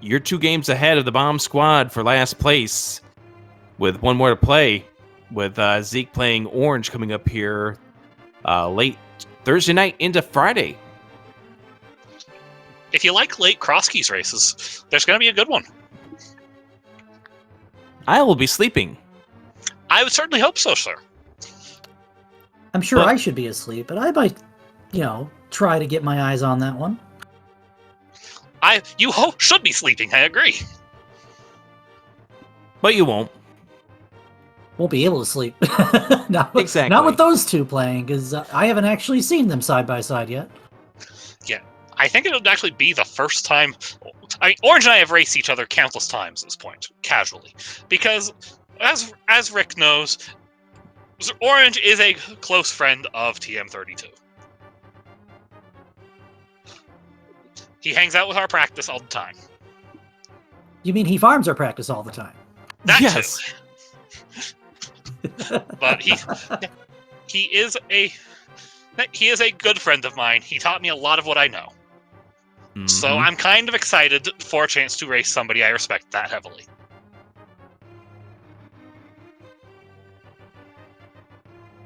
S1: you're 2 games ahead of the Bomb Squad for last place with 1 more to play, with Zeke playing Orange coming up here late Thursday night into Friday.
S2: If you like late Cross Keys races, there's going to be a good one.
S1: I will be sleeping.
S2: I would certainly hope so, sir.
S3: I'm sure I should be asleep, but I might, try to get my eyes on that one.
S2: You should be sleeping, I agree.
S1: But you won't.
S3: Won't be able to sleep.
S1: Exactly.
S3: Not with those 2 playing, because I haven't actually seen them side by side yet.
S2: Yeah, I think it would actually be the first time... Orange and I have raced each other countless times at this point, casually. Because, as Rick knows, Orange is a close friend of TM32. He hangs out with our practice all the time.
S3: You mean he farms our practice all the time?
S2: That
S1: Yes.
S2: too. But he is a good friend of mine. He taught me a lot of what I know. So
S1: Mhm.
S2: I'm kind of excited for a chance to race somebody I respect that heavily.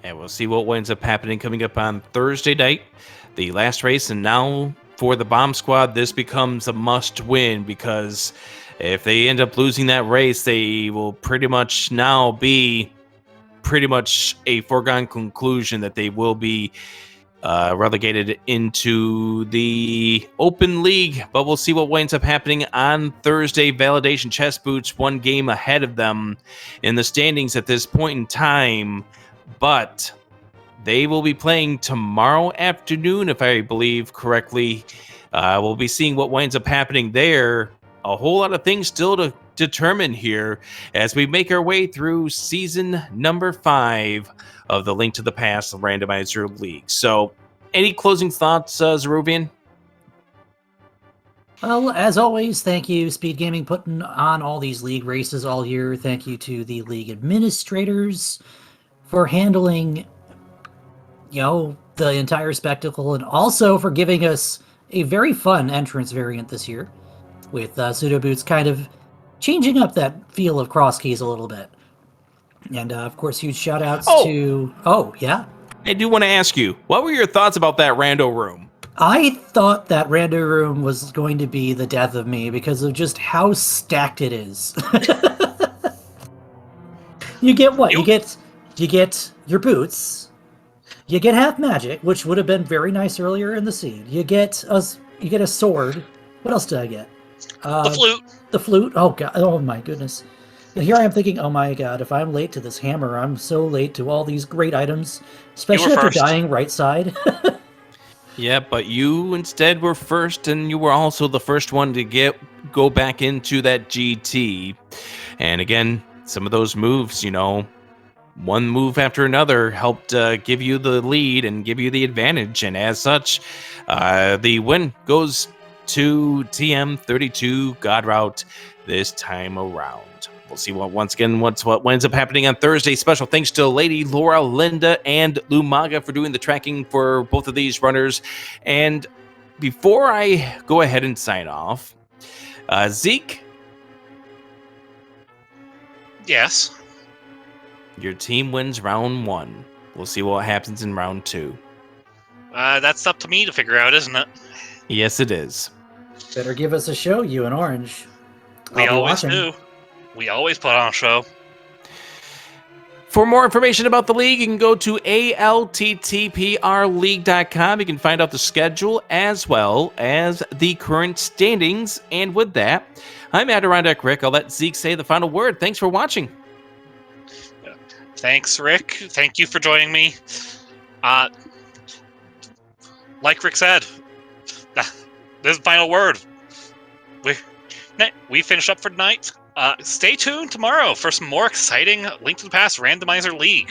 S1: And we'll see what winds up happening coming up on Thursday night, the last race. And now for the Bomb Squad, this becomes a must win, because if they end up losing that race, they will pretty much now be pretty much a foregone conclusion that they will be relegated into the open league. But we'll see what winds up happening on Thursday. Validation Chess Boots 1 game ahead of them in the standings at this point in time, but they will be playing tomorrow afternoon, if I believe correctly. We'll be seeing what winds up happening there. A whole lot of things still to determine here as we make our way through season number 5 of the Link to the Past Randomizer League. So, any closing thoughts, Zeruvian?
S3: Well, as always, thank you, Speed Gaming, putting on all these league races all year. Thank you to the league administrators for handling, the entire spectacle, and also for giving us a very fun entrance variant this year, with Pseudo Boots kind of changing up that feel of cross keys a little bit. And of course, huge shout outs to... Oh, yeah?
S1: I do want to ask you, what were your thoughts about that rando room?
S3: I thought that rando room was going to be the death of me because of just how stacked it is. You get what? You get your boots. You get half magic, which would have been very nice earlier in the seed. You get a sword. What else did I get?
S2: The flute.
S3: The flute. Oh god. Oh my goodness. And here I am thinking, oh my god, if I'm late to this hammer, I'm so late to all these great items, especially after dying right side.
S1: Yeah, but you instead were first, and you were also the first one to go back into that GT. And again, some of those moves, one move after another helped give you the lead and give you the advantage. And as such, the win goes to TM32 God Route this time around. We'll see what ends up happening on Thursday. Special thanks to Lady Laura, Linda, and Lumaga for doing the tracking for both of these runners. And before I go ahead and sign off, Zeke?
S2: Yes.
S1: Your team wins round 1. We'll see what happens in round 2.
S2: That's up to me to figure out, isn't it?
S1: Yes, it is.
S3: Better give us a show, you and Orange.
S2: We always do. We always put on a show.
S1: For more information about the league, you can go to ALTTPRleague.com. You can find out the schedule as well as the current standings. And with that, I'm Adirondack Rick. I'll let Zeke say the final word. Thanks for watching.
S2: Thanks, Rick. Thank you for joining me. Like Rick said, this is the final word. We finished up for tonight. Stay tuned tomorrow for some more exciting Link to the Past Randomizer League.